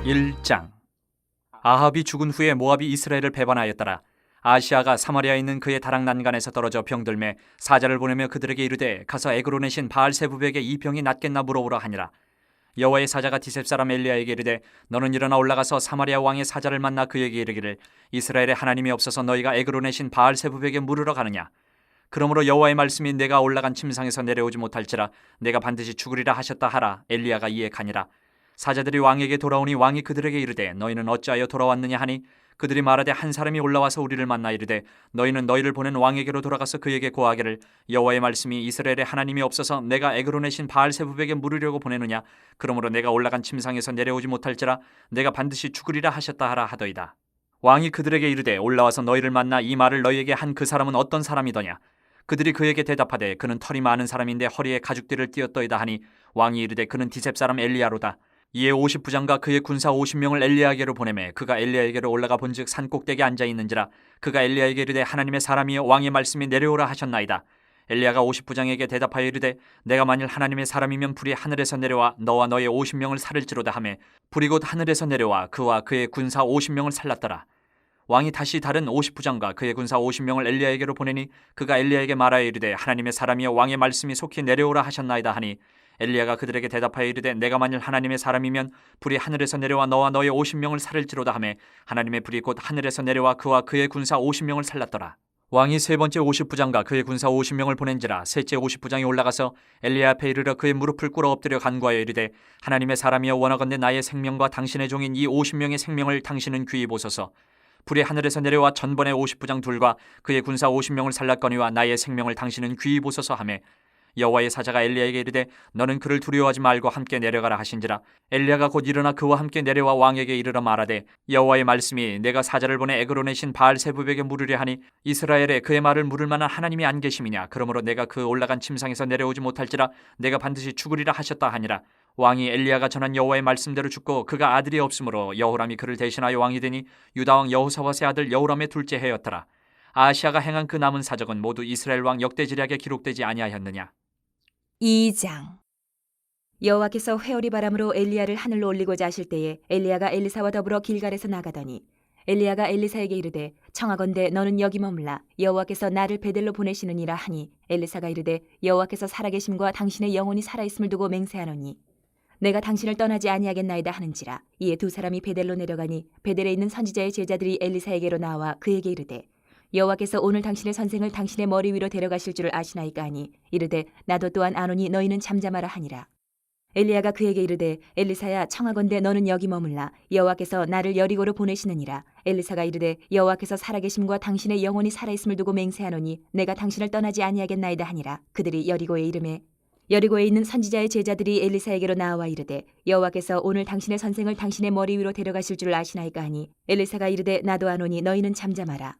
1장. 아합이 죽은 후에 모압이 이스라엘을 배반하였더라. 아시아가 사마리아에 있는 그의 다락 난간에서 떨어져 병들매 사자를 보내며 그들에게 이르되 가서 에그론의 신 바알세부백에 이 병이 낫겠나 물어보라 하니라. 여호와의 사자가 디셉 사람 엘리야에게 이르되 너는 일어나 올라가서 사마리아 왕의 사자를 만나 그에게 이르기를 이스라엘의 하나님이 없어서 너희가 에그론의 신 바알세부백에 물으러 가느냐. 그러므로 여호와의 말씀이 내가 올라간 침상에서 내려오지 못할지라 내가 반드시 죽으리라 하셨다 하라. 엘리야가 이에 가니라. 사자들이 왕에게 돌아오니 왕이 그들에게 이르되 너희는 어찌하여 돌아왔느냐 하니 그들이 말하되 한 사람이 올라와서 우리를 만나 이르되 너희는 너희를 보낸 왕에게로 돌아가서 그에게 고하기를 여호와의 말씀이 이스라엘의 하나님이 없어서 내가 에그론의 신 바알세부백에 물으려고 보내느냐. 그러므로 내가 올라간 침상에서 내려오지 못할지라 내가 반드시 죽으리라 하셨다 하라 하더이다. 왕이 그들에게 이르되 올라와서 너희를 만나 이 말을 너희에게 한 그 사람은 어떤 사람이더냐. 그들이 그에게 대답하되 그는 털이 많은 사람인데 허리에 가죽띠를 띠었더이다 하니 왕이 이르되 그는 디셉 사람 엘리야로다. 이에 50부장과 그의 군사 50명을 엘리야에게로 보내매 그가 엘리야에게로 올라가 본즉 산 꼭대기에 앉아 있는지라. 그가 엘리야에게 이르되 하나님의 사람이여 왕의 말씀이 내려오라 하셨나이다. 엘리야가 50부장에게 대답하여 이르되 내가 만일 하나님의 사람이면 불이 하늘에서 내려와 너와 너의 50명을 살릴지로다 하매 불이 곧 하늘에서 내려와 그와 그의 군사 50명을 살랐더라. 왕이 다시 다른 50부장과 그의 군사 50명을 엘리야에게로 보내니 그가 엘리야에게 말하여 이르되 하나님의 사람이여 왕의 말씀이 속히 내려오라 하셨나이다 하니 엘리야가 그들에게 대답하여 이르되 내가 만일 하나님의 사람이면 불이 하늘에서 내려와 너와 너의 50명을 살릴지로다 하매 하나님의 불이 곧 하늘에서 내려와 그와 그의 군사 50명을 살랐더라. 왕이 세 번째 50부장과 그의 군사 50명을 보낸지라 셋째 50부장이 올라가서 엘리야 앞에 이르러 그의 무릎을 꿇어 엎드려 간구하여 이르되 하나님의 사람이여 원하건대 나의 생명과 당신의 종인 이 50명의 생명을 당신은 귀히 보소서. 불이 하늘에서 내려와 전번의 50부장 둘과 그의 군사 50명을 살랐거니와 나의 생명을 당신은 귀히 보소서 하매 여호와의 사자가 엘리야에게 이르되 너는 그를 두려워하지 말고 함께 내려가라 하신지라. 엘리야가 곧 일어나 그와 함께 내려와 왕에게 이르러 말하되 여호와의 말씀이 내가 사자를 보내 에그론의 신 바알세부백에 물으려 하니 이스라엘에 그의 말을 물을 만한 하나님이 안 계심이냐. 그러므로 내가 그 올라간 침상에서 내려오지 못할지라 내가 반드시 죽으리라 하셨다 하니라. 왕이 엘리야가 전한 여호와의 말씀대로 죽고 그가 아들이 없으므로 여호람이 그를 대신하여 왕이 되니 유다왕 여호사밧의 아들 여호람의 둘째 해였더라. 아시아가 행한 그 남은 사적은 모두 이스라엘 왕 역대지략에 기록되지 아니하였느냐. 2장. 여호와께서 회오리 바람으로 엘리야를 하늘로 올리고자 하실 때에 엘리야가 엘리사와 더불어 길갈에서 나가더니 엘리야가 엘리사에게 이르되 청하건대 너는 여기 머물라 여호와께서 나를 베델로 보내시느니라 하니 엘리사가 이르되 여호와께서 살아계심과 당신의 영혼이 살아있음을 두고 맹세하노니 내가 당신을 떠나지 아니하겠나이다 하는지라. 이에 두 사람이 베델로 내려가니 베델에 있는 선지자의 제자들이 엘리사에게로 나와 그에게 이르되 여호와께서 오늘 당신의 선생을 당신의 머리 위로 데려가실 줄을 아시나이까 하니 이르되 나도 또한 아노니 너희는 잠잠하라 하니라. 엘리야가 그에게 이르되 엘리사야 청하건대 너는 여기 머물라 여호와께서 나를 여리고로 보내시느니라. 엘리사가 이르되 여호와께서 살아계심과 당신의 영혼이 살아있음을 두고 맹세하노니 내가 당신을 떠나지 아니하겠나이다 하니라. 그들이 여리고에 이르매 여리고에 있는 선지자의 제자들이 엘리사에게로 나와 이르되 여호와께서 오늘 당신의 선생을 당신의 머리 위로 데려가실 줄을 아시나이까 하니 엘리사가 이르되 나도 아노니 너희는 잠잠하라.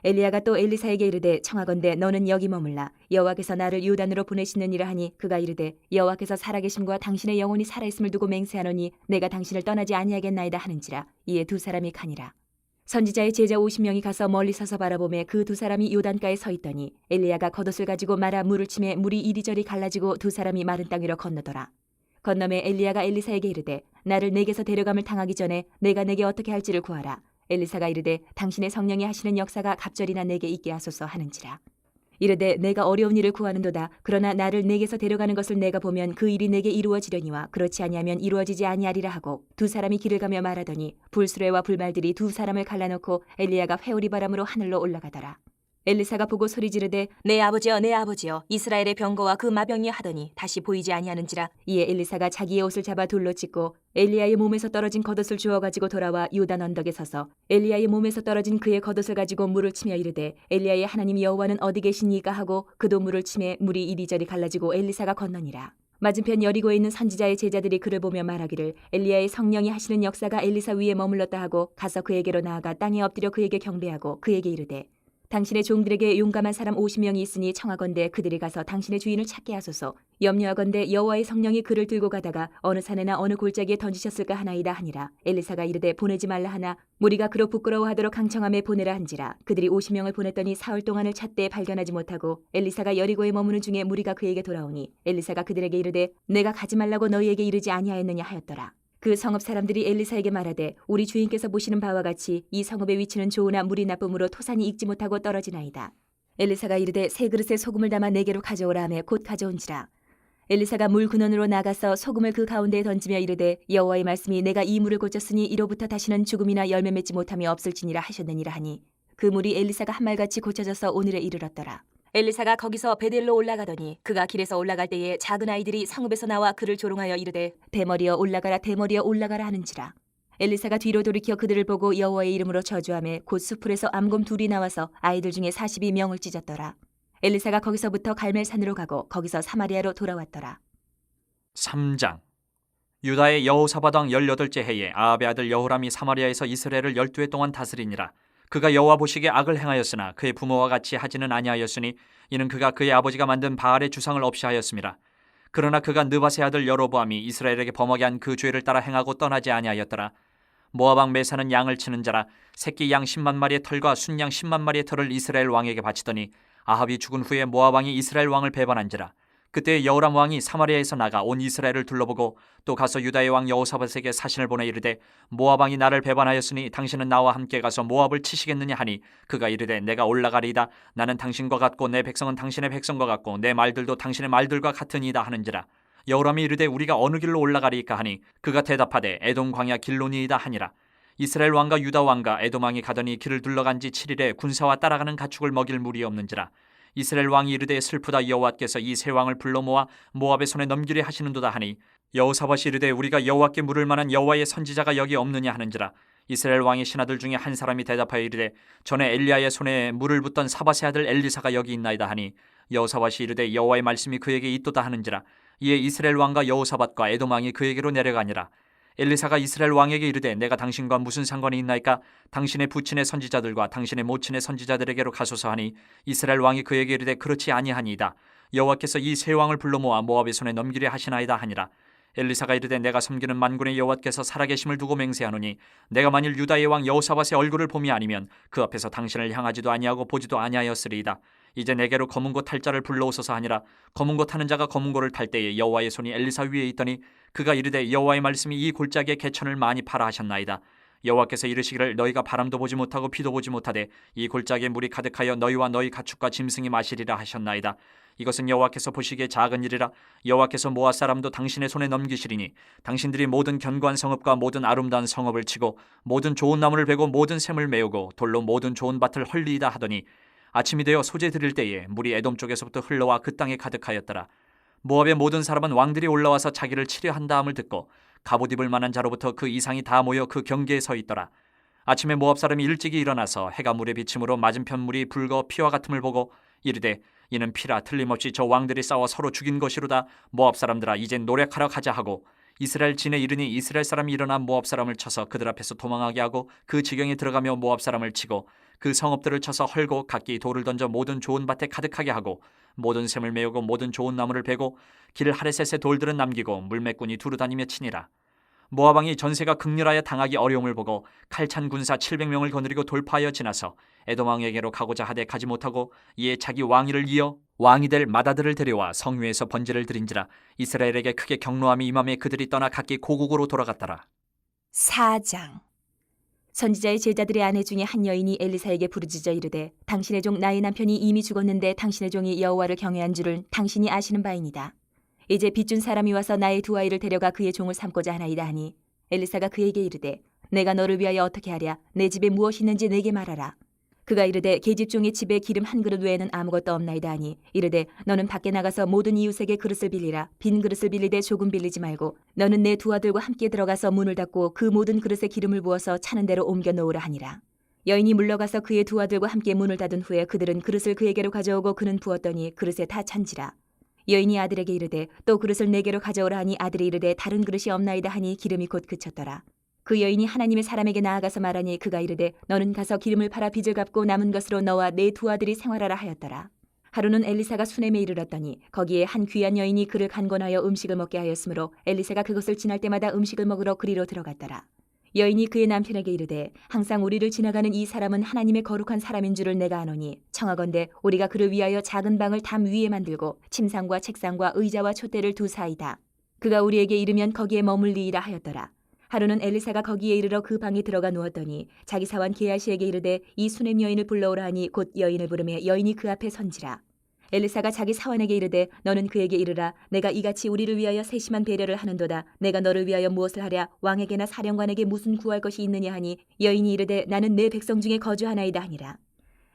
엘리야가 또 엘리사에게 이르되 청하건대 너는 여기 머물라 여호와께서 나를 요단으로 보내시느니라 하니 그가 이르되 여호와께서 살아계심과 당신의 영혼이 살아있음을 두고 맹세하노니 내가 당신을 떠나지 아니하겠나이다 하는지라. 이에 두 사람이 가니라. 선지자의 제자 50명이 가서 멀리 서서 바라보매 그 두 사람이 요단가에 서 있더니 엘리야가 겉옷을 가지고 말아 물을 치매 물이 이리저리 갈라지고 두 사람이 마른 땅 위로 건너더라. 건너매 엘리야가 엘리사에게 이르되 나를 내게서 데려감을 당하기 전에 내가 내게 어떻게 할지를 구하라. 엘리사가 이르되 당신의 성령이 하시는 역사가 갑절이나 내게 있게 하소서 하는지라. 이르되 내가 어려운 일을 구하는도다. 그러나 나를 내게서 데려가는 것을 내가 보면 그 일이 내게 이루어지려니와 그렇지 아니하면 이루어지지 아니하리라 하고 두 사람이 길을 가며 말하더니 불수레와 불말들이 두 사람을 갈라놓고 엘리야가 회오리 바람으로 하늘로 올라가더라. 엘리사가 보고 소리 지르되 내 아버지여 내 아버지여 이스라엘의 병거와 그 마병이 하더니 다시 보이지 아니하는지라. 이에 엘리사가 자기의 옷을 잡아 돌로 찢고 엘리야의 몸에서 떨어진 겉옷을 주워 가지고 돌아와 요단 언덕에 서서 엘리야의 몸에서 떨어진 그의 겉옷을 가지고 물을 치며 이르되 엘리야의 하나님 여호와는 어디 계시니까 하고 그도 물을 치매 물이 이리저리 갈라지고 엘리사가 건너니라. 맞은편 여리고에 있는 선지자의 제자들이 그를 보며 말하기를 엘리야의 성령이 하시는 역사가 엘리사 위에 머물렀다 하고 가서 그에게로 나아가 땅에 엎드려 그에게 경배하고 그에게 이르되 당신의 종들에게 용감한 사람 50명이 있으니 청하건대 그들이 가서 당신의 주인을 찾게 하소서. 염려하건대 여호와의 성령이 그를 들고 가다가 어느 산에나 어느 골짜기에 던지셨을까 하나이다 하니라. 엘리사가 이르되 보내지 말라 하나 무리가 그로 부끄러워하도록 강청함에 보내라 한지라. 그들이 50명을 보냈더니 사흘 동안을 찾되 발견하지 못하고 엘리사가 여리고에 머무는 중에 무리가 그에게 돌아오니 엘리사가 그들에게 이르되 내가 가지 말라고 너희에게 이르지 아니하였느냐 하였더라. 그 성읍 사람들이 엘리사에게 말하되 우리 주인께서 보시는 바와 같이 이 성읍의 위치는 좋으나 물이 나쁨으로 토산이 익지 못하고 떨어지나이다. 엘리사가 이르되 세 그릇에 소금을 담아 내게로 가져오라 하며 곧 가져온지라. 엘리사가 물 근원으로 나가서 소금을 그 가운데에 던지며 이르되 여호와의 말씀이 내가 이 물을 고쳤으니 이로부터 다시는 죽음이나 열매 맺지 못함이 없을지니라 하셨느니라 하니 그 물이 엘리사가 한 말같이 고쳐져서 오늘에 이르렀더라. 엘리사가 거기서 베델로 올라가더니 그가 길에서 올라갈 때에 작은 아이들이 성읍에서 나와 그를 조롱하여 이르되 대머리여 올라가라 대머리여 올라가라 하는지라. 엘리사가 뒤로 돌이켜 그들을 보고 여호와의 이름으로 저주하며 곧 수풀에서 암곰 둘이 나와서 아이들 중에 40이 명을 찢었더라. 엘리사가 거기서부터 갈멜산으로 가고 거기서 사마리아로 돌아왔더라. 3장. 유다의 여호사밧 왕 18째 해에 아합의 아들 여호람이 사마리아에서 이스라엘을 12해 동안 다스리니라. 그가 여호와 보시기에 악을 행하였으나 그의 부모와 같이 하지는 아니하였으니 이는 그가 그의 아버지가 만든 바알의 주상을 없이 하였음이라. 그러나 그가 느밧의 아들 여로보암이 이스라엘에게 범하게 한 그 죄를 따라 행하고 떠나지 아니하였더라. 모압 왕 메사는 양을 치는 자라 새끼 양 10만 마리의 털과 순양 10만 마리의 털을 이스라엘 왕에게 바치더니 아합이 죽은 후에 모압 왕이 이스라엘 왕을 배반한지라. 그때 여호람 왕이 사마리아에서 나가 온 이스라엘을 둘러보고 또 가서 유다의 왕 여호사밧에게 사신을 보내 이르되 모압 왕이 나를 배반하였으니 당신은 나와 함께 가서 모압을 치시겠느냐 하니 그가 이르되 내가 올라가리이다. 나는 당신과 같고 내 백성은 당신의 백성과 같고 내 말들도 당신의 말들과 같으니이다 하는지라. 여호람이 이르되 우리가 어느 길로 올라가리이까 하니 그가 대답하되 에돔 광야 길로니이다 하니라. 이스라엘 왕과 유다 왕과 에돔 왕이 가더니 길을 둘러간 지 7일에 군사와 따라가는 가축을 먹일 물이 없는지라. 이스라엘 왕이 이르되 슬프다 여호와께서 이 세 왕을 불러 모아 모압의 손에 넘기려 하시는도다 하니 여호사밧이 이르되 우리가 여호와께 물을 만한 여호와의 선지자가 여기 없느냐 하는지라. 이스라엘 왕의 신하들 중에 한 사람이 대답하여 이르되 전에 엘리야의 손에 물을 붓던 사밧의 아들 엘리사가 여기 있나이다 하니 여호사밧이 이르되 여호와의 말씀이 그에게 있도다 하는지라. 이에 이스라엘 왕과 여호사밧과 에돔 왕이 그에게로 내려가니라. 엘리사가 이스라엘 왕에게 이르되 내가 당신과 무슨 상관이 있나이까? 당신의 부친의 선지자들과 당신의 모친의 선지자들에게로 가소서 하니 이스라엘 왕이 그에게 이르되 그렇지 아니하니이다. 여호와께서 이 세 왕을 불러 모아 모압의 손에 넘기려 하시나이다 하니라. 엘리사가 이르되 내가 섬기는 만군의 여호와께서 살아계심을 두고 맹세하노니 내가 만일 유다의 왕 여호사밧의 얼굴을 봄이 아니면 그 앞에서 당신을 향하지도 아니하고 보지도 아니하였으리이다. 이제 내게로 검은 고 탈 자를 불러오소서 하니라. 검은 고 타는 자가 검은 고를 탈 때에 여호와의 손이 엘리사 위에 있더니 그가 이르되 여호와의 말씀이 이 골짜기에 개천을 많이 팔아 하셨나이다. 여호와께서 이르시기를 너희가 바람도 보지 못하고 비도 보지 못하되 이 골짜기에 물이 가득하여 너희와 너희 가축과 짐승이 마시리라 하셨나이다. 이것은 여호와께서 보시기에 작은 일이라. 여호와께서 모압 사람도 당신의 손에 넘기시리니 당신들이 모든 견고한 성읍과 모든 아름다운 성읍을 치고 모든 좋은 나무를 베고 모든 샘을 메우고 돌로 모든 좋은 밭을 헐리이다 하더니 아침이 되어 소재 드릴 때에 물이 에돔 쪽에서부터 흘러와 그 땅에 가득하였더라. 모압의 모든 사람은 왕들이 올라와서 자기를 치려 한다함을 듣고 갑옷 입을 만한 자로부터 그 이상이 다 모여 그 경계에 서 있더라. 아침에 모압 사람이 일찍이 일어나서 해가 물에 비침으로 맞은편 물이 붉어 피와 같음을 보고 이르되 이는 피라 틀림없이 저 왕들이 싸워 서로 죽인 것이로다. 모압 사람들아 이제 노력하러 가자 하고 이스라엘 진에 이르니 이스라엘 사람이 일어나 모압 사람을 쳐서 그들 앞에서 도망하게 하고 그 지경에 들어가며 모압 사람을 치고 그 성읍들을 쳐서 헐고 각기 돌을 던져 모든 좋은 밭에 가득하게 하고 모든 샘을 메우고 모든 좋은 나무를 베고 길 하레셋에 돌들은 남기고 물매꾼이 두루 다니며 치니라. 모압 왕이 전세가 극렬하여 당하기 어려움을 보고 칼찬 군사 700명을 거느리고 돌파하여 지나서 에돔 왕에게로 가고자 하되 가지 못하고 이에 자기 왕위를 이어 왕이 될 마다들을 데려와 성위에서 번제를 드린지라. 이스라엘에게 크게 경노함이 임함에 그들이 떠나 각기 고국으로 돌아갔더라. 4장. 선지자의 제자들의 아내 중에 한 여인이 엘리사에게 부르짖어 이르되 당신의 종 나의 남편이 이미 죽었는데 당신의 종이 여호와를 경외한 줄을 당신이 아시는 바이니이다. 이제 빚준 사람이 와서 나의 두 아이를 데려가 그의 종을 삼고자 하나이다 하니 엘리사가 그에게 이르되 내가 너를 위하여 어떻게 하랴? 내 집에 무엇이 있는지 내게 말하라. 그가 이르되 계집종의 집에 기름 한 그릇 외에는 아무것도 없나이다 하니 이르되 너는 밖에 나가서 모든 이웃에게 그릇을 빌리라. 빈 그릇을 빌리되 조금 빌리지 말고 너는 내 두 아들과 함께 들어가서 문을 닫고 그 모든 그릇에 기름을 부어서 차는 대로 옮겨 놓으라 하니라. 여인이 물러가서 그의 두 아들과 함께 문을 닫은 후에 그들은 그릇을 그에게로 가져오고 그는 부었더니 그릇에 다 찬지라. 여인이 아들에게 이르되 또 그릇을 내게로 가져오라 하니 아들이 이르되 다른 그릇이 없나이다 하니 기름이 곧 그쳤더라. 그 여인이 하나님의 사람에게 나아가서 말하니 그가 이르되 너는 가서 기름을 팔아 빚을 갚고 남은 것으로 너와 내 두 아들이 생활하라 하였더라. 하루는 엘리사가 수넴에 이르렀더니 거기에 한 귀한 여인이 그를 간권하여 음식을 먹게 하였으므로 엘리사가 그것을 지날 때마다 음식을 먹으러 그리로 들어갔더라. 여인이 그의 남편에게 이르되 항상 우리를 지나가는 이 사람은 하나님의 거룩한 사람인 줄을 내가 아노니 청하건대 우리가 그를 위하여 작은 방을 담 위에 만들고 침상과 책상과 의자와 촛대를 두사이다. 그가 우리에게 이르면 거기에 머물리이라 하였더라. 하루는 엘리사가 거기에 이르러 그 방에 들어가 누웠더니 자기 사환 게하시에게 이르되 이 수냄 여인을 불러오라 하니 곧 여인을 부르매 여인이 그 앞에 선지라. 엘리사가 자기 사환에게 이르되 너는 그에게 이르라 내가 이같이 우리를 위하여 세심한 배려를 하는도다. 내가 너를 위하여 무엇을 하랴? 왕에게나 사령관에게 무슨 구할 것이 있느냐 하니 여인이 이르되 나는 내 백성 중에 거주하나이다 하니라.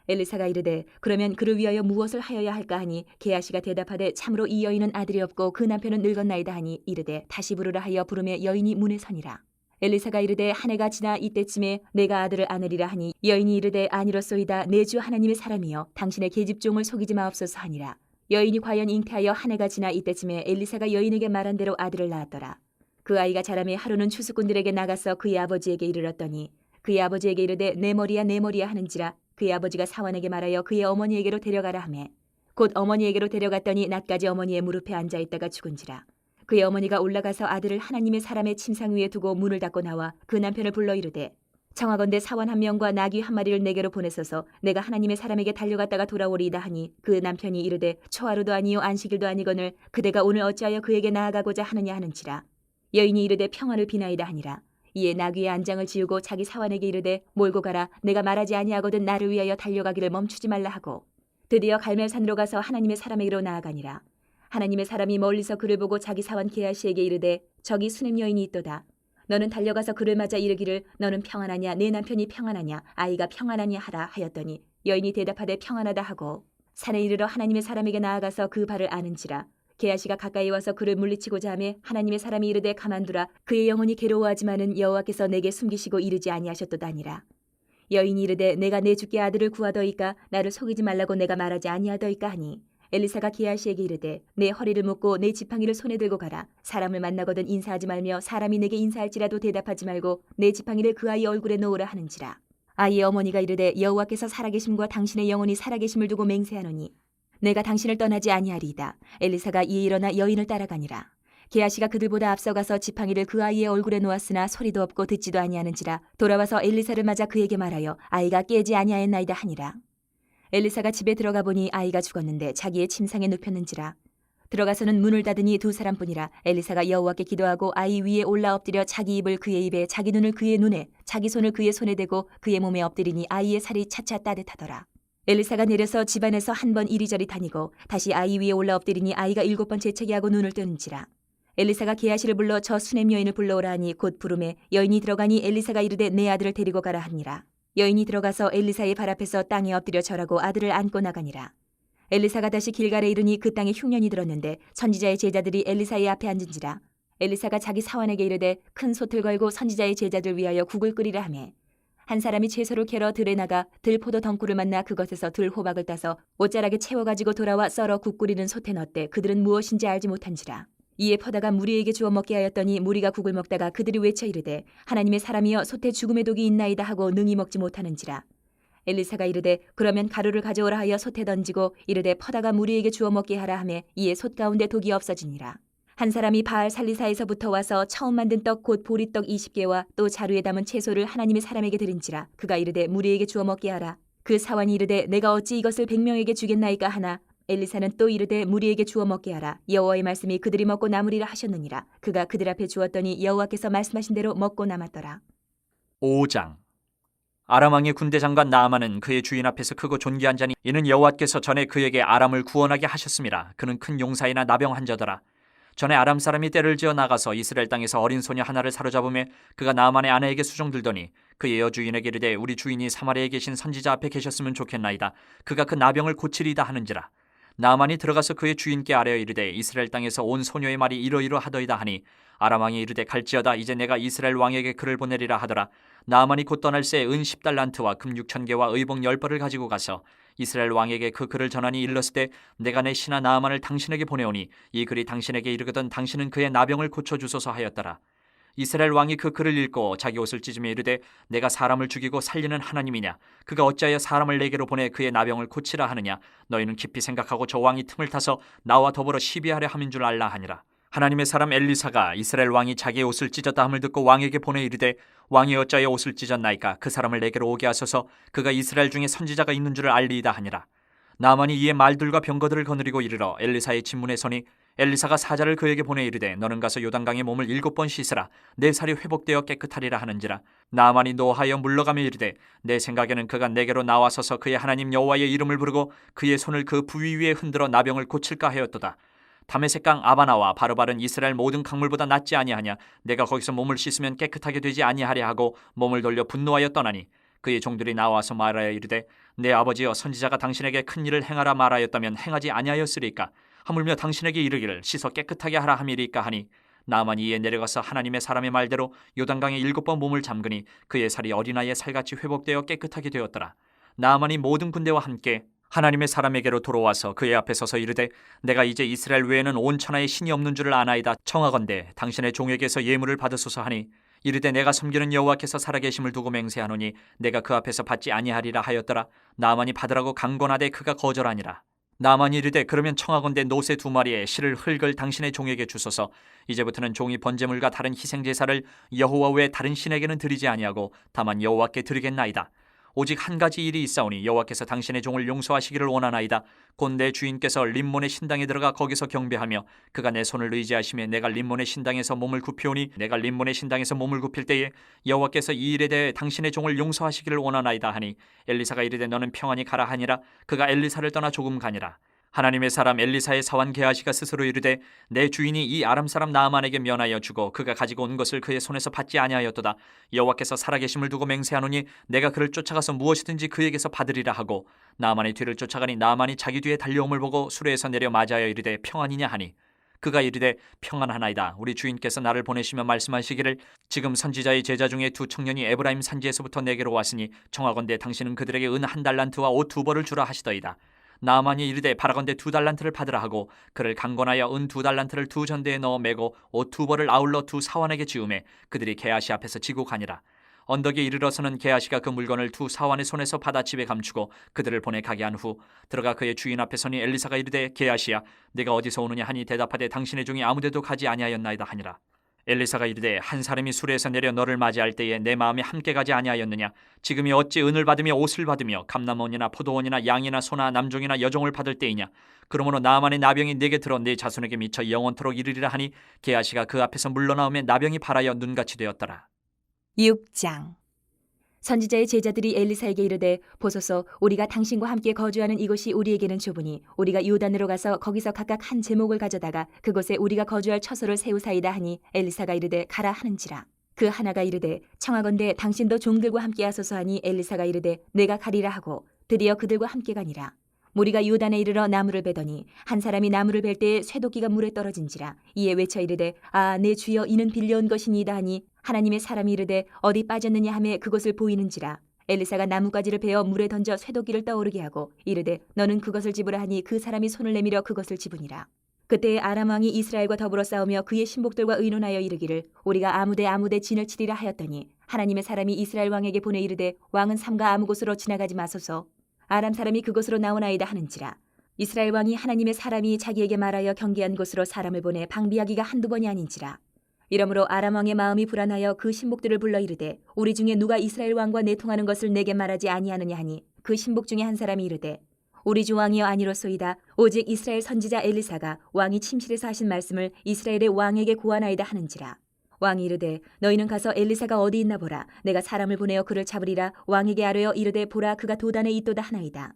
엘리사가 이르되 그러면 그를 위하여 무엇을 하여야 할까 하니 게하시가 대답하되 참으로 이 여인은 아들이 없고 그 남편은 늙었나이다 하니 이르되 다시 부르라 하여 부르매 여인이 문에 서니라. 엘리사가 이르되 한 해가 지나 이때쯤에 내가 아들을 안으리라 하니 여인이 이르되 아니로소이다. 내 주 하나님의 사람이여 당신의 계집종을 속이지 마옵소서 하니라. 여인이 과연 잉태하여 한 해가 지나 이때쯤에 엘리사가 여인에게 말한 대로 아들을 낳았더라. 그 아이가 자라매 하루는 추수꾼들에게 나가서 그의 아버지에게 이르렀더니 그의 아버지에게 이르되 내 머리야 내 머리야 하는지라. 그의 아버지가 사환에게 말하여 그의 어머니에게로 데려가라 하매 곧 어머니에게로 데려갔더니 낮까지 어머니의 무릎에 앉아있다가 죽은지라. 그의 어머니가 올라가서 아들을 하나님의 사람의 침상 위에 두고 문을 닫고 나와 그 남편을 불러 이르되 청하건대 사환 한 명과 나귀 한 마리를 내게로 보내소서 내가 하나님의 사람에게 달려갔다가 돌아오리이다 하니 그 남편이 이르되 초하루도 아니요 안식일도 아니거늘 그대가 오늘 어찌하여 그에게 나아가고자 하느냐 하는지라. 여인이 이르되 평안을 비나이다 하니라. 이에 나귀의 안장을 지우고 자기 사환에게 이르되 몰고 가라. 내가 말하지 아니하거든 나를 위하여 달려가기를 멈추지 말라 하고 드디어 갈멜산으로 가서 하나님의 사람에게로 나아가니라. 하나님의 사람이 멀리서 그를 보고 자기 사환 게하시에게 이르되 저기 수냄 여인이 있도다. 너는 달려가서 그를 맞아 이르기를 너는 평안하냐 내 남편이 평안하냐 아이가 평안하냐 하라 하였더니 여인이 대답하되 평안하다 하고 산에 이르러 하나님의 사람에게 나아가서 그 발을 아는지라. 게하시가 가까이 와서 그를 물리치고자 하매 하나님의 사람이 이르되 가만두라. 그의 영혼이 괴로워하지만은 여호와께서 내게 숨기시고 이르지 아니하셨도다니라. 여인이 이르되 내가 내 주께 아들을 구하더이까 나를 속이지 말라고 내가 말하지 아니하더이까 하니 엘리사가 게하시에게 이르되 내 허리를 묶고 내 지팡이를 손에 들고 가라. 사람을 만나거든 인사하지 말며 사람이 내게 인사할지라도 대답하지 말고 내 지팡이를 그 아이 얼굴에 놓으라 하는지라. 아이의 어머니가 이르되 여호와께서 살아계심과 당신의 영혼이 살아계심을 두고 맹세하노니 내가 당신을 떠나지 아니하리이다. 엘리사가 이에 일어나 여인을 따라가니라. 게하시가 그들보다 앞서가서 지팡이를 그 아이의 얼굴에 놓았으나 소리도 없고 듣지도 아니하는지라. 돌아와서 엘리사를 맞아 그에게 말하여 아이가 깨지 아니하였나이다 하니라. 엘리사가 집에 들어가 보니 아이가 죽었는데 자기의 침상에 눕혔는지라. 들어가서는 문을 닫으니 두 사람뿐이라. 엘리사가 여호와께 기도하고 아이 위에 올라 엎드려 자기 입을 그의 입에 자기 눈을 그의 눈에 자기 손을 그의 손에 대고 그의 몸에 엎드리니 아이의 살이 차차 따뜻하더라. 엘리사가 내려서 집안에서 한 번 이리저리 다니고 다시 아이 위에 올라 엎드리니 아이가 7번 재채기하고 눈을 뜨는지라. 엘리사가 게하시를 불러 저 수냄 여인을 불러오라 하니 곧 부르매 여인이 들어가니 엘리사가 이르되 내 아들을 데리고 가라 하니라. 여인이 들어가서 엘리사의 발 앞에서 땅에 엎드려 절하고 아들을 안고 나가니라. 엘리사가 다시 길갈에 이르니 그 땅에 흉년이 들었는데 선지자의 제자들이 엘리사의 앞에 앉은지라. 엘리사가 자기 사환에게 이르되 큰 솥을 걸고 선지자의 제자들 위하여 국을 끓이라 하매 한 사람이 채소를 캐러 들에 나가 들포도 덩굴을 만나 그것에서 들호박을 따서 옷자락에 채워가지고 돌아와 썰어 국 끓이는 솥에 넣었대. 그들은 무엇인지 알지 못한지라. 이에 퍼다가 무리에게 주어 먹게 하였더니 무리가 국을 먹다가 그들이 외쳐 이르되 하나님의 사람이여 솥에 죽음의 독이 있나이다 하고 능히 먹지 못하는지라. 엘리사가 이르되 그러면 가루를 가져오라 하여 솥에 던지고 이르되 퍼다가 무리에게 주어 먹게 하라 하매 이에 솥 가운데 독이 없어지니라. 한 사람이 바알 살리사에서부터 와서 처음 만든 떡 곧 보리떡 20개와 또 자루에 담은 채소를 하나님의 사람에게 드린지라. 그가 이르되 무리에게 주어 먹게 하라. 그 사환이 이르되 내가 어찌 이것을 100명에게 주겠나이까 하나 엘리사는 또 이르되 무리에게 주어 먹게 하라. 여호와의 말씀이 그들이 먹고 남으리라 하셨느니라. 그가 그들 앞에 주었더니 여호와께서 말씀하신 대로 먹고 남았더라. 5장. 아람 왕의 군대 장관 나아만은 그의 주인 앞에서 크고 존귀한 자니 이는 여호와께서 전에 그에게 아람을 구원하게 하셨음이라. 그는 큰 용사이나 나병한 자더라. 전에 아람 사람이 떼를 지어 나가서 이스라엘 땅에서 어린 소녀 하나를 사로잡으매 그가 나아만의 아내에게 수종들더니 그의 여주인에게 이르되 우리 주인이 사마리아에 계신 선지자 앞에 계셨으면 좋겠나이다. 그가 그 나병을 고치리이다 하는지라. 나아만이 들어가서 그의 주인께 아뢰어 이르되 이스라엘 땅에서 온 소녀의 말이 이러이러하더이다 하니 아람 왕이 이르되 갈지어다. 이제 내가 이스라엘 왕에게 글을 보내리라 하더라. 나아만이 곧 떠날 새 은 10달란트와 금 6,000개와 의복 10벌을 가지고 가서 이스라엘 왕에게 그 글을 전하니 일렀을 때 내가 내 신하 나아만을 당신에게 보내오니 이 글이 당신에게 이르거든 당신은 그의 나병을 고쳐주소서 하였더라. 이스라엘 왕이 그 글을 읽고 자기 옷을 찢으며 이르되 내가 사람을 죽이고 살리는 하나님이냐? 그가 어찌하여 사람을 내게로 보내 그의 나병을 고치라 하느냐? 너희는 깊이 생각하고 저 왕이 틈을 타서 나와 더불어 시비하려 함인 줄 알라 하니라. 하나님의 사람 엘리사가 이스라엘 왕이 자기의 옷을 찢었다 함을 듣고 왕에게 보내 이르되 왕이 어찌하여 옷을 찢었나이까? 그 사람을 내게로 오게 하소서. 그가 이스라엘 중에 선지자가 있는 줄을 알리이다 하니라. 나아만이 이에 말들과 병거들을 거느리고 이르러 엘리사의 집문에 서니 엘리사가 사자를 그에게 보내 이르되 너는 가서 요단강에 몸을 7번 씻으라 내 살이 회복되어 깨끗하리라 하는지라. 나아만이 노하여 물러가며 이르되 내 생각에는 그가 내게로 나와서서 그의 하나님 여호와의 이름을 부르고 그의 손을 그 부위 위에 흔들어 나병을 고칠까 하였도다. 다메섹강 아바나와 바르바른 이스라엘 모든 강물보다 낫지 아니하냐. 내가 거기서 몸을 씻으면 깨끗하게 되지 아니하랴 하고 몸을 돌려 분노하여 떠나니 그의 종들이 나와서 말하여 이르되 내 아버지여 선지자가 당신에게 큰 일을 행하라 말하였다면 행하지 아니하였으리까. 하물며 당신에게 이르기를 씻어 깨끗하게 하라 함이리까 하니 나아만이 이에 내려가서 하나님의 사람의 말대로 요단강에 7번 몸을 잠그니 그의 살이 어린아이의 살같이 회복되어 깨끗하게 되었더라. 나아만이 모든 군대와 함께 하나님의 사람에게로 돌아와서 그의 앞에 서서 이르되 내가 이제 이스라엘 외에는 온 천하에 신이 없는 줄을 아나이다. 청하건대 당신의 종에게서 예물을 받으소서 하니 이르되 내가 섬기는 여호와께서 살아계심을 두고 맹세하노니 내가 그 앞에서 받지 아니하리라 하였더라. 나아만이 받으라고 강권하되 그가 거절하니라. 나아만이 이르되 그러면 청하건대 노새 2마리에 실을 흙을 당신의 종에게 주소서. 이제부터는 종이 번제물과 다른 희생제사를 여호와 외 다른 신에게는 드리지 아니하고 다만 여호와께 드리겠나이다. 오직 한 가지 일이 있사오니 여호와께서 당신의 종을 용서하시기를 원하나이다. 곧 내 주인께서 림몬의 신당에 들어가 거기서 경배하며 그가 내 손을 의지하시며 내가 림몬의 신당에서 몸을 굽히오니 내가 림몬의 신당에서 몸을 굽힐 때에 여호와께서 이 일에 대해 당신의 종을 용서하시기를 원하나이다 하니 엘리사가 이르되 너는 평안히 가라 하니라. 그가 엘리사를 떠나 조금 가니라. 하나님의 사람 엘리사의 사환 게하시가 스스로 이르되 내 주인이 이 아람 사람 나아만에게 면하여 주고 그가 가지고 온 것을 그의 손에서 받지 아니하였도다. 여호와께서 살아계심을 두고 맹세하노니 내가 그를 쫓아가서 무엇이든지 그에게서 받으리라 하고 나아만의 뒤를 쫓아가니 나아만이 자기 뒤에 달려옴을 보고 수레에서 내려 맞아여 이르되 평안이냐 하니 그가 이르되 평안하나이다. 우리 주인께서 나를 보내시며 말씀하시기를 지금 선지자의 제자 중에 2 청년이 에브라임 산지에서부터 내게로 왔으니 청하건대 당신은 그들에게 은 1달란트와 옷 2벌을 주라 하시더이다. 나아만이 이르되 바라건대 2달란트를 받으라 하고 그를 강권하여 은 2달란트를 2전대에 넣어 매고 옷 2벌을 아울러 2 사환에게 지우매 그들이 게하시 앞에서 지고 가니라. 언덕에 이르러서는 게하시가 그 물건을 2 사환의 손에서 받아 집에 감추고 그들을 보내 가게 한 후 들어가 그의 주인 앞에 서니 엘리사가 이르되 게하시야 네가 어디서 오느냐 하니 대답하되 당신의 종이 아무데도 가지 아니하였나이다 하니라. 엘리사가 이르되 한 사람이 수레에서 내려 너를 맞이할 때에 내 마음이 함께 가지 아니하였느냐. 지금이 어찌 은을 받으며 옷을 받으며 감람원이나 포도원이나 양이나 소나 남종이나 여종을 받을 때이냐. 그러므로 나아만의 나병이 내게 들어 내 자손에게 미쳐 영원토록 이르리라 하니 게하시가 그 앞에서 물러나오며 나병이 발하여 눈같이 되었더라. 6장. 선지자의 제자들이 엘리사에게 이르되 보소서 우리가 당신과 함께 거주하는 이곳이 우리에게는 좁으니 우리가 요단으로 가서 거기서 각각 한 제목을 가져다가 그곳에 우리가 거주할 처소를 세우사이다 하니 엘리사가 이르되 가라 하는지라. 그 하나가 이르되 청하건대 당신도 종들과 함께 하소서 하니 엘리사가 이르되 내가 가리라 하고 드디어 그들과 함께 가니라. 무리가 요단에 이르러 나무를 베더니 한 사람이 나무를 벨 때에 쇠도끼가 물에 떨어진지라. 이에 외쳐 이르되 아 내 주여 이는 빌려온 것이니이다 하니 하나님의 사람이 이르되 어디 빠졌느냐 하매 그곳을 보이는지라. 엘리사가 나뭇가지를 베어 물에 던져 쇠도끼를 떠오르게 하고 이르되 너는 그것을 집으라 하니 그 사람이 손을 내밀어 그것을 집으니라. 그때에 아람 왕이 이스라엘과 더불어 싸우며 그의 신복들과 의논하여 이르기를 우리가 아무데 진을 치리라 하였더니 하나님의 사람이 이스라엘 왕에게 보내 이르되 왕은 삼가 아무 곳으로 지나가지 마소서. 아람 사람이 그곳으로 나오나이다 하는지라. 이스라엘 왕이 하나님의 사람이 자기에게 말하여 경계한 곳으로 사람을 보내 방비하기가 한두 번이 아닌지라. 이러므로 아람 왕의 마음이 불안하여 그 신복들을 불러 이르되 우리 중에 누가 이스라엘 왕과 내통하는 것을 내게 말하지 아니하느냐 하니 그 신복 중에 한 사람이 이르되 우리 주 왕이여 아니로소이다. 오직 이스라엘 선지자 엘리사가 왕이 침실에서 하신 말씀을 이스라엘의 왕에게 고하나이다 하는지라. 왕이 이르되 너희는 가서 엘리사가 어디 있나 보라. 내가 사람을 보내어 그를 잡으리라. 왕에게 아뢰어 이르되 보라 그가 도단에 있도다 하나이다.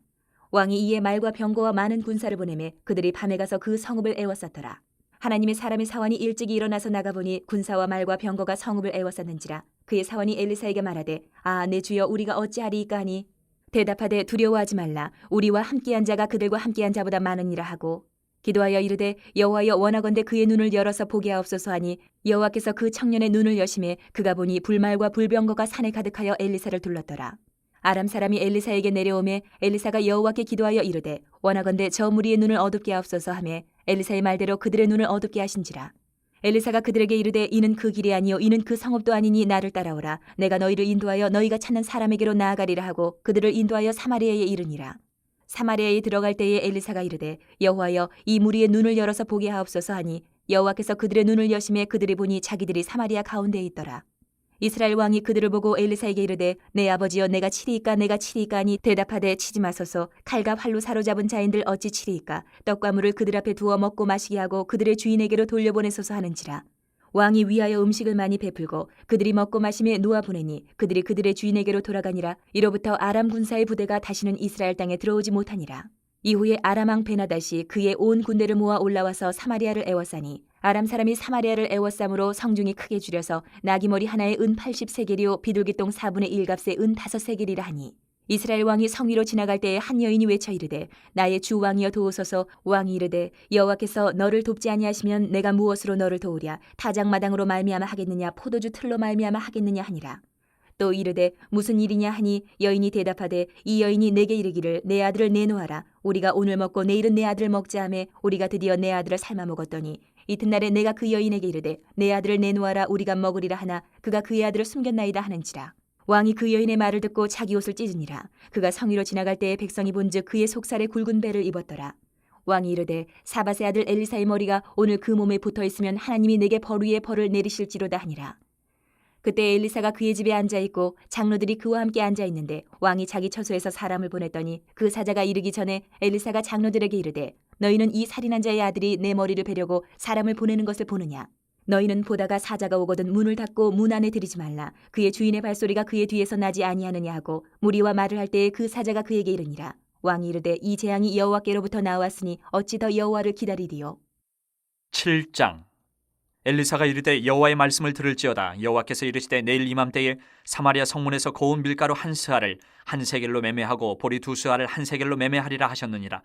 왕이 이에 말과 병거와 많은 군사를 보내매 그들이 밤에 가서 그 성읍을 에워쌌더라. 하나님의 사람의 사환이 일찍이 일어나서 나가보니 군사와 말과 병거가 성읍을 에워쌌는지라. 그의 사환이 엘리사에게 말하되 아 내 주여 우리가 어찌하리이까 하니 대답하되 두려워하지 말라. 우리와 함께한 자가 그들과 함께한 자보다 많으니라 하고 기도하여 이르되 여호와여 원하건대 그의 눈을 열어서 보게 하옵소서 하니 여호와께서 그 청년의 눈을 여심해 그가 보니 불말과 불병거가 산에 가득하여 엘리사를 둘렀더라. 아람 사람이 엘리사에게 내려오매 엘리사가 여호와께 기도하여 이르되 원하건대 저 무리의 눈을 어둡게 하옵소서 하매 엘리사의 말대로 그들의 눈을 어둡게 하신지라. 엘리사가 그들에게 이르되 이는 그 길이 아니요 이는 그 성읍도 아니니 나를 따라오라. 내가 너희를 인도하여 너희가 찾는 사람에게로 나아가리라 하고 그들을 인도하여 사마리아에 이르니라. 사마리아에 들어갈 때에 엘리사가 이르되 여호와여 이 무리의 눈을 열어서 보게 하옵소서 하니 여호와께서 그들의 눈을 여심해 그들이 보니 자기들이 사마리아 가운데에 있더라. 이스라엘 왕이 그들을 보고 엘리사에게 이르되 내 아버지여 내가 치리이까 내가 치리이까 하니 대답하되 치지 마소서. 칼과 활로 사로잡은 자인들 어찌 치리이까. 떡과 물을 그들 앞에 두어 먹고 마시게 하고 그들의 주인에게로 돌려보내소서 하는지라. 왕이 위하여 음식을 많이 베풀고 그들이 먹고 마심에 놓아 보내니 그들이 그들의 주인에게로 돌아가니라. 이로부터 아람 군사의 부대가 다시는 이스라엘 땅에 들어오지 못하니라. 이후에 아람 왕 베나닷이 그의 온 군대를 모아 올라와서 사마리아를 애워싸니 아람 사람이 사마리아를 애워싸므로 성중이 크게 줄여서 나귀머리 하나에 은 80세겔이요 비둘기똥 4분의 1값에 은 5세겔이라 하니 이스라엘 왕이 성 위로 지나갈 때에 한 여인이 외쳐 이르되 나의 주 왕이여 도우소서. 왕이 이르되 여호와께서 너를 돕지 아니하시면 내가 무엇으로 너를 도우랴. 타작마당으로 말미암아 하겠느냐 포도주 틀로 말미암아 하겠느냐 하니라. 또 이르되 무슨 일이냐 하니 여인이 대답하되 이 여인이 내게 이르기를 내 아들을 내놓아라. 우리가 오늘 먹고 내일은 내 아들을 먹자 하매 우리가 드디어 내 아들을 삶아 먹었더니 이튿날에 내가 그 여인에게 이르되 내 아들을 내놓아라 우리가 먹으리라 하나 그가 그의 아들을 숨겼나이다 하는지라. 왕이 그 여인의 말을 듣고 자기 옷을 찢으니라. 그가 성 위로 지나갈 때에 백성이 본즉 그의 속살에 굵은 배를 입었더라. 왕이 이르되 사밧의 아들 엘리사의 머리가 오늘 그 몸에 붙어있으면 하나님이 내게 벌 위에 벌을 내리실지로다 하니라. 그때 엘리사가 그의 집에 앉아있고 장로들이 그와 함께 앉아있는데 왕이 자기 처소에서 사람을 보냈더니 그 사자가 이르기 전에 엘리사가 장로들에게 이르되 너희는 이 살인한 자의 아들이 내 머리를 베려고 사람을 보내는 것을 보느냐. 너희는 보다가 사자가 오거든 문을 닫고 문 안에 들이지 말라. 그의 주인의 발소리가 그의 뒤에서 나지 아니하느냐 하고 무리와 말을 할 때에 그 사자가 그에게 이르니라. 왕이 이르되 이 재앙이 여호와께로부터 나왔으니 어찌 더 여호와를 기다리리요. 7장. 엘리사가 이르되 여호와의 말씀을 들을지어다. 여호와께서 이르시되 내일 이맘때에 사마리아 성문에서 고운 밀가루 한 스아를 한 세겔로 매매하고 보리 두 스아를 한 세겔로 매매하리라 하셨느니라.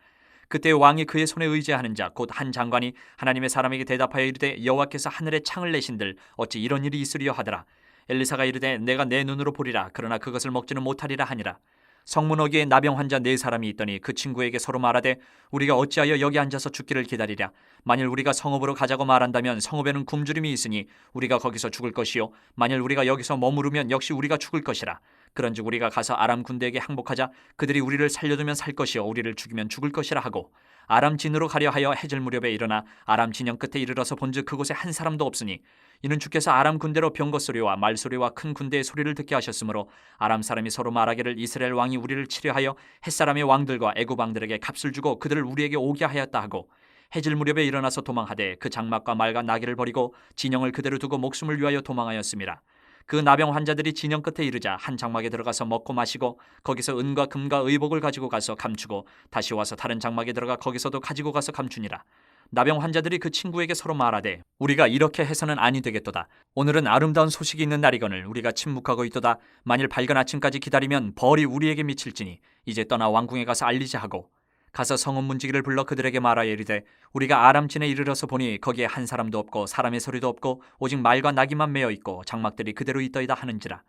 그때 왕이 그의 손에 의지하는 자 곧 한 장관이 하나님의 사람에게 대답하여 이르되 여호와께서 하늘에 창을 내신들 어찌 이런 일이 있으리요 하더라. 엘리사가 이르되 내가 내 눈으로 보리라. 그러나 그것을 먹지는 못하리라 하니라. 성문 어귀에 나병 환자 4사람이 있더니 그 친구에게 서로 말하되 우리가 어찌하여 여기 앉아서 죽기를 기다리랴. 만일 우리가 성읍으로 가자고 말한다면 성읍에는 굶주림이 있으니 우리가 거기서 죽을 것이요 만일 우리가 여기서 머무르면 역시 우리가 죽을 것이라. 그런즉 우리가 가서 아람 군대에게 항복하자. 그들이 우리를 살려두면 살 것이요 우리를 죽이면 죽을 것이라 하고 아람 진으로 가려 하여 해질 무렵에 일어나 아람 진영 끝에 이르러서 본즉 그곳에 한 사람도 없으니 이는 주께서 아람 군대로 병거 소리와 말소리와 큰 군대의 소리를 듣게 하셨으므로 아람 사람이 서로 말하기를 이스라엘 왕이 우리를 치려하여 햇사람의 왕들과 애굽 왕들에게 값을 주고 그들을 우리에게 오게 하였다 하고 해질 무렵에 일어나서 도망하되 그 장막과 말과 나귀를 버리고 진영을 그대로 두고 목숨을 위하여 도망하였습니다. 그 나병 환자들이 진영 끝에 이르자 한 장막에 들어가서 먹고 마시고 거기서 은과 금과 의복을 가지고 가서 감추고 다시 와서 다른 장막에 들어가 거기서도 가지고 가서 감추니라. 나병 환자들이 그 친구에게 서로 말하되 우리가 이렇게 해서는 아니 되겠도다. 오늘은 아름다운 소식이 있는 날이거늘 우리가 침묵하고 있도다. 만일 밝은 아침까지 기다리면 벌이 우리에게 미칠지니 이제 떠나 왕궁에 가서 알리자 하고 가서 성읍 문지기를 불러 그들에게 말하여 이르되 우리가 아람진에 이르러서 보니 거기에 한 사람도 없고 사람의 소리도 없고 오직 말과 나귀만 매어 있고 장막들이 그대로 있더이다 하는지라.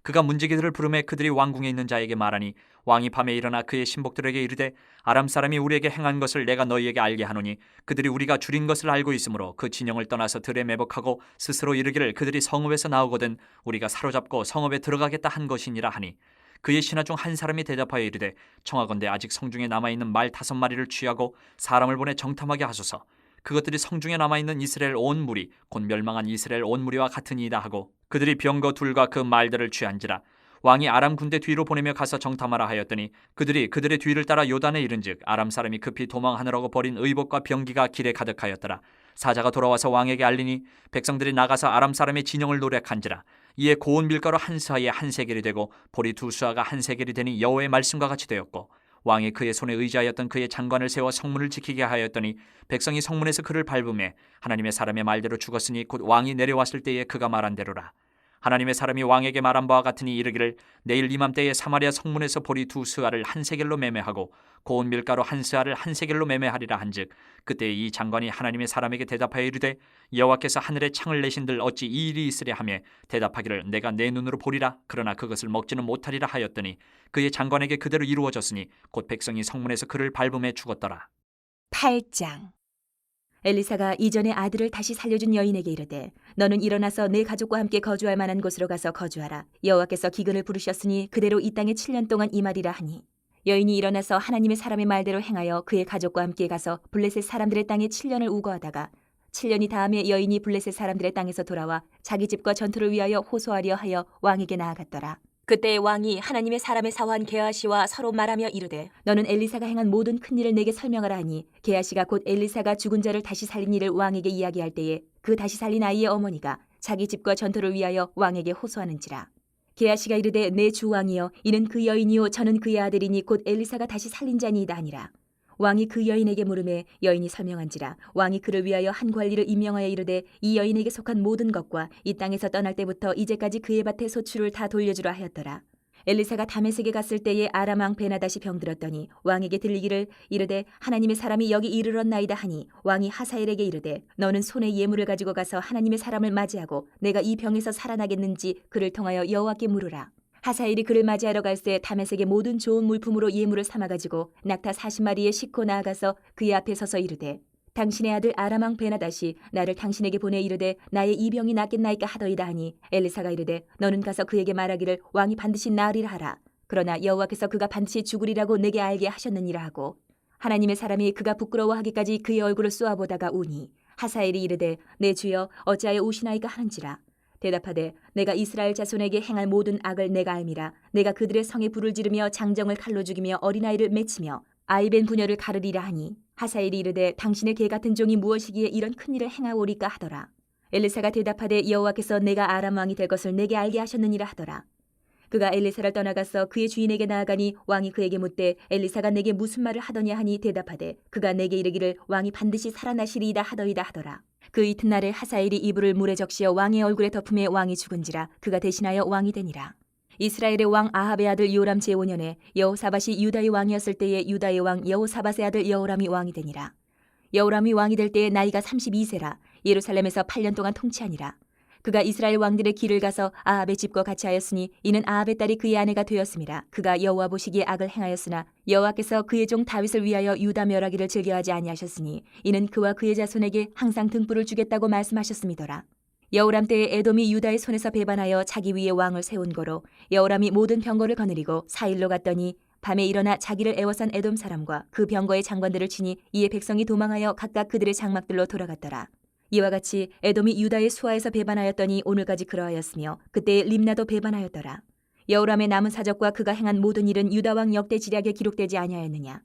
그가 문지기들을 부르매 그들이 왕궁에 있는 자에게 말하니 왕이 밤에 일어나 그의 신복들에게 이르되 아람 사람이 우리에게 행한 것을 내가 너희에게 알게 하노니 그들이 우리가 줄인 것을 알고 있으므로 그 진영을 떠나서 들에 매복하고 스스로 이르기를 그들이 성읍에서 나오거든 우리가 사로잡고 성읍에 들어가겠다 한 것이니라 하니 그의 신하 중 한 사람이 대답하여 이르되 청하건대 아직 성중에 남아있는 말 5마리를 취하고 사람을 보내 정탐하게 하소서. 그것들이 성중에 남아있는 이스라엘 온 무리 곧 멸망한 이스라엘 온 무리와 같으니이다 하고 그들이 병거 둘과 그 말들을 취한지라. 왕이 아람 군대 뒤로 보내며 가서 정탐하라 하였더니 그들이 그들의 뒤를 따라 요단에 이른즉 아람 사람이 급히 도망하느라고 버린 의복과 병기가 길에 가득하였더라. 사자가 돌아와서 왕에게 알리니 백성들이 나가서 아람 사람의 진영을 노략한지라. 이에 고운 밀가루 한 스아에 한 세겔이 되고 보리 2스아가 한 세겔이 되니 여호와의 말씀과 같이 되었고 왕이 그의 손에 의지하였던 그의 장관을 세워 성문을 지키게 하였더니 백성이 성문에서 그를 밟음에 하나님의 사람의 말대로 죽었으니 곧 왕이 내려왔을 때에 그가 말한 대로라. 하나님의 사람이 왕에게 말한 바와 같으니 이르기를 내일 이맘때에 사마리아 성문에서 보리 2스아를 한 세겔로 매매하고 고운 밀가루 한 스아를 한 세겔로 매매하리라 한즉 그때 이 장관이 하나님의 사람에게 대답하여 이르되 여호와께서 하늘에 창을 내신들 어찌 이 일이 있으랴 하며 대답하기를 내가 내 눈으로 보리라. 그러나 그것을 먹지는 못하리라 하였더니 그의 장관에게 그대로 이루어졌으니 곧 백성이 성문에서 그를 밟음에 죽었더라. 8장. 엘리사가 이전에 아들을 다시 살려준 여인에게 이르되 너는 일어나서 내 가족과 함께 거주할 만한 곳으로 가서 거주하라. 여호와께서 기근을 부르셨으니 그대로 이 땅에 7년 동안 임하리라 하니 여인이 일어나서 하나님의 사람의 말대로 행하여 그의 가족과 함께 가서 블레셋 사람들의 땅에 7년을 우거하다가 7년이 다음에 여인이 블레셋 사람들의 땅에서 돌아와 자기 집과 전투를 위하여 호소하려 하여 왕에게 나아갔더라. 그때 왕이 하나님의 사람의 사화한 게하시와 서로 말하며 이르되 너는 엘리사가 행한 모든 큰 일을 내게 설명하라 하니 게하시가 곧 엘리사가 죽은 자를 다시 살린 일을 왕에게 이야기할 때에 그 다시 살린 아이의 어머니가 자기 집과 전투를 위하여 왕에게 호소하는지라. 게하시가 이르되 내 주 왕이여 이는 그 여인이요 저는 그의 아들이니 곧 엘리사가 다시 살린 자니이다 하니라. 왕이 그 여인에게 물으매 여인이 설명한지라. 왕이 그를 위하여 한 관리를 임명하여 이르되 이 여인에게 속한 모든 것과 이 땅에서 떠날 때부터 이제까지 그의 밭의 소출을 다 돌려주라 하였더라. 엘리사가 다메섹에 갔을 때에 아람 왕 베나다시 병들었더니 왕에게 들리기를 이르되 하나님의 사람이 여기 이르렀나이다 하니 왕이 하사엘에게 이르되 너는 손에 예물을 가지고 가서 하나님의 사람을 맞이하고 내가 이 병에서 살아나겠는지 그를 통하여 여호와께 물으라. 하사엘이 그를 맞이하러 갈새 다메섹의 모든 좋은 물품으로 예물을 삼아가지고 낙타 40마리에 싣고 나아가서 그의 앞에 서서 이르되 당신의 아들 아람 왕 베나다시 나를 당신에게 보내 이르되 나의 이 병이 낫겠나이까 하더이다 하니 엘리사가 이르되 너는 가서 그에게 말하기를 왕이 반드시 나으리라 하라. 그러나 여호와께서 그가 반드시 죽으리라고 내게 알게 하셨느니라 하고 하나님의 사람이 그가 부끄러워하기까지 그의 얼굴을 쏘아보다가 우니 하사엘이 이르되 내 주여 어찌하여 우시나이까 하는지라. 대답하되 내가 이스라엘 자손에게 행할 모든 악을 내가 알미라. 내가 그들의 성에 불을 지르며 장정을 칼로 죽이며 어린아이를 맺히며 아이벤 부녀를 가르리라 하니 하사엘이 이르되 당신의 개 같은 종이 무엇이기에 이런 큰 일을 행하오리까 하더라. 엘리사가 대답하되 여호와께서 내가 아람 왕이 될 것을 내게 알게 하셨느니라 하더라. 그가 엘리사를 떠나가서 그의 주인에게 나아가니 왕이 그에게 묻되 엘리사가 내게 무슨 말을 하더냐 하니 대답하되 그가 내게 이르기를 왕이 반드시 살아나시리이다 하더이다 하더라. 그 이튿날에 하사엘이 이불을 물에 적시어 왕의 얼굴에 덮음에 왕이 죽은지라 그가 대신하여 왕이 되니라. 이스라엘의 왕 아합의 아들 요람 제5년에 여호사밧이 유다의 왕이었을 때에 유다의 왕 여호사밧의 아들 여호람이 왕이 되니라. 여호람이 왕이 될 때에 나이가 32세라 예루살렘에서 8년 동안 통치하니라. 그가 이스라엘 왕들의 길을 가서 아합의 집과 같이 하였으니 이는 아합의 딸이 그의 아내가 되었음이라. 그가 여호와 보시기에 악을 행하였으나 여호와께서 그의 종 다윗을 위하여 유다 멸하기를 즐겨하지 아니하셨으니 이는 그와 그의 자손에게 항상 등불을 주겠다고 말씀하셨음이더라. 여호람 때에 에돔이 유다의 손에서 배반하여 자기 위에 왕을 세운 거로 여호람이 모든 병거를 거느리고 사일로 갔더니 밤에 일어나 자기를 애워싼 에돔 사람과 그 병거의 장관들을 치니 이에 백성이 도망하여 각각 그들의 장막들로 돌아갔더라. 이와 같이 에돔이 유다의 수하에서 배반하였더니 오늘까지 그러하였으며 그때 림나도 배반하였더라. 여호람의 남은 사적과 그가 행한 모든 일은 유다 왕 역대 지략에 기록되지 아니하였느냐.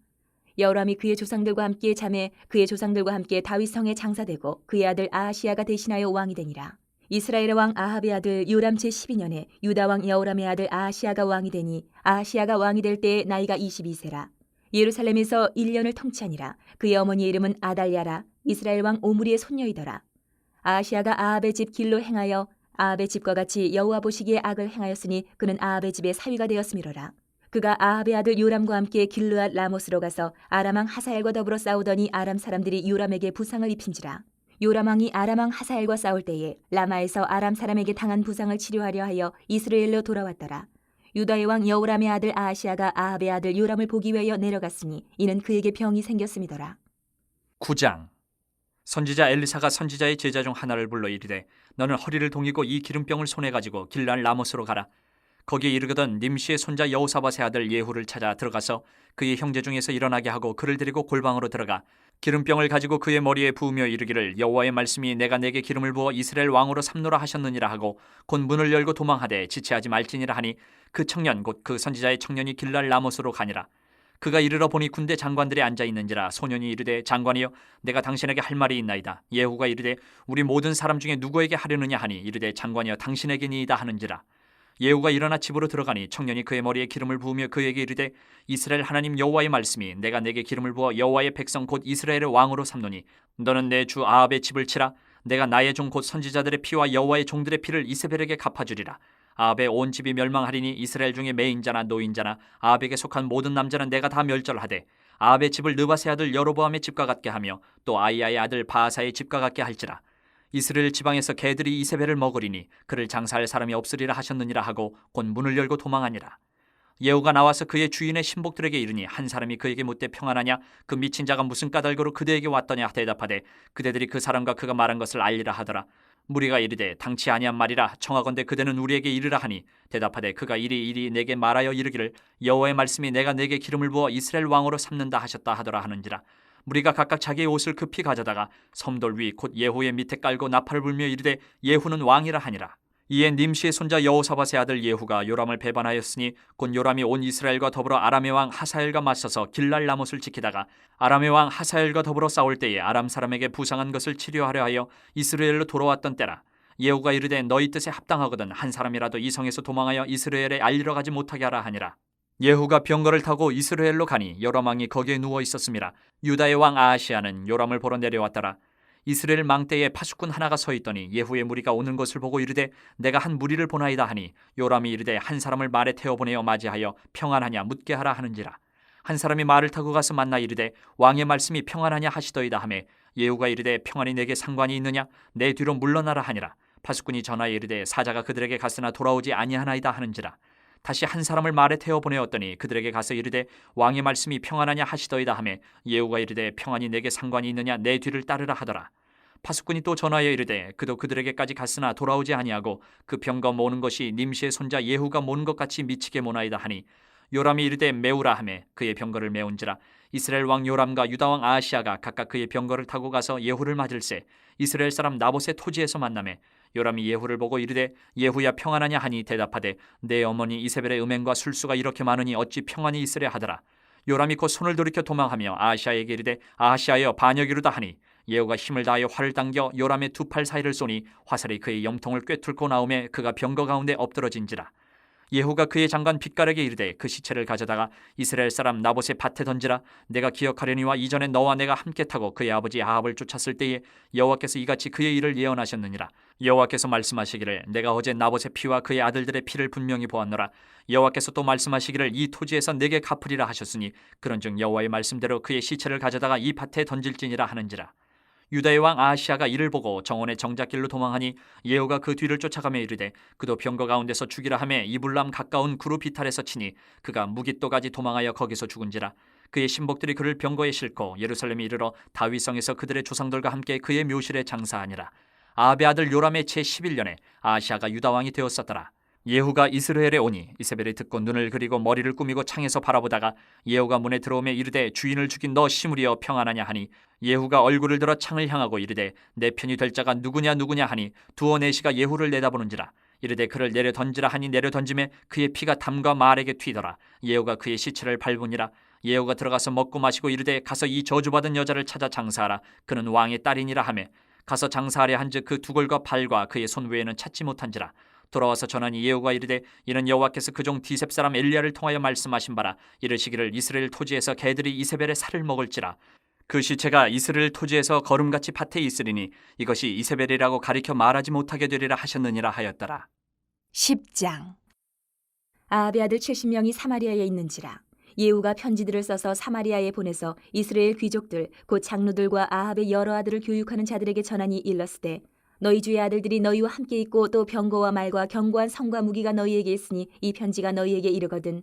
여호람이 그의 조상들과 함께 잠에 그의 조상들과 함께 다윗 성에 장사되고 그의 아들 아하시야가 대신하여 왕이 되니라. 이스라엘의 왕 아합의 아들 요람 제12년에 유다 왕 여호람의 아들 아하시야가 왕이 되니 아하시야가 왕이 될 때에 나이가 22세라. 예루살렘에서 1년을 통치하니라. 그의 어머니의 이름은 아달랴라. 이스라엘 왕 오므리의 손녀이더라. 아하시야가 아합의 집 길로 행하여 아합의 집과 같이 여호와 보시기에 악을 행하였으니 그는 아합의 집의 사위가 되었음이로라. 그가 아합의 아들 요람과 함께 길르앗 라못으로 가서 아람 왕 하사엘과 더불어 싸우더니 아람 사람들이 요람에게 부상을 입힌지라. 요람 왕이 아람 왕 하사엘과 싸울 때에 라마에서 아람 사람에게 당한 부상을 치료하려 하여 이스라엘로 돌아왔더라. 유다의 왕 여호람의 아들 아하시야가 아합의 아들 요람을 보기 위하여 내려갔으니 이는 그에게 병이 생겼음이더라. 9장. 선지자 엘리사가 선지자의 제자 중 하나를 불러 이르되 너는 허리를 동이고 이 기름병을 손에 가지고 길르앗 라못으로 가라. 거기에 이르거든 님시의 손자 여호사밧의 아들 예후를 찾아 들어가서 그의 형제 중에서 일어나게 하고 그를 데리고 골방으로 들어가 기름병을 가지고 그의 머리에 부으며 이르기를 여호와의 말씀이 내가 내게 기름을 부어 이스라엘 왕으로 삼노라 하셨느니라 하고 곧 문을 열고 도망하되 지체하지 말지니라 하니 그 청년 곧 그 선지자의 청년이 길르앗 라못으로 가니라. 그가 이르러 보니 군대 장관들이 앉아 있는지라. 소년이 이르되 장관이여 내가 당신에게 할 말이 있나이다. 예후가 이르되 우리 모든 사람 중에 누구에게 하려느냐 하니 이르되 장관이여 당신에게니이다 하는지라. 예후가 일어나 집으로 들어가니 청년이 그의 머리에 기름을 부으며 그에게 이르되 이스라엘 하나님 여호와의 말씀이 내가 내게 기름을 부어 여호와의 백성 곧 이스라엘의 왕으로 삼노니 너는 내 주 아합의 집을 치라. 내가 나의 종 곧 선지자들의 피와 여호와의 종들의 피를 이세벨에게 갚아주리라. 아합의 온 집이 멸망하리니 이스라엘 중에 매인자나 노인자나 아합에게 속한 모든 남자는 내가 다 멸절하되 아합의 집을 느바세 아들 여로보암의 집과 같게 하며 또 아이야의 아들 바하사의 집과 같게 할지라. 이스라엘 지방에서 개들이 이세벨을 먹으리니 그를 장사할 사람이 없으리라 하셨느니라 하고 곧 문을 열고 도망하니라. 예후가 나와서 그의 주인의 신복들에게 이르니 한 사람이 그에게 묻되 평안하냐 그 미친 자가 무슨 까닭으로 그대에게 왔더냐 대답하되 그대들이 그 사람과 그가 말한 것을 알리라 하더라. 무리가 이르되 당치 아니한 말이라 청하건대 그대는 우리에게 이르라 하니 대답하되 그가 이리 내게 말하여 이르기를 여호와의 말씀이 내가 내게 기름을 부어 이스라엘 왕으로 삼는다 하셨다 하더라 하는지라. 무리가 각각 자기의 옷을 급히 가져다가 섬돌 위 곧 예후의 밑에 깔고 나팔을 불며 이르되 예후는 왕이라 하니라. 이에 님시의 손자 여호사밧의 아들 예후가 요람을 배반하였으니 곧 요람이 온 이스라엘과 더불어 아람의 왕 하사엘과 맞서서 길랄 라못을 지키다가 아람의 왕 하사엘과 더불어 싸울 때에 아람 사람에게 부상한 것을 치료하려 하여 이스라엘로 돌아왔던 때라. 예후가 이르되 너희 뜻에 합당하거든 한 사람이라도 이 성에서 도망하여 이스라엘에 알리러 가지 못하게 하라 하니라. 예후가 병거를 타고 이스라엘로 가니 요람 왕이 거기에 누워 있었음이라. 유다의 왕 아하시아는 요람을 보러 내려왔더라. 이스라엘 망대에 파수꾼 하나가 서 있더니 예후의 무리가 오는 것을 보고 이르되 내가 한 무리를 보나이다 하니 요람이 이르되 한 사람을 말에 태워 보내어 맞이하여 평안하냐 묻게 하라 하는지라. 한 사람이 말을 타고 가서 만나 이르되 왕의 말씀이 평안하냐 하시더이다 하매 예후가 이르되 평안이 내게 상관이 있느냐 내 뒤로 물러나라 하니라. 파수꾼이 전하여 이르되 사자가 그들에게 갔으나 돌아오지 아니하나이다 하는지라. 다시 한 사람을 말에 태워 보내었더니 그들에게 가서 이르되 왕의 말씀이 평안하냐 하시더이다 하매 예후가 이르되 평안이 내게 상관이 있느냐 내 뒤를 따르라 하더라. 파수꾼이 또 전하여 이르되 그도 그들에게까지 갔으나 돌아오지 아니하고 그 병거 모는 것이 님시의 손자 예후가 모는 것 같이 미치게 모나이다 하니 요람이 이르되 메우라 하매 그의 병거를 메운지라. 이스라엘 왕 요람과 유다 왕 아하시아가 각각 그의 병거를 타고 가서 예후를 맞을새 이스라엘 사람 나봇의 토지에서 만나매 요람이 예후를 보고 이르되 예후야 평안하냐 하니 대답하되 내 어머니 이세벨의 음행과 술수가 이렇게 많으니 어찌 평안이 있으랴 하더라. 요람이 곧 손을 돌이켜 도망하며 아하시아에게 이르되 아하시아여 반역이로다 하니 예후가 힘을 다하여 활을 당겨 요람의 두 팔 사이를 쏘니 화살이 그의 염통을 꿰뚫고 나오매 그가 병거 가운데 엎드러진지라. 예후가 그의 장관 빗가락에 이르되 그 시체를 가져다가 이스라엘 사람 나봇의 밭에 던지라. 내가 기억하려니와 이전에 너와 내가 함께 타고 그의 아버지 아합을 쫓았을 때에 여호와께서 이같이 그의 일을 예언하셨느니라. 여호와께서 말씀하시기를 내가 어제 나봇의 피와 그의 아들들의 피를 분명히 보았노라. 여호와께서 또 말씀하시기를 이 토지에서 내게 갚으리라 하셨으니 그런즉 여호와의 말씀대로 그의 시체를 가져다가 이 밭에 던질지니라 하는지라. 유다의 왕 아하시아가 이를 보고 정원의 정작길로 도망하니 예후가 그 뒤를 쫓아가며 이르되 그도 병거 가운데서 죽이라 하매 이불람 가까운 구루 비탈에서 치니 그가 무깃도까지 도망하여 거기서 죽은지라. 그의 신복들이 그를 병거에 싣고 예루살렘에 이르러 다윗성에서 그들의 조상들과 함께 그의 묘실에 장사하니라. 아합의 아들 요람의 제11년에 아하시아가 유다 왕이 되었었더라. 예후가 이스라엘에 오니 이세벨이 듣고 눈을 그리고 머리를 꾸미고 창에서 바라보다가 예후가 문에 들어오며 이르되 주인을 죽인 너 시므리여 평안하냐 하니 예후가 얼굴을 들어 창을 향하고 이르되 내 편이 될 자가 누구냐 하니 두어 내시가 예후를 내다보는지라. 이르되 그를 내려 던지라 하니 내려 던짐에 그의 피가 담과 말에게 튀더라. 예후가 그의 시체를 밟으니라. 예후가 들어가서 먹고 마시고 이르되 가서 이 저주받은 여자를 찾아 장사하라. 그는 왕의 딸이니라 하매 가서 장사하려 한즉 그 두골과 발과 그의 손 외에는 찾지 못한지라. 돌아와서 전하니 예후가 이르되 이는 여호와께서 그종 디셉 사람 엘리야를 통하여 말씀하신 바라. 이르시기를 이스라엘 토지에서 개들이 이세벨의 살을 먹을지라. 그 시체가 이스라엘 토지에서 거름같이 밭에 있으리니 이것이 이세벨이라고 가리켜 말하지 못하게 되리라 하셨느니라 하였더라. 10장. 아합의 아들 70명이 사마리아에 있는지라. 예후가 편지들을 써서 사마리아에 보내서 이스라엘 귀족들 곧 장로들과 아합의 여러 아들을 교육하는 자들에게 전하니 일렀으되 너희 주의 아들들이 너희와 함께 있고 또 병거와 말과 견고한 성과 무기가 너희에게 있으니 이 편지가 너희에게 이르거든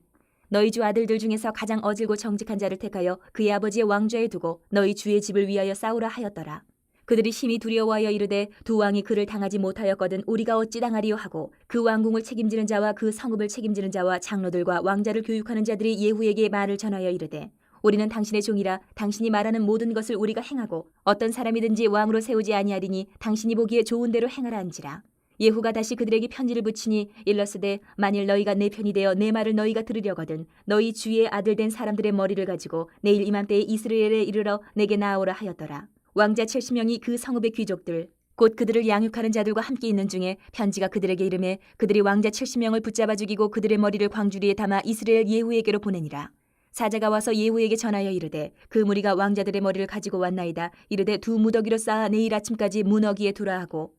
너희 주 아들들 중에서 가장 어질고 정직한 자를 택하여 그의 아버지의 왕좌에 두고 너희 주의 집을 위하여 싸우라 하였더라. 그들이 심히 두려워하여 이르되 두 왕이 그를 당하지 못하였거든 우리가 어찌 당하리요 하고 그 왕궁을 책임지는 자와 그 성읍을 책임지는 자와 장로들과 왕자를 교육하는 자들이 예후에게 말을 전하여 이르되 우리는 당신의 종이라 당신이 말하는 모든 것을 우리가 행하고 어떤 사람이든지 왕으로 세우지 아니하리니 당신이 보기에 좋은 대로 행하라 한지라. 예후가 다시 그들에게 편지를 붙이니 일렀으되 만일 너희가 내 편이 되어 내 말을 너희가 들으려거든 너희 주의 아들 된 사람들의 머리를 가지고 내일 이맘때에 이스라엘에 이르러 내게 나아오라 하였더라. 왕자 70명이 그 성읍의 귀족들 곧 그들을 양육하는 자들과 함께 있는 중에 편지가 그들에게 이르매 그들이 왕자 70명을 붙잡아 죽이고 그들의 머리를 광주리에 담아 이스라엘 예후에게로 보내니라. 사자가 와서 예후에게 전하여 이르되 그 무리가 왕자들의 머리를 가지고 왔나이다. 이르되 두 무더기로 쌓아 내일 아침까지 문어기에 두라 하고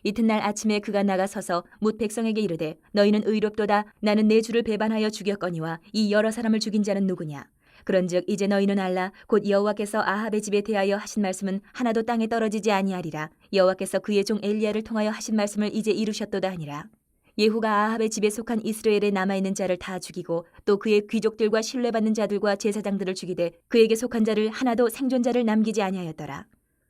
이튿날 아침에 그가 나가서서 뭇 백성에게 이르되 너희는 의롭도다. 나는 내 주를 배반하여 죽였거니와 이 여러 사람을 죽인 자는 누구냐. 그런즉 이제 너희는 알라. 곧 여호와께서 아합의 집에 대하여 하신 말씀은 하나도 땅에 떨어지지 아니하리라. 여호와께서 그의 종 엘리야를 통하여 하신 말씀을 이제 이루셨도다 하니라. 예후가 아합의 집에 속한 이스라엘에 남아있는 자를 다 죽이고 또 그의 귀족들과 신뢰받는 자들과 제사장들을 죽이되 그에게 속한 자를 하나도 생존자를 남기지 아니하였더라.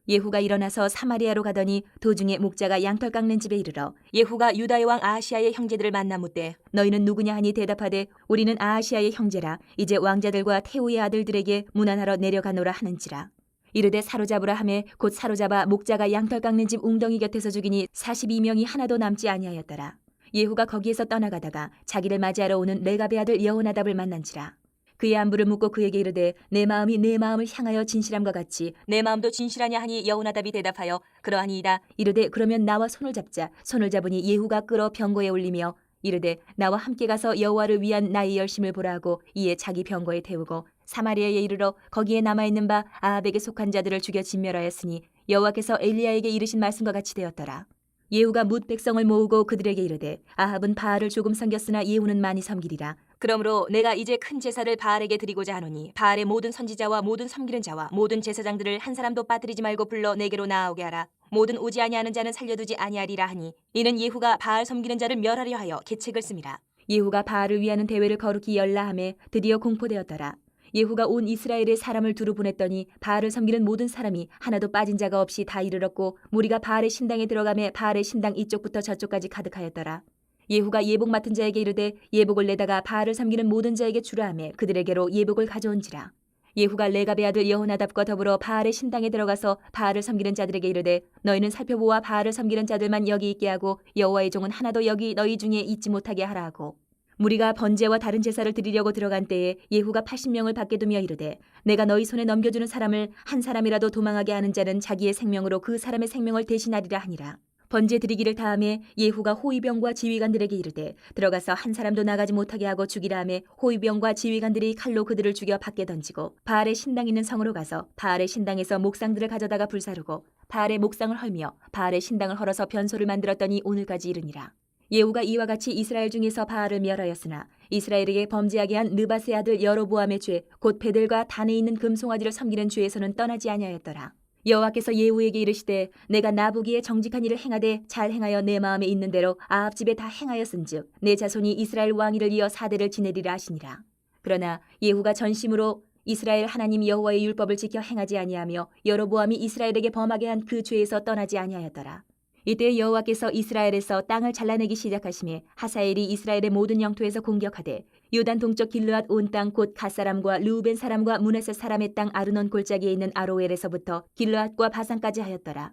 예후가 일어나서 사마리아로 가더니 도중에 목자가 양털 깎는 집에 이르러 예후가 유다의 왕 아하시아의 형제들을 만나 묻되 너희는 누구냐 하니 대답하되 우리는 아하시아의 형제라. 이제 왕자들과 태우의 아들들에게 문안하러 내려가노라 하는지라. 이르되 사로잡으라 하매 곧 사로잡아 목자가 양털 깎는 집 웅덩이 곁에서 죽이니 42명이 하나도 남지 아니하였더라. 예후가 거기에서 떠나가다가 자기를 맞이하러 오는 레갑의 아들 여호나답을 만난지라. 그의 안부를 묻고 그에게 이르되 내 마음이 내 마음을 향하여 진실함과 같이 내 마음도 진실하냐 하니 여호나답이 대답하여 그러하니이다. 이르되 그러면 나와 손을 잡자. 손을 잡으니 예후가 끌어 병거에 올리며 이르되 나와 함께 가서 여호와를 위한 나의 열심을 보라 하고 이에 자기 병거에 태우고 사마리아에 이르러 거기에 남아있는 바 아합에게 속한 자들을 죽여 진멸하였으니 여호와께서 엘리야에게 이르신 말씀과 같이 되었더라. 예후가 뭇 백성을 모으고 그들에게 이르되 아합은 바알을 조금 섬겼으나 예후는 많이 섬기리라. 그러므로 내가 이제 큰 제사를 바알에게 드리고자 하노니 바알의 모든 선지자와 모든 섬기는 자와 모든 제사장들을 한 사람도 빠뜨리지 말고 불러 내게로 나아오게 하라. 모든 오지 아니하는 자는 살려두지 아니하리라 하니 이는 예후가 바알 섬기는 자를 멸하려 하여 계책을 씁니다. 예후가 바알을 위하는 대회를 거룩히 열라 하매 드디어 공포되었더라. 예후가 온 이스라엘의 사람을 두루 보냈더니 바알을 섬기는 모든 사람이 하나도 빠진 자가 없이 다 이르렀고 무리가 바알의 신당에 들어가매 바알의 신당 이쪽부터 저쪽까지 가득하였더라. 예후가 예복 맡은 자에게 이르되 예복을 내다가 바알을 섬기는 모든 자에게 주라 하매 그들에게로 예복을 가져온지라. 예후가 레갑의 아들 여호나답과 더불어 바알의 신당에 들어가서 바알을 섬기는 자들에게 이르되 너희는 살펴보아 바알을 섬기는 자들만 여기 있게 하고 여호와의 종은 하나도 여기 너희 중에 있지 못하게 하라 하고 무리가 번제와 다른 제사를 드리려고 들어간 때에 예후가 80명을 밖에 두며 이르되 내가 너희 손에 넘겨주는 사람을 한 사람이라도 도망하게 하는 자는 자기의 생명으로 그 사람의 생명을 대신하리라 하니라. 번제 드리기를 다음에 예후가 호위병과 지휘관들에게 이르되 들어가서 한 사람도 나가지 못하게 하고 죽이라 하매 호위병과 지휘관들이 칼로 그들을 죽여 밖에 던지고 바알의 신당 있는 성으로 가서 바알의 신당에서 목상들을 가져다가 불사르고 바알의 목상을 헐며 바알의 신당을 헐어서 변소를 만들었더니 오늘까지 이르니라. 예후가 이와 같이 이스라엘 중에서 바알을 멸하였으나 이스라엘에게 범죄하게 한 느밧의 아들 여로보암의 죄 곧 베델과 단에 있는 금송아지를 섬기는 죄에서는 떠나지 아니하였더라. 여호와께서 예후에게 이르시되 내가 나보기에 정직한 일을 행하되 잘 행하여 내 마음에 있는 대로 아합 집에 다 행하였은즉 내 자손이 이스라엘 왕위를 이어 사대를 지내리라 하시니라. 그러나 예후가 전심으로 이스라엘 하나님 여호와의 율법을 지켜 행하지 아니하며 여로보암이 이스라엘에게 범하게 한 그 죄에서 떠나지 아니하였더라. 이때 여호와께서 이스라엘에서 땅을 잘라내기 시작하시매 하사엘이 이스라엘의 모든 영토에서 공격하되 요단 동쪽 길르앗 온 땅 곧 갓사람과 르우벤 사람과 므낫세 사람의 땅 아르논 골짜기에 있는 아로엘에서부터 길르앗과 바산까지 하였더라.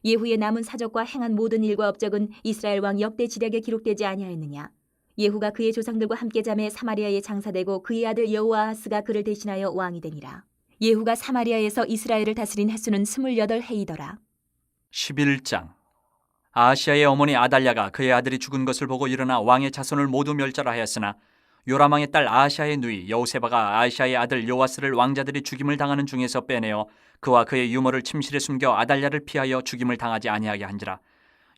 예후의 남은 사적과 행한 모든 일과 업적은 이스라엘 왕 역대 지략에 기록되지 아니하였느냐. 예후가 그의 조상들과 함께 잠에 사마리아에 장사되고 그의 아들 여호아하스가 그를 대신하여 왕이 되니라. 예후가 사마리아에서 이스라엘을 다스린 횟수는 28해이더라. 11장. 아하시아의 어머니 아달랴가 그의 아들이 죽은 것을 보고 일어나 왕의 자손을 모두 멸절하였으나 요람왕의 딸 아하시아의 누이 여호세바가 아하시아의 아들 요아스를 왕자들이 죽임을 당하는 중에서 빼내어 그와 그의 유모를 침실에 숨겨 아달랴를 피하여 죽임을 당하지 아니하게 한지라.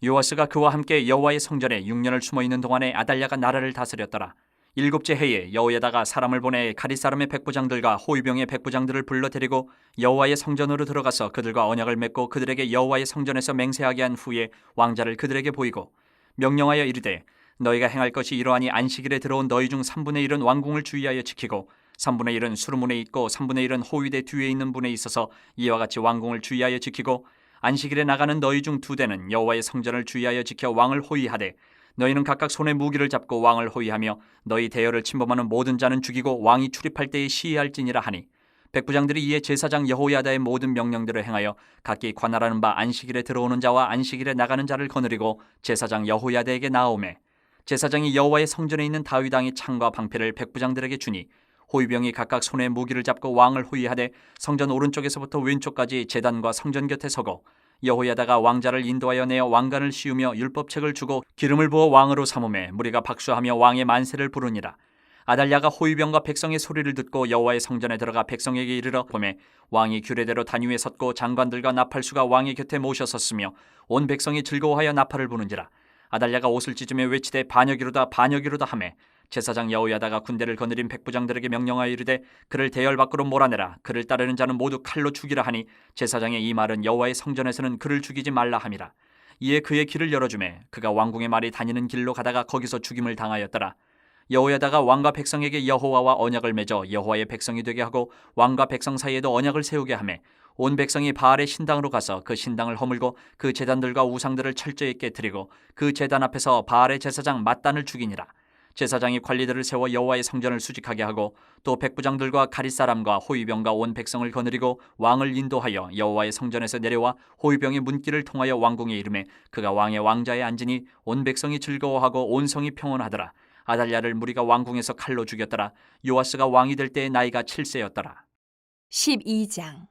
요아스가 그와 함께 여호와의 성전에 6년을 숨어있는 동안에 아달랴가 나라를 다스렸더라. 7째 해에 여호야다가 사람을 보내 가릿 사람의 백부장들과 호위병의 백부장들을 불러 데리고 여호와의 성전으로 들어가서 그들과 언약을 맺고 그들에게 여호와의 성전에서 맹세하게 한 후에 왕자를 그들에게 보이고 명령하여 이르되 너희가 행할 것이 이러하니 안식일에 들어온 너희 중 3분의 1은 왕궁을 주의하여 지키고 3분의 1은 수르문에 있고 3분의 1은 호위대 뒤에 있는 분에 있어서 이와 같이 왕궁을 주의하여 지키고 안식일에 나가는 너희 중 2대는 여호와의 성전을 주의하여 지켜 왕을 호위하되 너희는 각각 손에 무기를 잡고 왕을 호위하며 너희 대열을 침범하는 모든 자는 죽이고 왕이 출입할 때에 시해할지니라 하니 백부장들이 이에 제사장 여호야다의 모든 명령대로 행하여 각기 관할하는 바 안식일에 들어오는 자와 안식일에 나가는 자를 거느리고 제사장 여호야다에게 나아오매 제사장이 여호와의 성전에 있는 다윗왕의 창과 방패를 백부장들에게 주니 호위병이 각각 손에 무기를 잡고 왕을 호위하되 성전 오른쪽에서부터 왼쪽까지 제단과 성전 곁에 서고 여호야다가 왕자를 인도하여 내어 왕관을 씌우며 율법책을 주고 기름을 부어 왕으로 삼음에 무리가 박수하며 왕의 만세를 부르니라. 아달랴가 호위병과 백성의 소리를 듣고 여호와의 성전에 들어가 백성에게 이르러 보매 왕이 규례대로 단 위에 섰고 장관들과 나팔수가 왕의 곁에 모셔 섰으며 온 백성이 즐거워하여 나팔을 부는지라. 아달랴가 옷을 찢으며 외치되 반역이로다 반역이로다 하매 제사장 여호야다가 군대를 거느린 백부장들에게 명령하여 이르되 그를 대열 밖으로 몰아내라. 그를 따르는 자는 모두 칼로 죽이라 하니 제사장의 이 말은 여호와의 성전에서는 그를 죽이지 말라 함이라. 이에 그의 길을 열어주매 그가 왕궁의 말이 다니는 길로 가다가 거기서 죽임을 당하였더라. 여호야다가 왕과 백성에게 여호와와 언약을 맺어 여호와의 백성이 되게 하고 왕과 백성 사이에도 언약을 세우게 하매 온 백성이 바알의 신당으로 가서 그 신당을 허물고 그 제단들과 우상들을 철저히 깨뜨리고 그 제단 앞에서 바알의 제사장 맏단을 죽이니라. 제사장이 관리들을 세워 여호와의 성전을 수직하게 하고 또 백부장들과 가릿 사람과 호위병과 온 백성을 거느리고 왕을 인도하여 여호와의 성전에서 내려와 호위병의 문길을 통하여 왕궁에 이르매 그가 왕의 왕자에 앉으니 온 백성이 즐거워하고 온 성이 평온하더라. 아달랴를 무리가 왕궁에서 칼로 죽였더라. 요아스가 왕이 될 때의 나이가 7세였더라. 12장.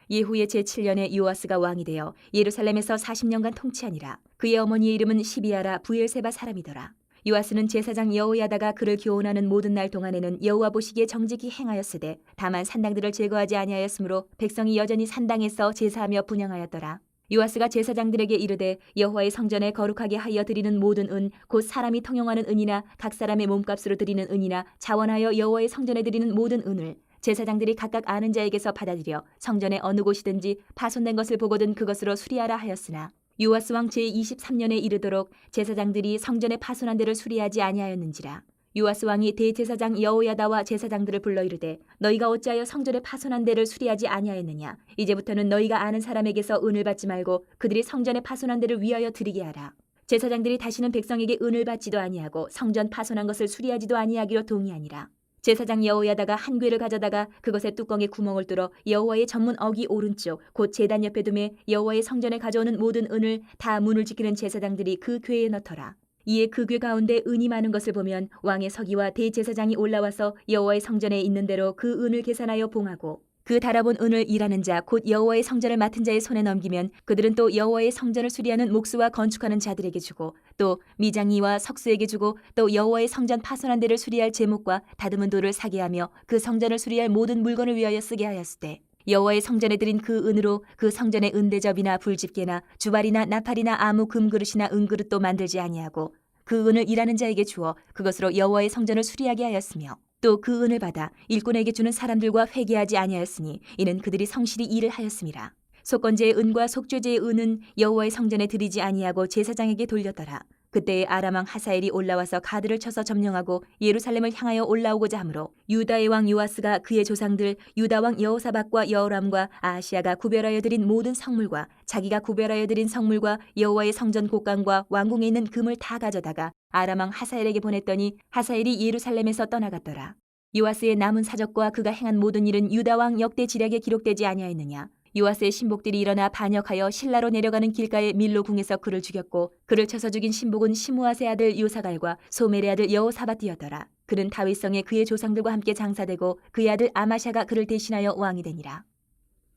예후의 제7년에 요아스가 왕이 되어 예루살렘에서 40년간 통치하니라. 그의 어머니의 이름은 시비아라 부엘세바 사람이더라. 요아스는 제사장 여호야다가 그를 교훈하는 모든 날 동안에는 여호와 보시기에 정직히 행하였으되 다만 산당들을 제거하지 아니하였으므로 백성이 여전히 산당에서 제사하며 분향하였더라. 요아스가 제사장들에게 이르되 여호와의 성전에 거룩하게 하여 드리는 모든 은 곧 사람이 통용하는 은이나 각 사람의 몸값으로 드리는 은이나 자원하여 여호와의 성전에 드리는 모든 은을 제사장들이 각각 아는 자에게서 받아들여 성전의 어느 곳이든지 파손된 것을 보거든 그것으로 수리하라 하였으나 요아스 왕 제23년에 이르도록 제사장들이 성전의 파손한 데를 수리하지 아니하였는지라. 요아스 왕이 대제사장 여호야다와 제사장들을 불러 이르되 너희가 어찌하여 성전의 파손한 데를 수리하지 아니하였느냐. 이제부터는 너희가 아는 사람에게서 은을 받지 말고 그들이 성전의 파손한 데를 위하여 드리게 하라. 제사장들이 다시는 백성에게 은을 받지도 아니하고 성전 파손한 것을 수리하지도 아니하기로 동의하니라. 제사장 여호야다가 한 궤를 가져다가 그것의 뚜껑에 구멍을 뚫어 여호와의 전문 어기 오른쪽 곧 제단 옆에 두매 여호와의 성전에 가져오는 모든 은을 다 문을 지키는 제사장들이 그 궤에 넣더라. 이에 그 궤 가운데 은이 많은 것을 보면 왕의 서기와 대제사장이 올라와서 여호와의 성전에 있는 대로 그 은을 계산하여 봉하고 그 달아본 은을 일하는 자 곧 여호와의 성전을 맡은 자의 손에 넘기면 그들은 또 여호와의 성전을 수리하는 목수와 건축하는 자들에게 주고 또 미장이와 석수에게 주고 또 여호와의 성전 파손한 데를 수리할 제목과 다듬은 돌을 사게 하며 그 성전을 수리할 모든 물건을 위하여 쓰게 하였으되 여호와의 성전에 드린 그 은으로 그 성전의 은대접이나 불집게나 주발이나 나팔이나 아무 금그릇이나 은그릇도 만들지 아니하고 그 은을 일하는 자에게 주어 그것으로 여호와의 성전을 수리하게 하였으며 또 그 은을 받아 일꾼에게 주는 사람들과 회개하지 아니하였으니 이는 그들이 성실히 일을 하였음이라. 속건제의 은과 속죄제의 은은 여호와의 성전에 드리지 아니하고 제사장에게 돌렸더라. 그때에 아람 왕 하사엘이 올라와서 가드를 쳐서 점령하고 예루살렘을 향하여 올라오고자 하므로 유다의 왕 요아스가 그의 조상들 유다 왕 여호사밧과 여호람과 아하시아가 구별하여 드린 모든 성물과 자기가 구별하여 드린 성물과 여호와의 성전 곡간과 왕궁에 있는 금을 다 가져다가 아람 왕 하사엘에게 보냈더니 하사엘이 예루살렘에서 떠나갔더라. 요아스의 남은 사적과 그가 행한 모든 일은 유다 왕 역대 지략에 기록되지 아니하였느냐. 요아스의 신복들이 일어나 반역하여 실라로 내려가는 길가에 밀로 궁에서 그를 죽였고 그를 쳐서 죽인 신복은 시므앗의 아들 요사갈과 소멜의 아들 여호사밧이었더라. 그는 다윗성에 그의 조상들과 함께 장사되고 그의 아들 아마샤가 그를 대신하여 왕이 되니라.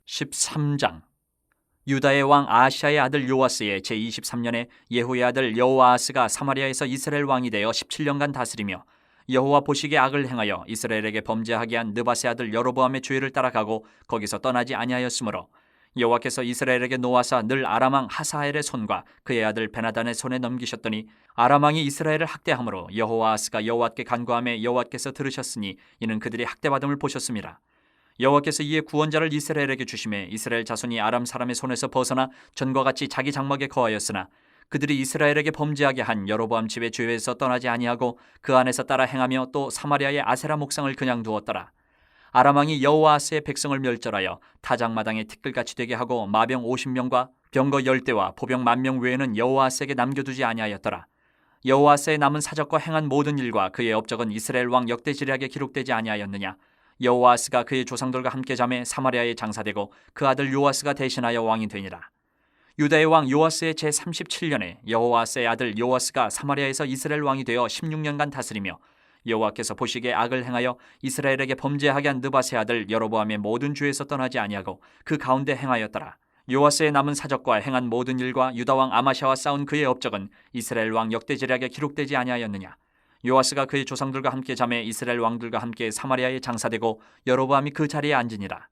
13장. 유다의 왕 아하시아의 아들 요아스의 제23년에 예후의 아들 여호아하스가 사마리아에서 이스라엘 왕이 되어 17년간 다스리며 여호와 보시기에 악을 행하여 이스라엘에게 범죄하게 한 느밧의 아들 여로보암의 죄를 따라가고 거기서 떠나지 아니하였으므로 여호와께서 이스라엘에게 노하사 늘 아람 왕 하사엘의 손과 그의 아들 베나단의 손에 넘기셨더니 아람 왕이 이스라엘을 학대함으로 여호아하스가 여호와께 간구하며 여호와께서 들으셨으니 이는 그들이 학대받음을 보셨습니다. 여호와께서 이에 구원자를 이스라엘에게 주심에 이스라엘 자손이 아람 사람의 손에서 벗어나 전과 같이 자기 장막에 거하였으나 그들이 이스라엘에게 범죄하게 한 여로보암 집의 죄에서 떠나지 아니하고 그 안에서 따라 행하며 또 사마리아의 아세라 목상을 그냥 두었더라. 아람 왕이 여호아스의 백성을 멸절하여 타작마당에 티끌같이 되게 하고 마병 50명과 병거 10대와 보병 10,000명 외에는 여호아스에게 남겨두지 아니하였더라. 여호아스의 남은 사적과 행한 모든 일과 그의 업적은 이스라엘 왕 역대 지략에 기록되지 아니하였느냐. 여호아스가 그의 조상들과 함께 잠에 사마리아에 장사되고 그 아들 요아스가 대신하여 왕이 되니라. 유다의 왕 요아스의 제37년에 여호아스의 아들 요아스가 사마리아에서 이스라엘 왕이 되어 16년간 다스리며 여호와께서 보시기에 악을 행하여 이스라엘에게 범죄하게 한 느밧의 아들 여로보암의 모든 죄에서 떠나지 아니하고 그 가운데 행하였더라. 요아스의 남은 사적과 행한 모든 일과 유다 왕 아마샤와 싸운 그의 업적은 이스라엘 왕 역대 지략에 기록되지 아니하였느냐. 요아스가 그의 조상들과 함께 잠에 이스라엘 왕들과 함께 사마리아에 장사되고 여로보암이 그 자리에 앉으니라.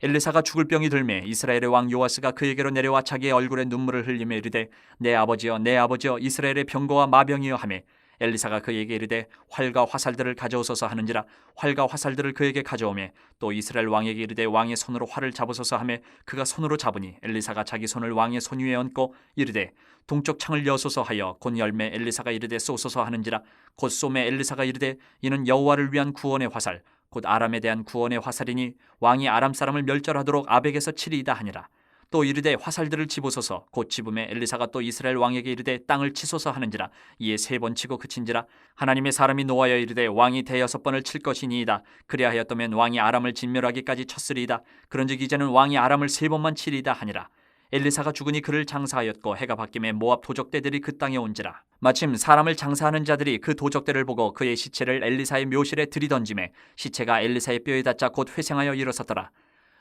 엘리사가 죽을 병이 들매 이스라엘의 왕 요아스가 그에게로 내려와 자기의 얼굴에 눈물을 흘리며 이르되 내 아버지여 내 아버지여 이스라엘의 병거와 마병이여 하매 엘리사가 그에게 이르되 활과 화살들을 가져오소서 하는지라 활과 화살들을 그에게 가져오매 또 이스라엘 왕에게 이르되 왕의 손으로 활을 잡으소서 하매 그가 손으로 잡으니 엘리사가 자기 손을 왕의 손 위에 얹고 이르되 동쪽 창을 여소서 하여 곧 열매 엘리사가 이르되 쏘소서 하는지라 곧 쏘매 엘리사가 이르되 이는 여호와를 위한 구원의 화살 곧 아람에 대한 구원의 화살이니 왕이 아람 사람을 멸절하도록 아벡에서 치리이다 하니라. 또 이르되 화살들을 집으소서. 곧 집음에 엘리사가 또 이스라엘 왕에게 이르되 땅을 치소서 하는지라. 이에 3번 치고 그친지라. 하나님의 사람이 노하여 이르되 왕이 대여섯 번을 칠 것이니이다. 그리하였다면 왕이 아람을 진멸하기까지 쳤으리이다. 그런즉 이제는 왕이 아람을 3번만 치리이다 하니라. 엘리사가 죽으니 그를 장사하였고 해가 바뀜에 모압 도적대들이 그 땅에 온지라. 마침 사람을 장사하는 자들이 그 도적대를 보고 그의 시체를 엘리사의 묘실에 들이던지매 시체가 엘리사의 뼈에 닿자 곧 회생하여 일어섰더라.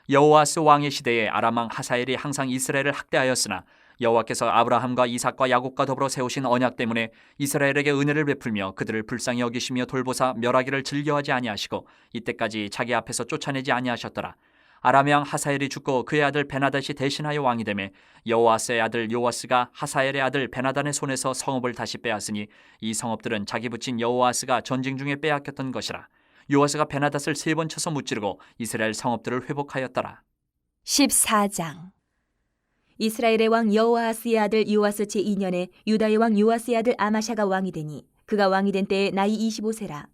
여호아스 왕의 시대에 아람 왕 하사엘이 항상 이스라엘을 학대하였으나 여호와께서 아브라함과 이삭과 야곱과 더불어 세우신 언약 때문에 이스라엘에게 은혜를 베풀며 그들을 불쌍히 여기시며 돌보사 멸하기를 즐겨하지 아니하시고 이때까지 자기 앞에서 쫓아내지 아니하셨더라. 아람 왕 하사엘이 죽고 그의 아들 베나닷이 대신하여 왕이 되매 여호아스의 아들 요아스가 하사엘의 아들 베나단의 손에서 성읍을 다시 빼앗으니 이 성읍들은 자기 붙인 여호아스가 전쟁 중에 빼앗겼던 것이라. 요아스가 베나닷을 3번 쳐서 무찌르고 이스라엘 성읍들을 회복하였더라. 14장. 이스라엘의 왕 여호아스의 아들 요아스 제2년에 유다의 왕 요아스의 아들 아마샤가 왕이 되니 그가 왕이 된 때에 나이 25세라.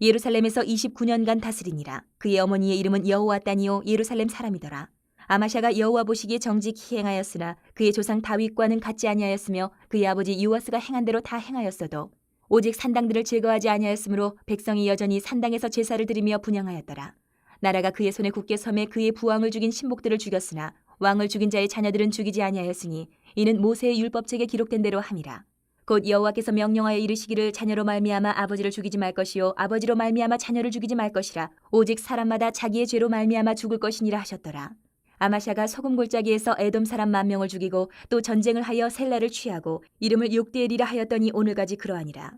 예루살렘에서 29년간 다스리니라. 그의 어머니의 이름은 여호와따니요 예루살렘 사람이더라. 아마샤가 여호와 보시기에 정직히 행하였으나 그의 조상 다윗과는 같지 아니하였으며 그의 아버지 요아스가 행한 대로 다 행하였어도 오직 산당들을 제거하지 아니하였으므로 백성이 여전히 산당에서 제사를 드리며 분향하였더라. 나라가 그의 손에 굳게 섬에 그의 부왕을 죽인 신복들을 죽였으나 왕을 죽인 자의 자녀들은 죽이지 아니하였으니 이는 모세의 율법책에 기록된 대로 함이라. 곧 여호와께서 명령하여 이르시기를 자녀로 말미암아 아버지를 죽이지 말 것이요 아버지로 말미암아 자녀를 죽이지 말 것이라. 오직 사람마다 자기의 죄로 말미암아 죽을 것이니라 하셨더라. 아마샤가 소금 골짜기에서 에돔 사람 10,000명을 죽이고 또 전쟁을 하여 셀라를 취하고 이름을 욕디엘이라 하였더니 오늘까지 그러하니라.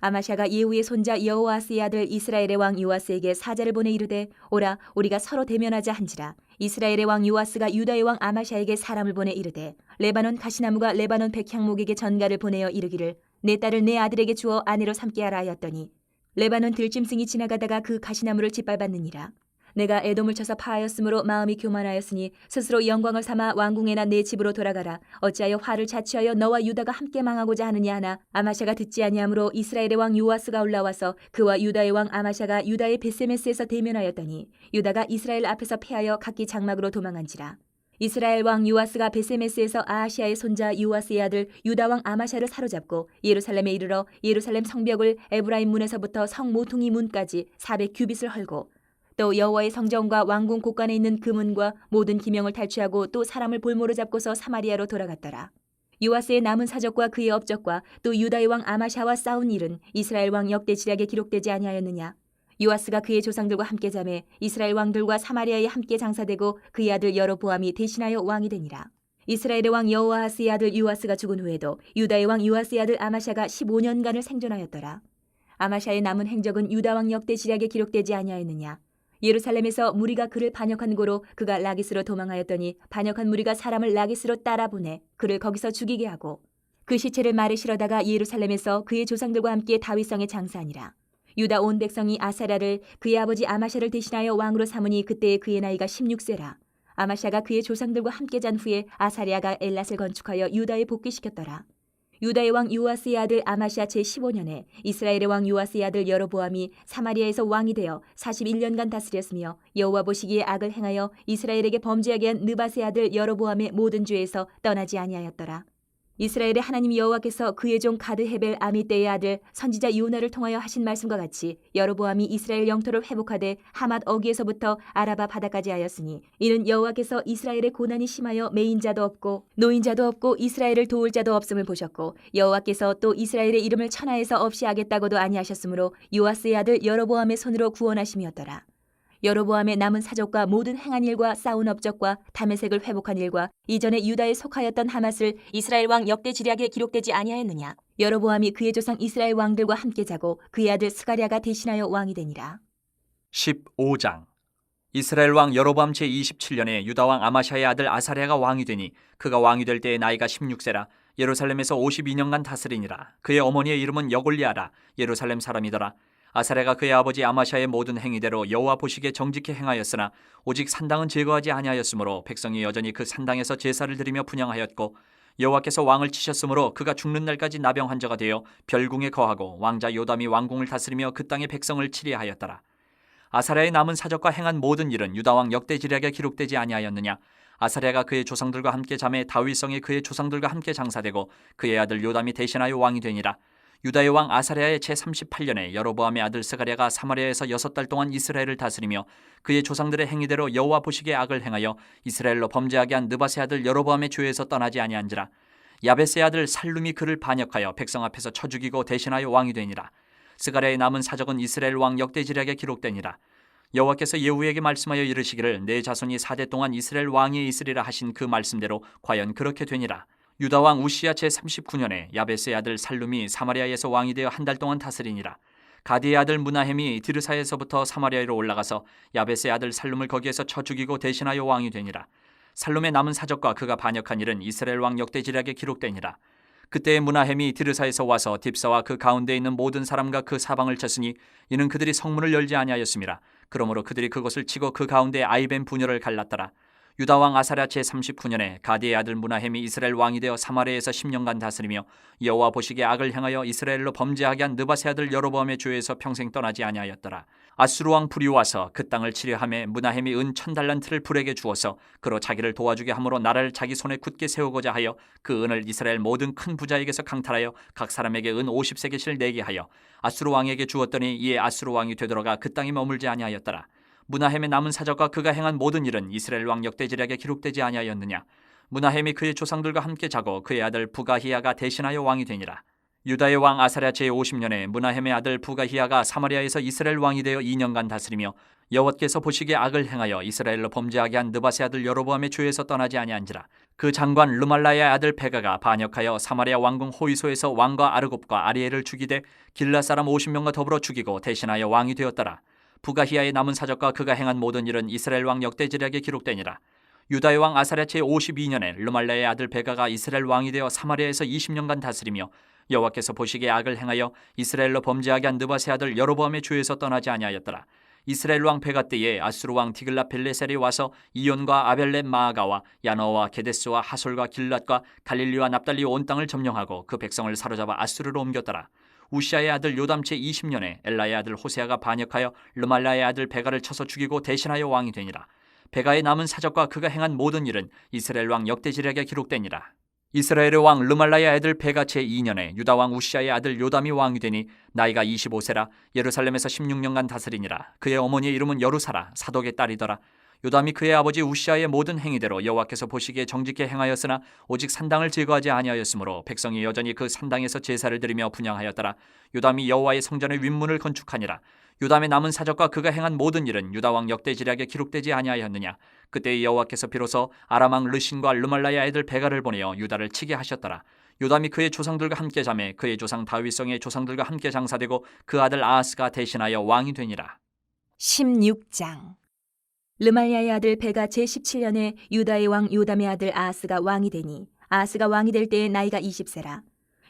아마샤가 예후의 손자 여호아스의 아들 이스라엘의 왕 요아스에게 사자를 보내 이르되 오라 우리가 서로 대면하자 한지라. 이스라엘의 왕 요아스가 유다의 왕 아마샤에게 사람을 보내 이르되 레바논 가시나무가 레바논 백향목에게 전가를 보내어 이르기를 내 딸을 내 아들에게 주어 아내로 삼게 하라 하였더니 레바논 들짐승이 지나가다가 그 가시나무를 짓밟았느니라. 내가 에돔을 쳐서 파하였으므로 마음이 교만하였으니 스스로 영광을 삼아 왕궁에나 내 집으로 돌아가라. 어찌하여 화를 자취하여 너와 유다가 함께 망하고자 하느냐 하나 아마샤가 듣지 아니하므로 이스라엘의 왕 요아스가 올라와서 그와 유다의 왕 아마샤가 유다의 베세메스에서 대면하였더니 유다가 이스라엘 앞에서 패하여 각기 장막으로 도망한지라. 이스라엘 왕 요아스가 베세메스에서 아하시아의 손자 요아스의 아들 유다 왕 아마샤를 사로잡고 예루살렘에 이르러 예루살렘 성벽을 에브라임 문에서부터 성 모퉁이 문까지 400규빗을 헐고 또 여호와의 성전과 왕궁 곳간에 있는 금은과 모든 기명을 탈취하고 또 사람을 볼모로 잡고서 사마리아로 돌아갔더라. 요아스의 남은 사적과 그의 업적과 또 유다의 왕 아마샤와 싸운 일은 이스라엘 왕 역대 지략에 기록되지 아니하였느냐. 요아스가 그의 조상들과 함께 잠에 이스라엘 왕들과 사마리아에 함께 장사되고 그의 아들 여로보암이 대신하여 왕이 되니라. 이스라엘의 왕 여호아스의 아들 요아스가 죽은 후에도 유다의 왕 요아스의 아들 아마샤가 15년간을 생존하였더라. 아마샤의 남은 행적은 유다 왕 역대 지략에 기록되지 아니하였느냐. 예루살렘에서 무리가 그를 반역한 고로 그가 라기스로 도망하였더니 반역한 무리가 사람을 라기스로 따라보내 그를 거기서 죽이게 하고 그 시체를 말에 실어다가 예루살렘에서 그의 조상들과 함께 다윗성에 장사하니라. 유다 온 백성이 아사랴를 그의 아버지 아마샤를 대신하여 왕으로 삼으니 그때의 그의 나이가 16세라. 아마샤가 그의 조상들과 함께 잔 후에 아사랴가 엘랏을 건축하여 유다에 복귀시켰더라. 유다의 왕 요아스의 아들 아마샤 제15년에 이스라엘의 왕 요아스의 아들 여로보암이 사마리아에서 왕이 되어 41년간 다스렸으며 여호와 보시기에 악을 행하여 이스라엘에게 범죄하게 한 느밧의 아들 여로보암의 모든 죄에서 떠나지 아니하였더라. 이스라엘의 하나님 여호와께서 그의 종 가드 헤벨 아미떼의 아들 선지자 요나를 통하여 하신 말씀과 같이 여로보암이 이스라엘 영토를 회복하되 하맛 어귀에서부터 아라바 바다까지 하였으니 이는 여호와께서 이스라엘의 고난이 심하여 매인 자도 없고 노인 자도 없고 이스라엘을 도울 자도 없음을 보셨고 여호와께서 또 이스라엘의 이름을 천하에서 없이 하겠다고도 아니하셨으므로 요아스의 아들 여로보암의 손으로 구원하심이었더라. 여로보암의 남은 사적과 모든 행한 일과 싸운 업적과 다메섹을 회복한 일과 이전에 유다에 속하였던 하맛을 이스라엘 왕 역대 지략에 기록되지 아니하였느냐. 여로보암이 그의 조상 이스라엘 왕들과 함께 자고 그의 아들 스가랴가 대신하여 왕이 되니라. 15장. 이스라엘 왕 여로보암 제27년에 유다 왕 아마샤의 아들 아사랴가 왕이 되니 그가 왕이 될 때의 나이가 16세라. 예루살렘에서 52년간 다스리니라. 그의 어머니의 이름은 여골리아라. 예루살렘 사람이더라. 아사랴가 그의 아버지 아마샤의 모든 행위대로 여호와 보시기에 정직히 행하였으나 오직 산당은 제거하지 아니하였으므로 백성이 여전히 그 산당에서 제사를 드리며 분향하였고 여호와께서 왕을 치셨으므로 그가 죽는 날까지 나병 환자가 되어 별궁에 거하고 왕자 요담이 왕궁을 다스리며 그 땅의 백성을 치리하였더라. 아사랴의 남은 사적과 행한 모든 일은 유다 왕 역대 지략에 기록되지 아니하였느냐. 아사랴가 그의 조상들과 함께 잠에 다윗성에 그의 조상들과 함께 장사되고 그의 아들 요담이 대신하여 왕이 되니라. 유다의 왕 아사랴의 제38년에 여로보암의 아들 스가랴가 사마리아에서 6달 동안 이스라엘을 다스리며 그의 조상들의 행위대로 여호와 보시기에 악을 행하여 이스라엘로 범죄하게 한 느밧의 아들 여로보암의 죄에서 떠나지 아니한지라. 야벳의 아들 살룸이 그를 반역하여 백성 앞에서 쳐 죽이고 대신하여 왕이 되니라. 스가랴의 남은 사적은 이스라엘 왕 역대지략에 기록되니라. 여호와께서 예후에게 말씀하여 이르시기를 내 자손이 4대 동안 이스라엘 왕이 있으리라 하신 그 말씀대로 과연 그렇게 되니라. 유다 왕 우시야 제39년에 야벳의 아들 살룸이 사마리아에서 왕이 되어 한 달 동안 다스리니라. 가디의 아들 무나헴이 디르사에서부터 사마리아로 올라가서 야벳의 아들 살룸을 거기에서 쳐 죽이고 대신하여 왕이 되니라. 살룸의 남은 사적과 그가 반역한 일은 이스라엘 왕 역대지략에 기록되니라. 그때 무나헴이 디르사에서 와서 딥사와 그 가운데 있는 모든 사람과 그 사방을 쳤으니 이는 그들이 성문을 열지 아니하였음이라. 그러므로 그들이 그곳을 치고 그 가운데 아이벤 부녀를 갈랐더라. 유다 왕 아사랴 제39년에 가디의 아들 무나헴이 이스라엘 왕이 되어 사마리아에서 10년간 다스리며 여호와 보시기에 악을 행하여 이스라엘로 범죄하게 한 느밧의 아들 여로보암의 죄에서 평생 떠나지 아니하였더라. 아수르 왕 불이 와서 그 땅을 치려하매 무나헴이 은 1000달란트를 불에게 주어서 그로 자기를 도와주게 함으로 나라를 자기 손에 굳게 세우고자 하여 그 은을 이스라엘 모든 큰 부자에게서 강탈하여 각 사람에게 은 50세겔씩 내게 하여 아수르 왕에게 주었더니 이에 아수르 왕이 되돌아가 그 땅에 머물지 아니하였더라. 무나헴의 남은 사적과 그가 행한 모든 일은 이스라엘 왕 역대지략에 기록되지 아니하였느냐. 무나헴이 그의 조상들과 함께 자고 그의 아들 부가히야가 대신하여 왕이 되니라. 유다의 왕 아사랴 제50년에 무나헴의 아들 부가히야가 사마리아에서 이스라엘 왕이 되어 2년간 다스리며 여호와께서 보시기에 악을 행하여 이스라엘로 범죄하게 한 느밧의 아들 여로보암의 죄에서 떠나지 아니한지라. 그 장관 르말라의 아들 베가가 반역하여 사마리아 왕궁 호위소에서 왕과 아르곱과 아리엘을 죽이되 길라 사람 50명과 더불어 죽이고 대신하여 왕이 되었더라. 부가히야의 남은 사적과 그가 행한 모든 일은 이스라엘 왕 역대지략에 기록되니라. 유다의 왕 아사랴 제52년에 르말라의 아들 베가가 이스라엘 왕이 되어 사마리아에서 20년간 다스리며 여호와께서 보시기에 악을 행하여 이스라엘로 범죄하게 한 느밧의 아들 여로보암의 죄에서 떠나지 아니하였더라. 이스라엘 왕 베가 때에 아수르 왕 디글라 빌레셀이 와서 이온과 아벨렛 마아가와 야너와 게데스와 하솔과 길랏과 갈릴리와 납달리 온 땅을 점령하고 그 백성을 사로잡아 아수르로 옮겼더라. 우시아의 아들 요담 제20년에 엘라의 아들 호세아가 반역하여 르말라의 아들 베가를 쳐서 죽이고 대신하여 왕이 되니라. 베가의 남은 사적과 그가 행한 모든 일은 이스라엘 왕 역대지략에 기록되니라. 이스라엘의 왕 르말라의 아들 베가 제2년에 유다 왕 우시아의 아들 요담이 왕이 되니 나이가 25세라 예루살렘에서 16년간 다스리니라. 그의 어머니의 이름은 여루사라 사독의 딸이더라. 요담이 그의 아버지 우시아의 모든 행위대로 여호와께서 보시기에 정직히 행하였으나 오직 산당을 제거하지 아니하였으므로 백성이 여전히 그 산당에서 제사를 드리며 분향하였더라. 요담이 여호와의 성전의 윗문을 건축하니라. 요담의 남은 사적과 그가 행한 모든 일은 유다 왕 역대지략에 기록되지 아니하였느냐. 그때 여호와께서 비로소 아람 왕 르신과 르말라의 아들 베가를 보내어 유다를 치게 하셨더라. 요담이 그의 조상들과 함께 잠에 그의 조상 다윗성의 조상들과 함께 장사되고 그 아들 아하스가 대신하여 왕이 되니라. 16장. 르말야의 아들 베가 제17년에 유다의 왕 요담의 아들 아하스가 왕이 되니 아하스가 왕이 될 때에 나이가 20세라.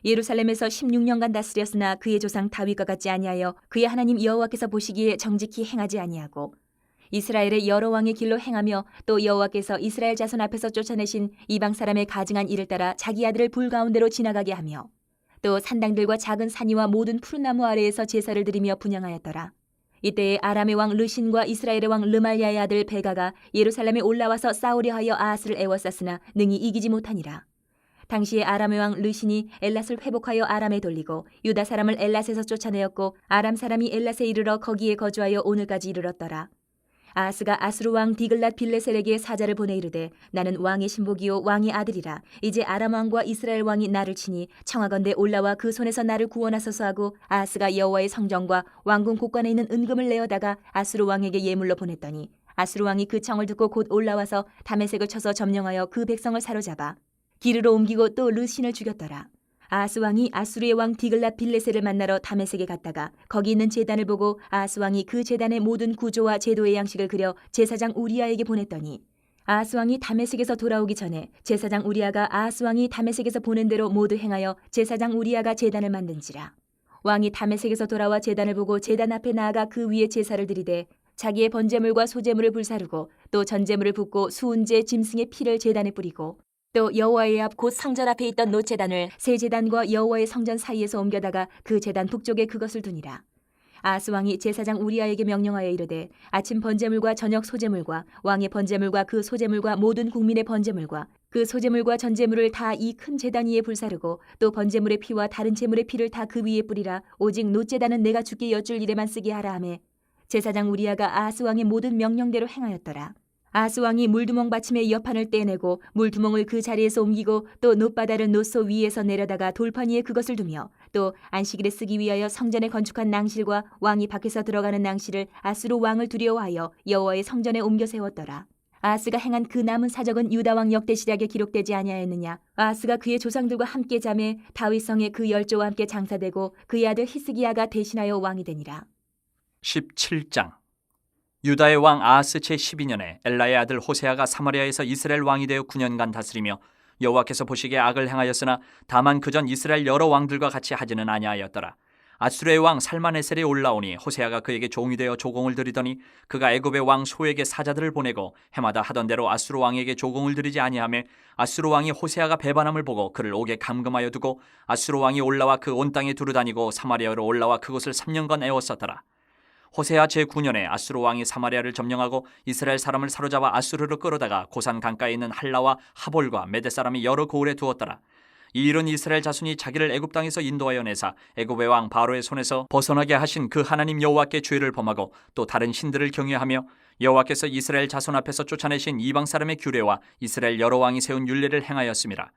예루살렘에서 16년간 다스렸으나 그의 조상 다윗과 같지 아니하여 그의 하나님 여호와께서 보시기에 정직히 행하지 아니하고 이스라엘의 여러 왕의 길로 행하며 또 여호와께서 이스라엘 자손 앞에서 쫓아내신 이방 사람의 가증한 일을 따라 자기 아들을 불 가운데로 지나가게 하며 또 산당들과 작은 산이와 모든 푸른 나무 아래에서 제사를 드리며 분향하였더라. 이때에 아람의 왕 르신과 이스라엘의 왕 르말야의 아들 베가가 예루살렘에 올라와서 싸우려 하여 아하스를 애워쌌으나 능히 이기지 못하니라. 당시에 아람의 왕 르신이 엘랏을 회복하여 아람에 돌리고 유다 사람을 엘랏에서 쫓아내었고 아람 사람이 엘랏에 이르러 거기에 거주하여 오늘까지 이르렀더라. 아하스가 아수르 왕 디글랏 빌레셀에게 사자를 보내 이르되 나는 왕의 신복이요 왕의 아들이라. 이제 아람 왕과 이스라엘 왕이 나를 치니 청하건대 올라와 그 손에서 나를 구원하소서 하고 아하스가 여호와의 성전과 왕궁 곳간에 있는 은금을 내어다가 아수르 왕에게 예물로 보냈더니 아수르 왕이 그 청을 듣고 곧 올라와서 다메섹을 쳐서 점령하여 그 백성을 사로잡아 기르로 옮기고 또 르신을 죽였더라. 아하스 왕이 아수르의 왕 디글랏 빌레셀을 만나러 다메섹에 갔다가 거기 있는 제단을 보고 아하스 왕이 그 제단의 모든 구조와 제도의 양식을 그려 제사장 우리아에게 보냈더니 아하스 왕이 다메섹에서 돌아오기 전에 제사장 우리아가 아하스 왕이 다메섹에서 보낸 대로 모두 행하여 제사장 우리아가 제단을 만든지라. 왕이 다메섹에서 돌아와 제단을 보고 제단 앞에 나아가 그 위에 제사를 드리되 자기의 번제물과 소제물을 불사르고 또 전제물을 붓고 수은제 짐승의 피를 제단에 뿌리고 또 여호와의 앞 곧 성전 앞에 있던 노제단을 새 제단과 여호와의 성전 사이에서 옮겨다가 그 제단 북쪽에 그것을 두니라. 아하스 왕이 제사장 우리아에게 명령하여 이르되 아침 번제물과 저녁 소제물과 왕의 번제물과 그 소제물과 모든 국민의 번제물과 그 소제물과 전제물을 다 이 큰 제단 위에 불사르고 또 번제물의 피와 다른 제물의 피를 다 그 위에 뿌리라. 오직 놋제단은 내가 주께 여쭐 일에만 쓰게 하라 하매 제사장 우리아가 아하스 왕의 모든 명령대로 행하였더라. 아하스 왕이 물두멍 받침의 여판을 떼내고 물두멍을 그 자리에서 옮기고 또 놋바다를 놋소 위에서 내려다가 돌판 위에 그것을 두며 또 안식일에 쓰기 위하여 성전에 건축한 낭실과 왕이 밖에서 들어가는 낭실을 아수르 왕을 두려워하여 여호와의 성전에 옮겨 세웠더라. 아하스가 행한 그 남은 사적은 유다 왕 역대시략에 기록되지 아니하였느냐. 아하스가 그의 조상들과 함께 잠에 다윗성에 그 열조와 함께 장사되고 그의 아들 히스기야가 대신하여 왕이 되니라. 17장. 유다의 왕 아하스 제12년에 엘라의 아들 호세아가 사마리아에서 이스라엘 왕이 되어 9년간 다스리며 여호와께서 보시기에 악을 행하였으나 다만 그전 이스라엘 여러 왕들과 같이 하지는 아니하였더라. 아수르의 왕 살마네셀이 올라오니 호세아가 그에게 종이 되어 조공을 드리더니 그가 애굽의 왕 소에게 사자들을 보내고 해마다 하던 대로 아수르 왕에게 조공을 드리지 아니하며 아수르 왕이 호세아가 배반함을 보고 그를 옥에 감금하여 두고 아수르 왕이 올라와 그 온 땅에 두루다니고 사마리아로 올라와 그곳을 3년간 애웠었더라. 호세아 제9년에 아수르 왕이 사마리아를 점령하고 이스라엘 사람을 사로잡아 아수르로 끌어다가 고산 강가에 있는 할라와 하볼과 메대 사람이 여러 고을에 두었더라. 이 일은 이스라엘 자손이 자기를 애굽 땅에서 인도하여 내사 애굽의 왕 바로의 손에서 벗어나게 하신 그 하나님 여호와께 죄를 범하고 또 다른 신들을 경외하며 여호와께서 이스라엘 자손 앞에서 쫓아내신 이방 사람의 규례와 이스라엘 여러 왕이 세운 율례를 행하였음이라.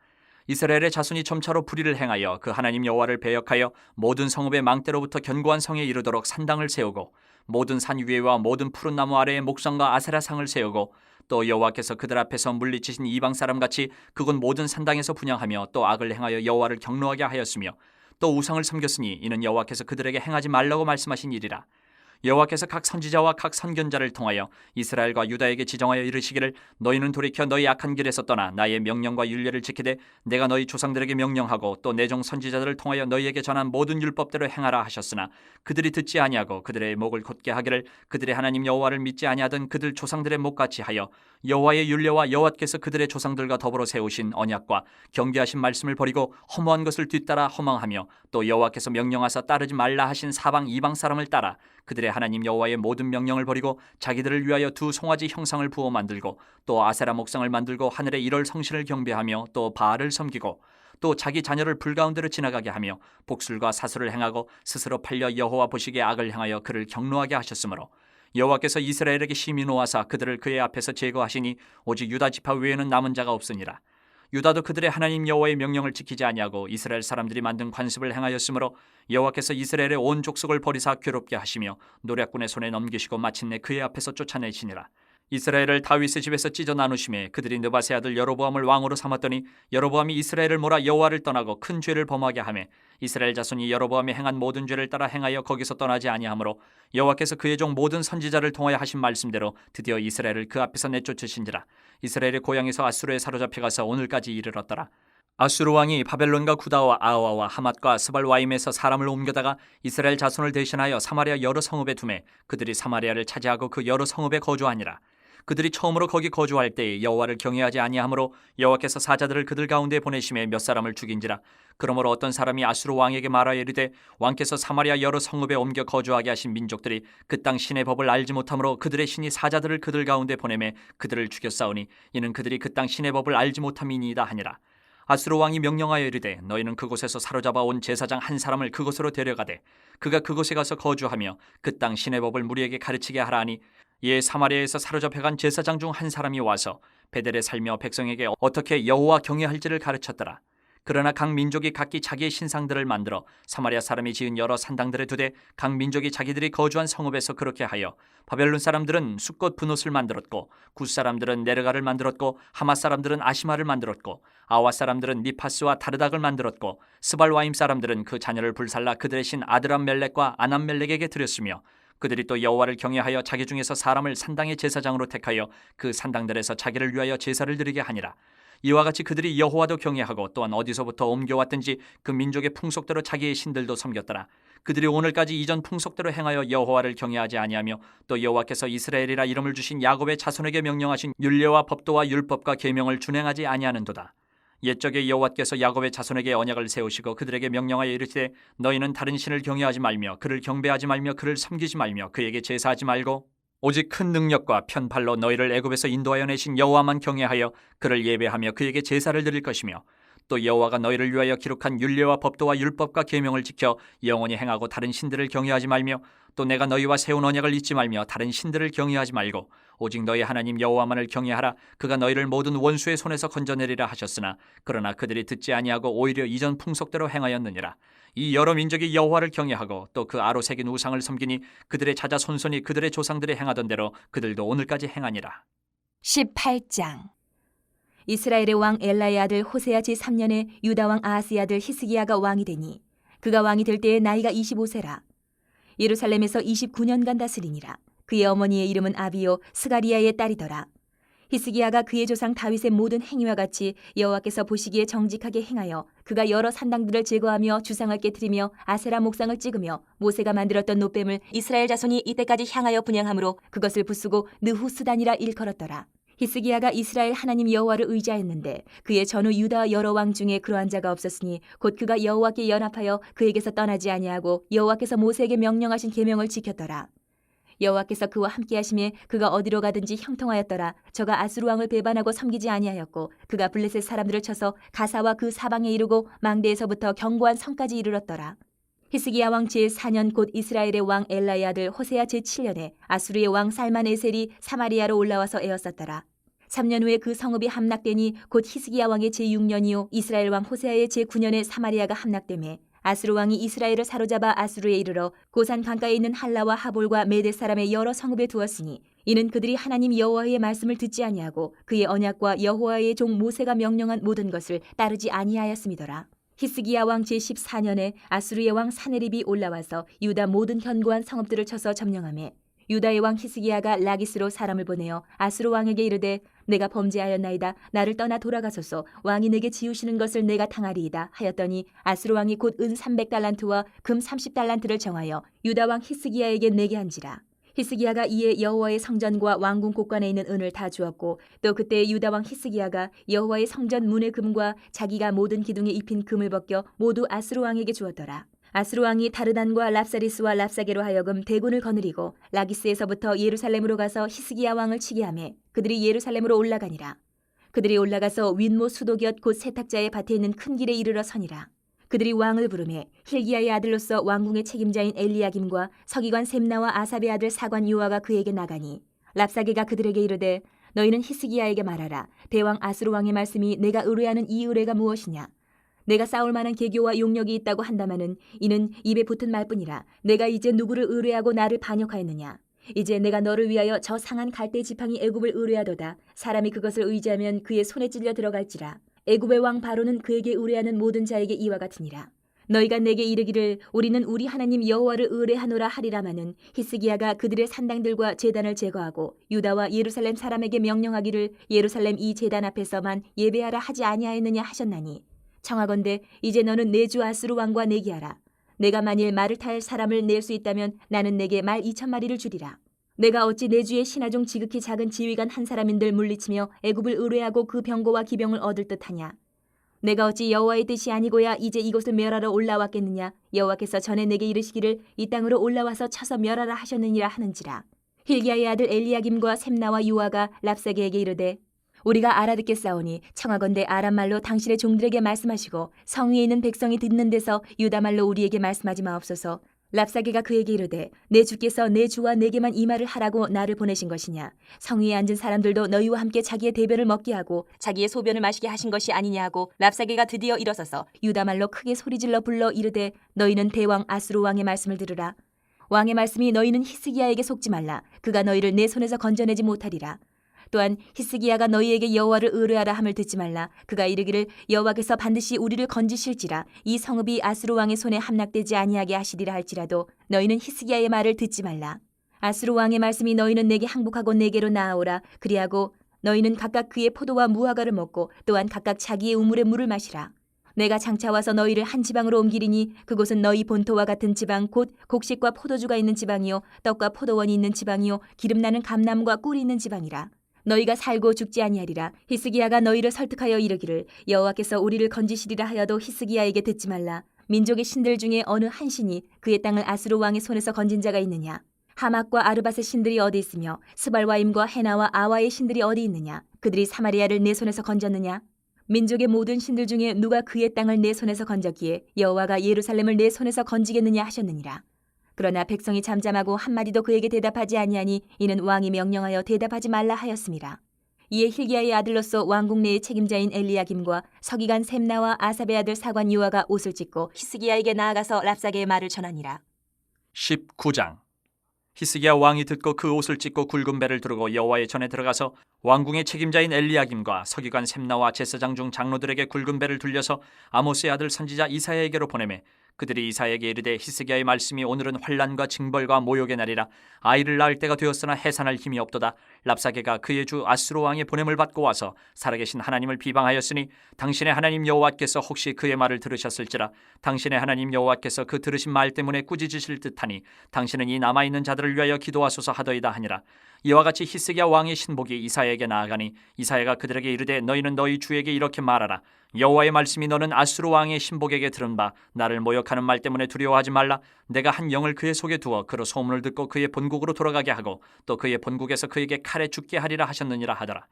이스라엘의 자손이 점차로 불의를 행하여 그 하나님 여호와를 배역하여 모든 성읍의 망대로부터 견고한 성에 이르도록 산당을 세우고 모든 산 위에와 모든 푸른 나무 아래에 목성과 아세라상을 세우고 또 여호와께서 그들 앞에서 물리치신 이방 사람같이 그곳 모든 산당에서 분향하며 또 악을 행하여 여호와를 경노하게 하였으며 또 우상을 섬겼으니 이는 여호와께서 그들에게 행하지 말라고 말씀하신 일이라. 여호와께서 각 선지자와 각 선견자를 통하여 이스라엘과 유다에게 지정하여 이르시기를 너희는 돌이켜 너희 악한 길에서 떠나 나의 명령과 율례를 지키되 내가 너희 조상들에게 명령하고 또 내 종 선지자들을 통하여 너희에게 전한 모든 율법대로 행하라 하셨으나 그들이 듣지 아니하고 그들의 목을 곧게 하기를 그들의 하나님 여호와를 믿지 아니하던 그들 조상들의 목같이 하여 여호와의 율례와 여호와께서 그들의 조상들과 더불어 세우신 언약과 경계하신 말씀을 버리고 허무한 것을 뒤따라 허망하며 또 여호와께서 명령하사 따르지 말라 하신 사방 이방 사람을 따라 그들의 하나님 여호와의 모든 명령을 버리고 자기들을 위하여 두 송아지 형상을 부어 만들고 또 아세라 목상을 만들고 하늘의 일월 성신을 경배하며 또 바알을 섬기고 또 자기 자녀를 불가운데로 지나가게 하며 복술과 사술을 행하고 스스로 팔려 여호와 보시기에 악을 행하여 그를 경노하게 하셨으므로 여호와께서 이스라엘에게 심히 노하사 그들을 그의 앞에서 제거하시니 오직 유다 지파 외에는 남은 자가 없으니라. 유다도 그들의 하나님 여호와의 명령을 지키지 아니하고 이스라엘 사람들이 만든 관습을 행하였으므로 여호와께서 이스라엘의 온 족속을 버리사 괴롭게 하시며 노략군의 손에 넘기시고 마침내 그의 앞에서 쫓아내시니라. 이스라엘을 다윗의 집에서 찢어 나누심에 그들이 느바세 아들 여로보암을 왕으로 삼았더니 여로보암이 이스라엘을 몰아 여호와를 떠나고 큰 죄를 범하게 하며 이스라엘 자손이 여로보암이 행한 모든 죄를 따라 행하여 거기서 떠나지 아니하므로 여호와께서 그의 종 모든 선지자를 통하여 하신 말씀대로 드디어 이스라엘을 그 앞에서 내쫓으신지라. 이스라엘의 고향에서 아수르에 사로잡혀 가서 오늘까지 이르렀더라. 아수르 왕이 바벨론과 구다와 아와와 하맛과 스발와임에서 사람을 옮겨다가 이스라엘 자손을 대신하여 사마리아 여러 성읍에 두매 그들이 사마리아를 차지하고 그 여러 성읍에 거주하니라. 그들이 처음으로 거기 거주할 때에 여호와를 경외하지 아니하므로 여호와께서 사자들을 그들 가운데 보내심에 몇 사람을 죽인지라. 그러므로 어떤 사람이 아수르 왕에게 말하여 이르되 왕께서 사마리아 여러 성읍에 옮겨 거주하게 하신 민족들이 그 땅 신의 법을 알지 못하므로 그들의 신이 사자들을 그들 가운데 보내매 그들을 죽였사오니 이는 그들이 그 땅 신의 법을 알지 못함이니이다 하니라. 아수르 왕이 명령하여 이르되 너희는 그곳에서 사로잡아 온 제사장 한 사람을 그곳으로 데려가되 그가 그곳에 가서 거주하며 그 땅 신의 법을 무리에게 가르치게 하라 하니 이에 사마리아에서 사로잡혀간 제사장 중 한 사람이 와서 베델에 살며 백성에게 어떻게 여호와 경외할지를 가르쳤더라. 그러나 각 민족이 각기 자기의 신상들을 만들어 사마리아 사람이 지은 여러 산당들에 두되 각 민족이 자기들이 거주한 성읍에서 그렇게 하여 바벨론 사람들은 숫꽃 분옷을 만들었고 굿 사람들은 네르가를 만들었고 하맛 사람들은 아시마를 만들었고 아와 사람들은 니파스와 다르닥을 만들었고 스발와임 사람들은 그 자녀를 불살라 그들의 신 아드람멜렉과 아남멜렉에게 드렸으며 그들이 또 여호와를 경외하여 자기 중에서 사람을 산당의 제사장으로 택하여 그 산당들에서 자기를 위하여 제사를 드리게 하니라. 이와 같이 그들이 여호와도 경외하고 또한 어디서부터 옮겨왔든지 그 민족의 풍속대로 자기의 신들도 섬겼더라. 그들이 오늘까지 이전 풍속대로 행하여 여호와를 경외하지 아니하며 또 여호와께서 이스라엘이라 이름을 주신 야곱의 자손에게 명령하신 율례와 법도와 율법과 계명을 준행하지 아니하는도다. 옛적에 여호와께서 야곱의 자손에게 언약을 세우시고 그들에게 명령하여 이르시되 너희는 다른 신을 경외하지 말며 그를 경배하지 말며 그를 섬기지 말며 그에게 제사하지 말고 오직 큰 능력과 편팔로 너희를 애굽에서 인도하여 내신 여호와만 경외하여 그를 예배하며 그에게 제사를 드릴 것이며 또 여호와가 너희를 위하여 기록한 율례와 법도와 율법과 계명을 지켜 영원히 행하고 다른 신들을 경외하지 말며 또 내가 너희와 세운 언약을 잊지 말며 다른 신들을 경외하지 말고 오직 너희 하나님 여호와만을 경외하라. 그가 너희를 모든 원수의 손에서 건져내리라 하셨으나 그러나 그들이 듣지 아니하고 오히려 이전 풍속대로 행하였느니라. 이 여러 민족이 여호와를 경외하고 또 그 아로 새긴 우상을 섬기니 그들의 자자 손손이 그들의 조상들이 행하던 대로 그들도 오늘까지 행하니라. 18장. 이스라엘의 왕 엘라의 아들 호세아 제3년에 유다 왕 아하스의 아들 히스기야가 왕이 되니 그가 왕이 될 때에 나이가 25세라. 예루살렘에서 29년간 다스리니라. 그의 어머니의 이름은 아비요 스가리야의 딸이더라. 히스기야가 그의 조상 다윗의 모든 행위와 같이 여호와께서 보시기에 정직하게 행하여 그가 여러 산당들을 제거하며 주상을 깨뜨리며 아세라 목상을 찍으며 모세가 만들었던 놋뱀을 이스라엘 자손이 이때까지 향하여 분향함으로 그것을 부수고 느후스단이라 일컬었더라. 히스기야가 이스라엘 하나님 여호와를 의지하였는데 그의 전후 유다 여러 왕 중에 그러한 자가 없었으니 곧 그가 여호와께 연합하여 그에게서 떠나지 아니하고 여호와께서 모세에게 명령하신 계명을 지켰더라. 여호와께서 그와 함께 하심에 그가 어디로 가든지 형통하였더라. 저가 아수르 왕을 배반하고 섬기지 아니하였고 그가 블레셋 사람들을 쳐서 가사와 그 사방에 이르고 망대에서부터 견고한 성까지 이르렀더라. 히스기야 왕 제4년 곧 이스라엘의 왕 엘라의 아들 호세아 제7년에 아수르의 왕 살만에셀이 사마리아로 올라와서 에워쌌더라. 3년 후에 그 성읍이 함락되니 곧 히스기야 왕의 제6년이요 이스라엘 왕 호세아의 제9년에 사마리아가 함락되매 아수르 왕이 이스라엘을 사로잡아 아수르에 이르러 고산 강가에 있는 할라와 하볼과 메대 사람의 여러 성읍에 두었으니 이는 그들이 하나님 여호와의 말씀을 듣지 아니하고 그의 언약과 여호와의 종 모세가 명령한 모든 것을 따르지 아니하였음이더라. 히스기야 왕 제14년에 아수르의 왕 사네립이 올라와서 유다 모든 견고한 성읍들을 쳐서 점령하매 유다의 왕 히스기야가 라기스로 사람을 보내어 아수르 왕에게 이르되 내가 범죄하였나이다. 나를 떠나 돌아가소서. 왕이 내게 지우시는 것을 내가 당하리이다 하였더니 아수르 왕이 곧 은 300달란트와 금 30달란트를 정하여 유다 왕 히스기야에게 내게 한지라. 히스기야가 이에 여호와의 성전과 왕궁 곳간에 있는 은을 다 주었고 또 그때 유다 왕 히스기야가 여호와의 성전 문의 금과 자기가 모든 기둥에 입힌 금을 벗겨 모두 아수르 왕에게 주었더라. 아수르 왕이 다르단과 랍사리스와 랍사게로 하여금 대군을 거느리고 라기스에서부터 예루살렘으로 가서 히스기야 왕을 치게 하매 그들이 예루살렘으로 올라가니라. 그들이 올라가서 윗모 수도곁 곧 세탁자의 밭에 있는 큰 길에 이르러 서니라. 그들이 왕을 부르매 힐기야의 아들로서 왕궁의 책임자인 엘리야김과 서기관 셈나와 아삽의 아들 사관 요아가 그에게 나가니 랍사게가 그들에게 이르되 너희는 히스기야에게 말하라. 대왕 아수르 왕의 말씀이 내가 의뢰하는 이 의뢰가 무엇이냐. 내가 싸울 만한 계교와 용력이 있다고 한다마는 이는 입에 붙은 말뿐이라. 내가 이제 누구를 의뢰하고 나를 반역하였느냐. 이제 내가 너를 위하여 저 상한 갈대 지팡이 애굽을 의뢰하도다. 사람이 그것을 의지하면 그의 손에 찔려 들어갈지라. 애굽의 왕 바로는 그에게 의뢰하는 모든 자에게 이와 같으니라. 너희가 내게 이르기를 우리는 우리 하나님 여호와를 의뢰하노라 하리라마는 히스기야가 그들의 산당들과 제단을 제거하고 유다와 예루살렘 사람에게 명령하기를 예루살렘 이 제단 앞에서만 예배하라 하지 아니하였느냐 하셨나니 청하건대 이제 너는 내 주 아수르 왕과 내기하라. 내가 만일 말을 탈 사람을 낼 수 있다면 나는 내게 말 2,000마리를 주리라. 내가 어찌 내 주의 신하중 지극히 작은 지휘관 한 사람인들 물리치며 애굽을 의뢰하고 그 병거와 기병을 얻을 듯하냐. 내가 어찌 여호와의 뜻이 아니고야 이제 이곳을 멸하러 올라왔겠느냐. 여호와께서 전에 내게 이르시기를 이 땅으로 올라와서 쳐서 멸하라 하셨느니라 하는지라. 힐기야의 아들 엘리야김과 셈나와 요아가 랍사게에게 이르되 우리가 알아듣겠사오니 청하건대 아람말로 당신의 종들에게 말씀하시고 성 위에 있는 백성이 듣는 데서 유다말로 우리에게 말씀하지 마옵소서. 랍사게가 그에게 이르되 내 주께서 내 주와 내게만 이 말을 하라고 나를 보내신 것이냐. 성 위에 앉은 사람들도 너희와 함께 자기의 대변을 먹게 하고 자기의 소변을 마시게 하신 것이 아니냐 하고 랍사게가 드디어 일어서서 유다말로 크게 소리질러 불러 이르되 너희는 대왕 아수르 왕의 말씀을 들으라. 왕의 말씀이 너희는 히스기야에게 속지 말라. 그가 너희를 내 손에서 건져내지 못하리라. 또한 히스기야가 너희에게 여호와를 의뢰하라 함을 듣지 말라. 그가 이르기를 여호와께서 반드시 우리를 건지실지라. 이 성읍이 아수르 왕의 손에 함락되지 아니하게 하시리라 할지라도 너희는 히스기야의 말을 듣지 말라. 아수르 왕의 말씀이 너희는 내게 항복하고 내게로 나아오라. 그리하고 너희는 각각 그의 포도와 무화과를 먹고 또한 각각 자기의 우물의 물을 마시라. 내가 장차 와서 너희를 한 지방으로 옮기리니 그곳은 너희 본토와 같은 지방 곧 곡식과 포도주가 있는 지방이요 떡과 포도원이 있는 지방이요 기름나는 감나무가 꿀이 있는 지방이라. 너희가 살고 죽지 아니하리라. 히스기야가 너희를 설득하여 이르기를 여호와께서 우리를 건지시리라 하여도 히스기야에게 듣지 말라. 민족의 신들 중에 어느 한 신이 그의 땅을 아수르 왕의 손에서 건진 자가 있느냐? 하맛과 아르밧의 신들이 어디 있으며 스발와임과 헤나와 아와의 신들이 어디 있느냐? 그들이 사마리아를 내 손에서 건졌느냐? 민족의 모든 신들 중에 누가 그의 땅을 내 손에서 건졌기에 여호와가 예루살렘을 내 손에서 건지겠느냐 하셨느니라. 그러나 백성이 잠잠하고 한마디도 그에게 대답하지 아니하니 이는 왕이 명령하여 대답하지 말라 하였음이라. 이에 힐기야의 아들로서 왕국 내의 책임자인 엘리야김과 서기관 셈나와 아삽의 아들 사관 요아가 옷을 찢고 히스기야에게 나아가서 랍사게의 말을 전하니라. 19장. 히스기야 왕이 듣고 그 옷을 찢고 굵은 배를 두르고 여호와의 전에 들어가서 왕궁의 책임자인 엘리야김과 서기관 셈나와 제사장 중 장로들에게 굵은 배를 둘려서 아모스의 아들 선지자 이사야에게로 보내매 그들이 이사야에게 이르되 히스기야의 말씀이 오늘은 환난과 징벌과 모욕의 날이라. 아이를 낳을 때가 되었으나 해산할 힘이 없도다. 랍사게가 그의 주 아수르 왕의 보냄을 받고 와서 살아계신 하나님을 비방하였으니 당신의 하나님 여호와께서 혹시 그의 말을 들으셨을지라. 당신의 하나님 여호와께서 그 들으신 말 때문에 꾸짖으실 듯하니 당신은 이 남아있는 자들을 위하여 기도하소서 하더이다 하니라. 이와 같이 히스기야 왕의 신복이 이사야에게 나아가니 이사야가 그들에게 이르되 너희는 너희 주에게 이렇게 말하라. 여호와의 말씀이 너는 아수르 왕의 신복에게 들은 바 나를 모욕하는 말 때문에 두려워하지 말라. 내가 한 영을 그의 속에 두어 그로 소문을 듣고 그의 본국으로 돌아가게 하고 또 그의 본국에서 그에게 칼에 죽게 하리라 하셨느니라 하더라.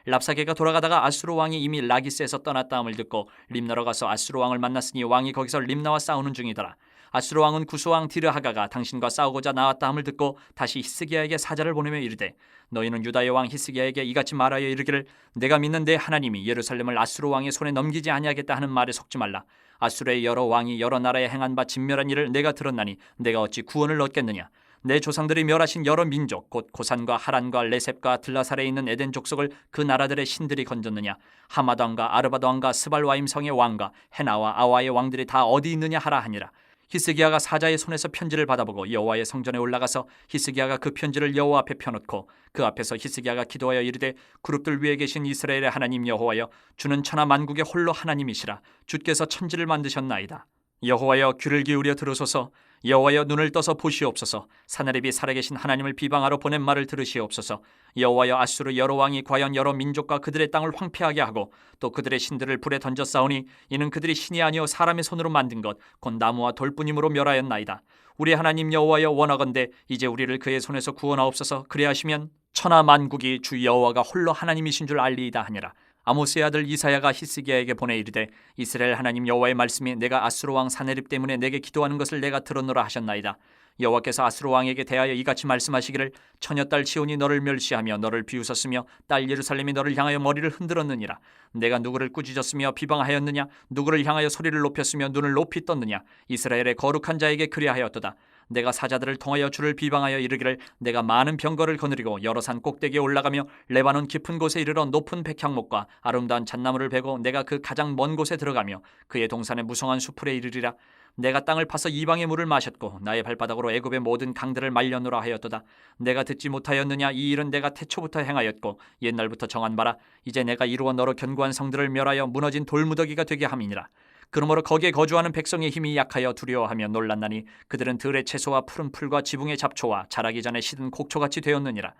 랍사게가 돌아가다가 아수르 왕이 이미 라기스에서 떠났다함을 듣고 림나로 가서 아수르 왕을 만났으니 왕이 거기서 림나와 싸우는 중이더라. 아수르 왕은 구스왕 디르하가가 당신과 싸우고자 나왔다함을 듣고 다시 히스기야에게 사자를 보내며 이르되 너희는 유다의 왕 히스기야에게 이같이 말하여 이르기를 내가 믿는 내 하나님이 예루살렘을 아수르 왕의 손에 넘기지 아니하겠다 하는 말에 속지 말라. 아수르의 여러 왕이 여러 나라에 행한 바 진멸한 일을 내가 들었나니 내가 어찌 구원을 얻겠느냐. 내 조상들이 멸하신 여러 민족 곧 고산과 하란과 레셉과 들라살에 있는 에덴 족속을 그 나라들의 신들이 건졌느냐. 하맛 왕과 아르밧 왕과 스발와임 성의 왕과 헤나와 아와의 왕들이 다 어디 있느냐 하라 하니라. 히스기야가 사자의 손에서 편지를 받아보고 여호와의 성전에 올라가서 히스기야가 그 편지를 여호와 앞에 펴놓고 그 앞에서 히스기야가 기도하여 이르되 그룹들 위에 계신 이스라엘의 하나님 여호와여 주는 천하 만국의 홀로 하나님이시라. 주께서 천지를 만드셨나이다. 여호와여 귀를 기울여 들으소서. 여호와여 눈을 떠서 보시옵소서. 사내립이 살아계신 하나님을 비방하러 보낸 말을 들으시옵소서. 여호와여 아수르 여러 왕이 과연 여러 민족과 그들의 땅을 황폐하게 하고 또 그들의 신들을 불에 던져 싸우니 이는 그들이 신이 아니요 사람의 손으로 만든 것 곧 나무와 돌뿐이므로 멸하였나이다. 우리 하나님 여호와여 원하건대 이제 우리를 그의 손에서 구원하옵소서. 그리하시면 천하 만국이 주 여호와가 홀로 하나님이신 줄 알리이다 하니라. 아모스의 아들 이사야가 히스기야에게 보내 이르되 이스라엘 하나님 여호와의 말씀이 내가 아수르 왕 사네립 때문에 내게 기도하는 것을 내가 들었노라 하셨나이다. 여호와께서 아수르 왕에게 대하여 이같이 말씀하시기를 처녀딸 시온이 너를 멸시하며 너를 비웃었으며 딸 예루살렘이 너를 향하여 머리를 흔들었느니라. 내가 누구를 꾸짖었으며 비방하였느냐. 누구를 향하여 소리를 높였으며 눈을 높이 떴느냐. 이스라엘의 거룩한 자에게 그리하였도다. 내가 사자들을 통하여 주를 비방하여 이르기를 내가 많은 병거를 거느리고 여러 산 꼭대기에 올라가며 레바논 깊은 곳에 이르러 높은 백향목과 아름다운 잣나무를 베고 내가 그 가장 먼 곳에 들어가며 그의 동산의 무성한 수풀에 이르리라. 내가 땅을 파서 이방의 물을 마셨고 나의 발바닥으로 애굽의 모든 강들을 말려놓으라 하였도다. 내가 듣지 못하였느냐. 이 일은 내가 태초부터 행하였고 옛날부터 정한 바라. 이제 내가 이루어 너로 견고한 성들을 멸하여 무너진 돌무더기가 되게 함이니라. 그러므로 거기에 거주하는 백성의 힘이 약하여 두려워하며 놀랐나니 그들은 들의 채소와 푸른 풀과 지붕의 잡초와 자라기 전에 시든 곡초같이 되었느니라.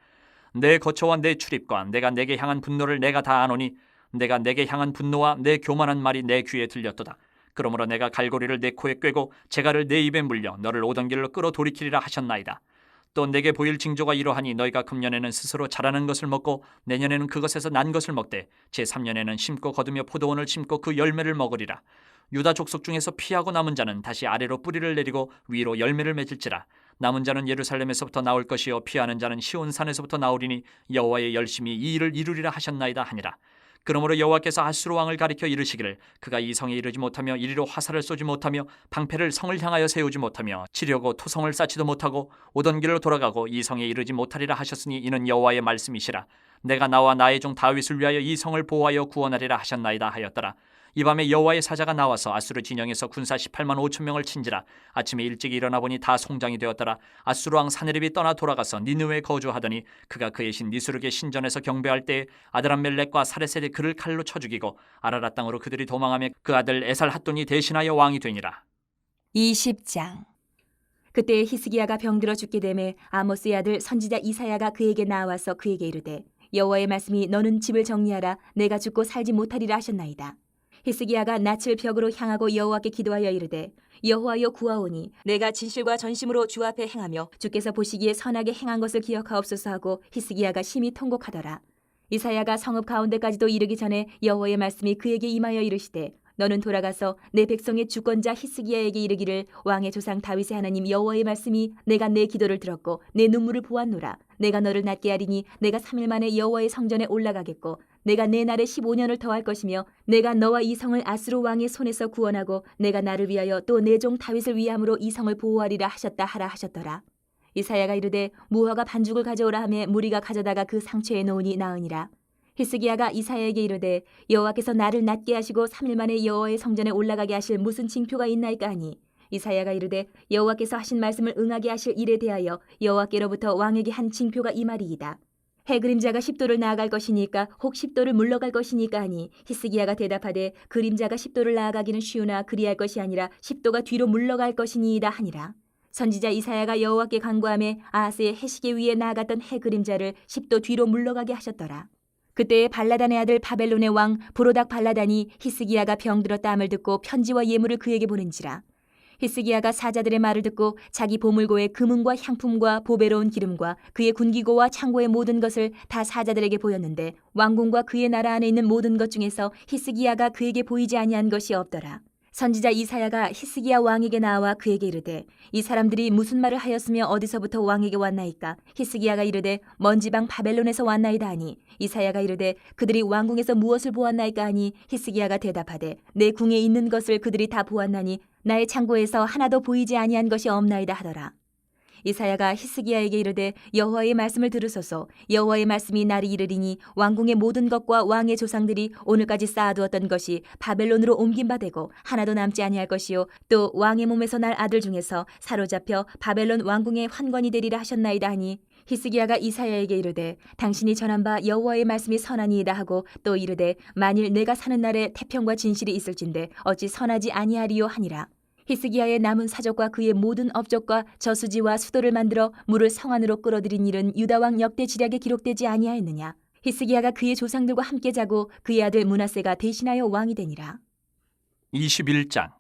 내 거처와 내 출입과 내가 내게 향한 분노를 내가 다 아노니 내가 내게 향한 분노와 내 교만한 말이 내 귀에 들렸도다. 그러므로 내가 갈고리를 내 코에 꿰고 재갈을 내 입에 물려 너를 오던 길로 끌어 돌이키리라 하셨나이다. 또 내게 보일 징조가 이러하니 너희가 금년에는 스스로 자라는 것을 먹고 내년에는 그것에서 난 것을 먹되 제3년에는 심고 거두며 포도원을 심고 그 열매를 먹으리라. 유다 족속 중에서 피하고 남은 자는 다시 아래로 뿌리를 내리고 위로 열매를 맺을지라. 남은 자는 예루살렘에서부터 나올 것이요 피하는 자는 시온산에서부터 나오리니 여호와의 열심히 이 일을 이루리라 하셨나이다 하니라. 그러므로 여호와께서 아수르 왕을 가리켜 이르시기를 그가 이 성에 이르지 못하며 이리로 화살을 쏘지 못하며 방패를 성을 향하여 세우지 못하며 치려고 토성을 쌓지도 못하고 오던 길로 돌아가고 이 성에 이르지 못하리라 하셨으니 이는 여호와의 말씀이시라. 내가 나와 나의 종 다윗을 위하여 이 성을 보호하여 구원하리라 하셨나이다 하였더라. 이 밤에 여호와의 사자가 나와서 아수르 진영에서 군사 18만 5천 명을 친지라. 아침에 일찍 일어나 보니 다 송장이 되었더라. 아수르 왕 사네립이 떠나 돌아가서 니느웨에 거주하더니 그가 그의 신 니스룩의 신전에서 경배할 때에 아드람멜렉과 사레셀이 그를 칼로 쳐 죽이고 아라랏 땅으로 그들이 도망하며 그 아들 에살핫돈이 대신하여 왕이 되니라. 20장. 그때 히스기야가 병들어 죽게 되매 아모스의 아들 선지자 이사야가 그에게 나와서 그에게 이르되 여호와의 말씀이 너는 집을 정리하라 내가 죽고 살지 못하리라 하셨나이다. 히스기야가 낯을 벽으로 향하고 여호와께 기도하여 이르되 여호와여 구하오니 내가 진실과 전심으로 주 앞에 행하며 주께서 보시기에 선하게 행한 것을 기억하옵소서 하고 히스기야가 심히 통곡하더라. 이사야가 성읍 가운데까지도 이르기 전에 여호와의 말씀이 그에게 임하여 이르시되 너는 돌아가서 내 백성의 주권자 히스기야에게 이르기를 왕의 조상 다윗의 하나님 여호와의 말씀이 내가 내 기도를 들었고 내 눈물을 보았노라. 내가 너를 낫게 하리니 내가 3일 만에 여호와의 성전에 올라가겠고 내가 내 날에 15년을 더할 것이며 내가 너와 이 성을 아스루 왕의 손에서 구원하고 내가 나를 위하여 또 내 종 다윗을 위함으로 이 성을 보호하리라 하셨다 하라 하셨더라. 이사야가 이르되 무화과 반죽을 가져오라 하매 무리가 가져다가 그 상처에 놓으니 나으니라. 히스기야가 이사야에게 이르되 여호와께서 나를 낫게 하시고 3일 만에 여호와의 성전에 올라가게 하실 무슨 징표가 있나이까 하니 이사야가 이르되 여호와께서 하신 말씀을 응하게 하실 일에 대하여 여호와께로부터 왕에게 한 징표가 이 말이이다. 해 그림자가 10도를 나아갈 것이니까 혹 10도를 물러갈 것이니까 하니 히스기야가 대답하되 그림자가 10도를 나아가기는 쉬우나 그리할 것이 아니라 10도가 뒤로 물러갈 것이니이다 하니라. 선지자 이사야가 여호와께 간구하매 아하스의 해시계 위에 나아갔던 해 그림자를 10도 뒤로 물러가게 하셨더라. 그때에 발라단의 아들 바벨론의 왕 브로닥 발라단이 히스기야가 병들었다 함을 듣고 편지와 예물을 그에게 보낸지라. 히스기야가 사자들의 말을 듣고 자기 보물고의 금은과 향품과 보배로운 기름과 그의 군기고와 창고의 모든 것을 다 사자들에게 보였는데 왕궁과 그의 나라 안에 있는 모든 것 중에서 히스기야가 그에게 보이지 아니한 것이 없더라. 선지자 이사야가 히스기야 왕에게 나와 그에게 이르되 이 사람들이 무슨 말을 하였으며 어디서부터 왕에게 왔나이까? 히스기야가 이르되 먼 지방 바벨론에서 왔나이다 하니 이사야가 이르되 그들이 왕궁에서 무엇을 보았나이까 하니 히스기야가 대답하되 내 궁에 있는 것을 그들이 다 보았나니 나의 창고에서 하나도 보이지 아니한 것이 없나이다 하더라. 이사야가 히스기야에게 이르되 여호와의 말씀을 들으소서. 여호와의 말씀이 날이 이르리니 왕궁의 모든 것과 왕의 조상들이 오늘까지 쌓아두었던 것이 바벨론으로 옮긴 바 되고 하나도 남지 아니할 것이요 또 왕의 몸에서 날 아들 중에서 사로잡혀 바벨론 왕궁의 환관이 되리라 하셨나이다 하니 히스기야가 이사야에게 이르되 당신이 전한 바 여호와의 말씀이 선하니이다 하고 또 이르되 만일 내가 사는 날에 태평과 진실이 있을진데 어찌 선하지 아니하리요 하니라. 히스기야의 남은 사적과 그의 모든 업적과 저수지와 수도를 만들어 물을 성 안으로 끌어들인 일은 유다 왕 역대 지략에 기록되지 아니하였느냐. 히스기야가 그의 조상들과 함께 자고 그의 아들 므낫세가 대신하여 왕이 되니라. 21장.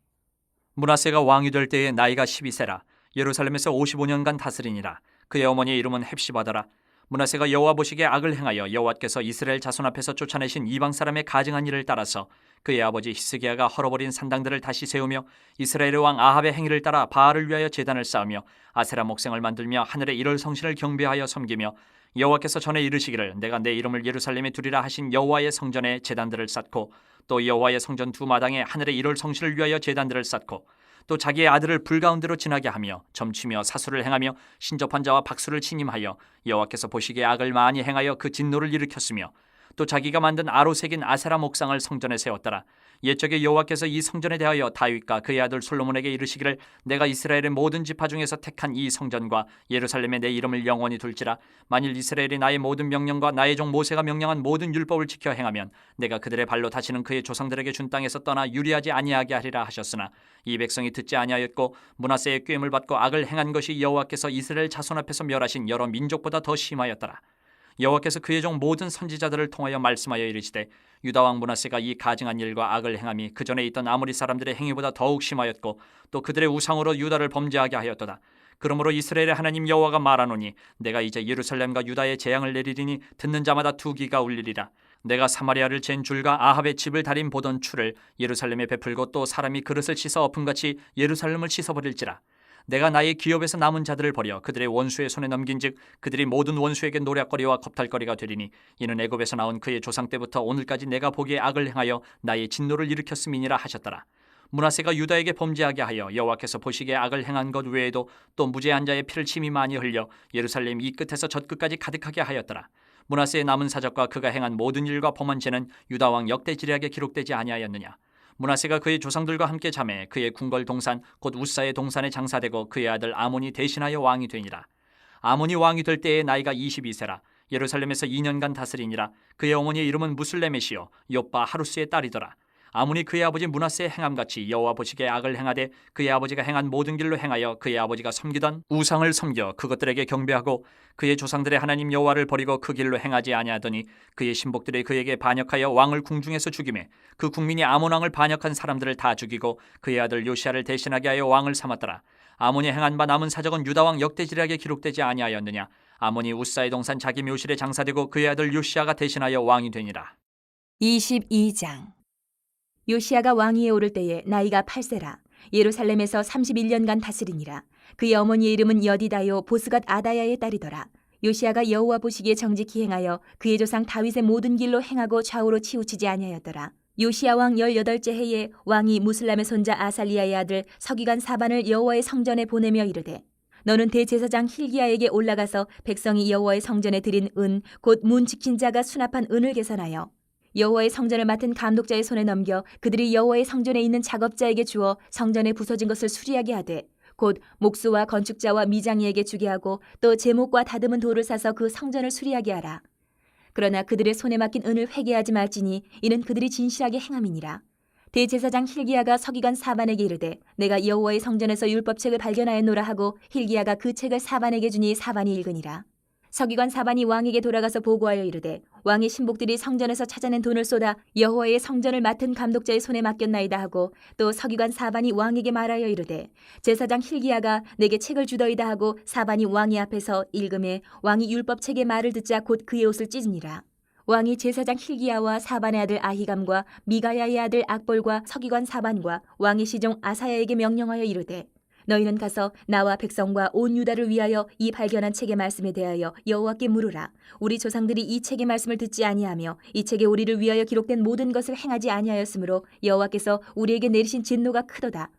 므낫세가 왕이 될 때에 나이가 12세라 예루살렘에서 55년간 다스리니라. 그의 어머니의 이름은 헵시바더라. 므낫세가 여호와 보시기에 악을 행하여 여호와께서 이스라엘 자손 앞에서 쫓아내신 이방 사람의 가증한 일을 따라서 그의 아버지 히스기야가 헐어버린 산당들을 다시 세우며 이스라엘의 왕 아합의 행위를 따라 바알을 위하여 제단을 쌓으며 아세라 목생을 만들며 하늘의 일월 성신을 경배하여 섬기며 여호와께서 전에 이르시기를 내가 내 이름을 예루살렘에 두리라 하신 여호와의 성전에 제단들을 쌓고 또 여호와의 성전 두 마당에 하늘의 일월 성신을 위하여 제단들을 쌓고 또 자기의 아들을 불 가운데로 지나게 하며 점치며 사수를 행하며 신접한 자와 박수를 침임하여 여호와께서 보시기에 악을 많이 행하여 그 진노를 일으켰으며 또 자기가 만든 아로색인 아세라 목상을 성전에 세웠더라. 옛적에 여호와께서 이 성전에 대하여 다윗과 그의 아들 솔로몬에게 이르시기를 내가 이스라엘의 모든 지파 중에서 택한 이 성전과 예루살렘에 내 이름을 영원히 둘지라. 만일 이스라엘이 나의 모든 명령과 나의 종 모세가 명령한 모든 율법을 지켜 행하면 내가 그들의 발로 다시는 그의 조상들에게 준 땅에서 떠나 유리하지 아니하게 하리라 하셨으나 이 백성이 듣지 아니하였고 므낫세의 꾀임을 받고 악을 행한 것이 여호와께서 이스라엘 자손 앞에서 멸하신 여러 민족보다 더 심하였더라. 여호와께서 그의 종 모든 선지자들을 통하여 말씀하여 이르시되 유다 왕 므낫세가 이 가증한 일과 악을 행함이 그 전에 있던 아모리 사람들의 행위보다 더욱 심하였고 또 그들의 우상으로 유다를 범죄하게 하였도다. 그러므로 이스라엘의 하나님 여호와가 말하노니 내가 이제 예루살렘과 유다에 재앙을 내리리니 듣는 자마다 투기가 울리리라. 내가 사마리아를 잰 줄과 아합의 집을 달인 보던 추를 예루살렘에 베풀고 또 사람이 그릇을 씻어 엎음같이 예루살렘을 씻어버릴지라. 내가 나의 기업에서 남은 자들을 버려 그들의 원수의 손에 넘긴즉 그들이 모든 원수에게 노략거리와 겁탈거리가 되리니 이는 애굽에서 나온 그의 조상 때부터 오늘까지 내가 보기에 악을 행하여 나의 진노를 일으켰음이니라 하셨더라. 므낫세가 유다에게 범죄하게 하여 여호와께서 보시기에 악을 행한 것 외에도 또 무죄한 자의 피를 침이 많이 흘려 예루살렘 이 끝에서 저 끝까지 가득하게 하였더라. 므낫세의 남은 사적과 그가 행한 모든 일과 범한 죄는 유다 왕 역대 지략에 기록되지 아니하였느냐. 므낫세가 그의 조상들과 함께 잠에 그의 궁궐 동산 곧 우사의 동산에 장사되고 그의 아들 아몬이 대신하여 왕이 되니라. 아몬이 왕이 될 때의 나이가 22세라 예루살렘에서 2년간 다스리니라. 그의 어머니의 이름은 무슬레메시요 욥바 하루스의 딸이더라. 아몬이 그의 아버지 므낫세의 행함같이 여호와 보시기에 악을 행하되 그의 아버지가 행한 모든 길로 행하여 그의 아버지가 섬기던 우상을 섬겨 그것들에게 경배하고 그의 조상들의 하나님 여호와를 버리고 그 길로 행하지 아니하더니 그의 신복들이 그에게 반역하여 왕을 궁중에서 죽이매 그 국민이 아몬 왕을 반역한 사람들을 다 죽이고 그의 아들 요시야를 대신하게 하여 왕을 삼았더라. 아몬이 행한 바 남은 사적은 유다 왕 역대지략에 기록되지 아니하였느냐. 아몬이 우사의 동산 자기 묘실에 장사되고 그의 아들 요시야가 대신하여 왕이 되니라. 22장. 요시야가 왕위에 오를 때에 나이가 8세라. 예루살렘에서 31년간 다스리니라. 그의 어머니의 이름은 여디다요 보스갓 아다야의 딸이더라. 요시야가 여호와 보시기에 정직히 행하여 그의 조상 다윗의 모든 길로 행하고 좌우로 치우치지 아니하였더라. 요시야 왕 18째 해에 왕이 무슬람의 손자 아살리야의 아들 서기관 사반을 여호와의 성전에 보내며 이르되 너는 대제사장 힐기야에게 올라가서 백성이 여호와의 성전에 드린 은 곧 문 지킨 자가 수납한 은을 계산하여 여호와의 성전을 맡은 감독자의 손에 넘겨 그들이 여호와의 성전에 있는 작업자에게 주어 성전에 부서진 것을 수리하게 하되 곧 목수와 건축자와 미장이에게 주게 하고 또 제목과 다듬은 돌을 사서 그 성전을 수리하게 하라. 그러나 그들의 손에 맡긴 은을 회개하지 말지니 이는 그들이 진실하게 행함이니라. 대제사장 힐기야가 서기관 사반에게 이르되 내가 여호와의 성전에서 율법책을 발견하였노라 하고 힐기야가 그 책을 사반에게 주니 사반이 읽으니라. 서기관 사반이 왕에게 돌아가서 보고하여 이르되 왕의 신복들이 성전에서 찾아낸 돈을 쏟아 여호와의 성전을 맡은 감독자의 손에 맡겼나이다 하고 또 서기관 사반이 왕에게 말하여 이르되 제사장 힐기야가 내게 책을 주더이다 하고 사반이 왕의 앞에서 읽음에 왕이 율법책의 말을 듣자 곧 그의 옷을 찢으니라. 왕이 제사장 힐기야와 사반의 아들 아히감과 미가야의 아들 악볼과 서기관 사반과 왕의 시종 아사야에게 명령하여 이르되 너희는 가서 나와 백성과 온 유다를 위하여 이 발견한 책의 말씀에 대하여 여호와께 물으라. 우리 조상들이 이 책의 말씀을 듣지 아니하며 이 책에 우리를 위하여 기록된 모든 것을 행하지 아니하였으므로 여호와께서 우리에게 내리신 진노가 크도다.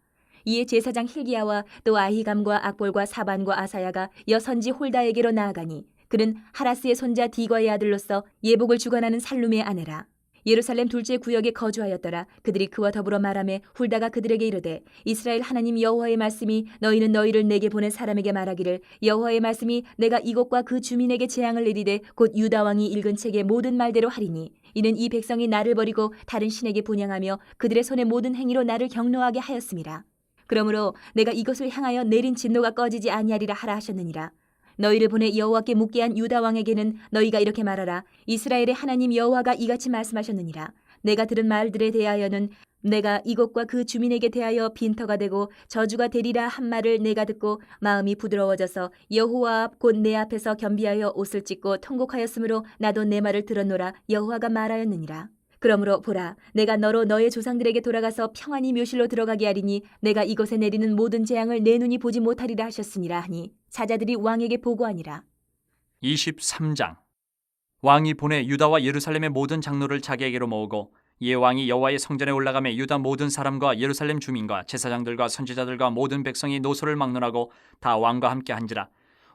이에 제사장 힐기야와 또 아히감과 악볼과 사반과 아사야가 여선지 홀다에게로 나아가니 그는 하라스의 손자 디과의 아들로서 예복을 주관하는 살룸의 아내라. 예루살렘 둘째 구역에 거주하였더라. 그들이 그와 더불어 말하매 훌다가 그들에게 이르되 이스라엘 하나님 여호와의 말씀이 너희는 너희를 내게 보낸 사람에게 말하기를 여호와의 말씀이 내가 이곳과 그 주민에게 재앙을 내리되 곧 유다 왕이 읽은 책의 모든 말대로 하리니 이는 이 백성이 나를 버리고 다른 신에게 분향하며 그들의 손의 모든 행위로 나를 경노하게 하였음이라. 그러므로 내가 이것을 향하여 내린 진노가 꺼지지 아니하리라 하라 하셨느니라. 너희를 보내 여호와께 묻게 한 유다 왕에게는 너희가 이렇게 말하라. 이스라엘의 하나님 여호와가 이같이 말씀하셨느니라. 내가 들은 말들에 대하여는 내가 이곳과 그 주민에게 대하여 빈터가 되고 저주가 되리라 한 말을 내가 듣고 마음이 부드러워져서 여호와 앞 곧 내 앞에서 겸비하여 옷을 찢고 통곡하였으므로 나도 내 말을 들었노라. 여호와가 말하였느니라. 그러므로 보라, 내가 너로 너의 조상들에게 돌아가서 평안히 묘실로 들어가게 하리니 내가 이곳에 내리는 모든 재앙을 내 눈이 보지 못하리라 하셨으니라 하니 사자들이 왕에게 보고하니라. 23장. 왕이 보내 유다와 예루살렘의 모든 장로를 자기에게로 모으고 이에 왕이 여호와의 성전에 올라가매 유다 모든 사람과 예루살렘 주민과 제사장들과 선지자들과 모든 백성이 노소를 막론하고 다 왕과 함께 한지라.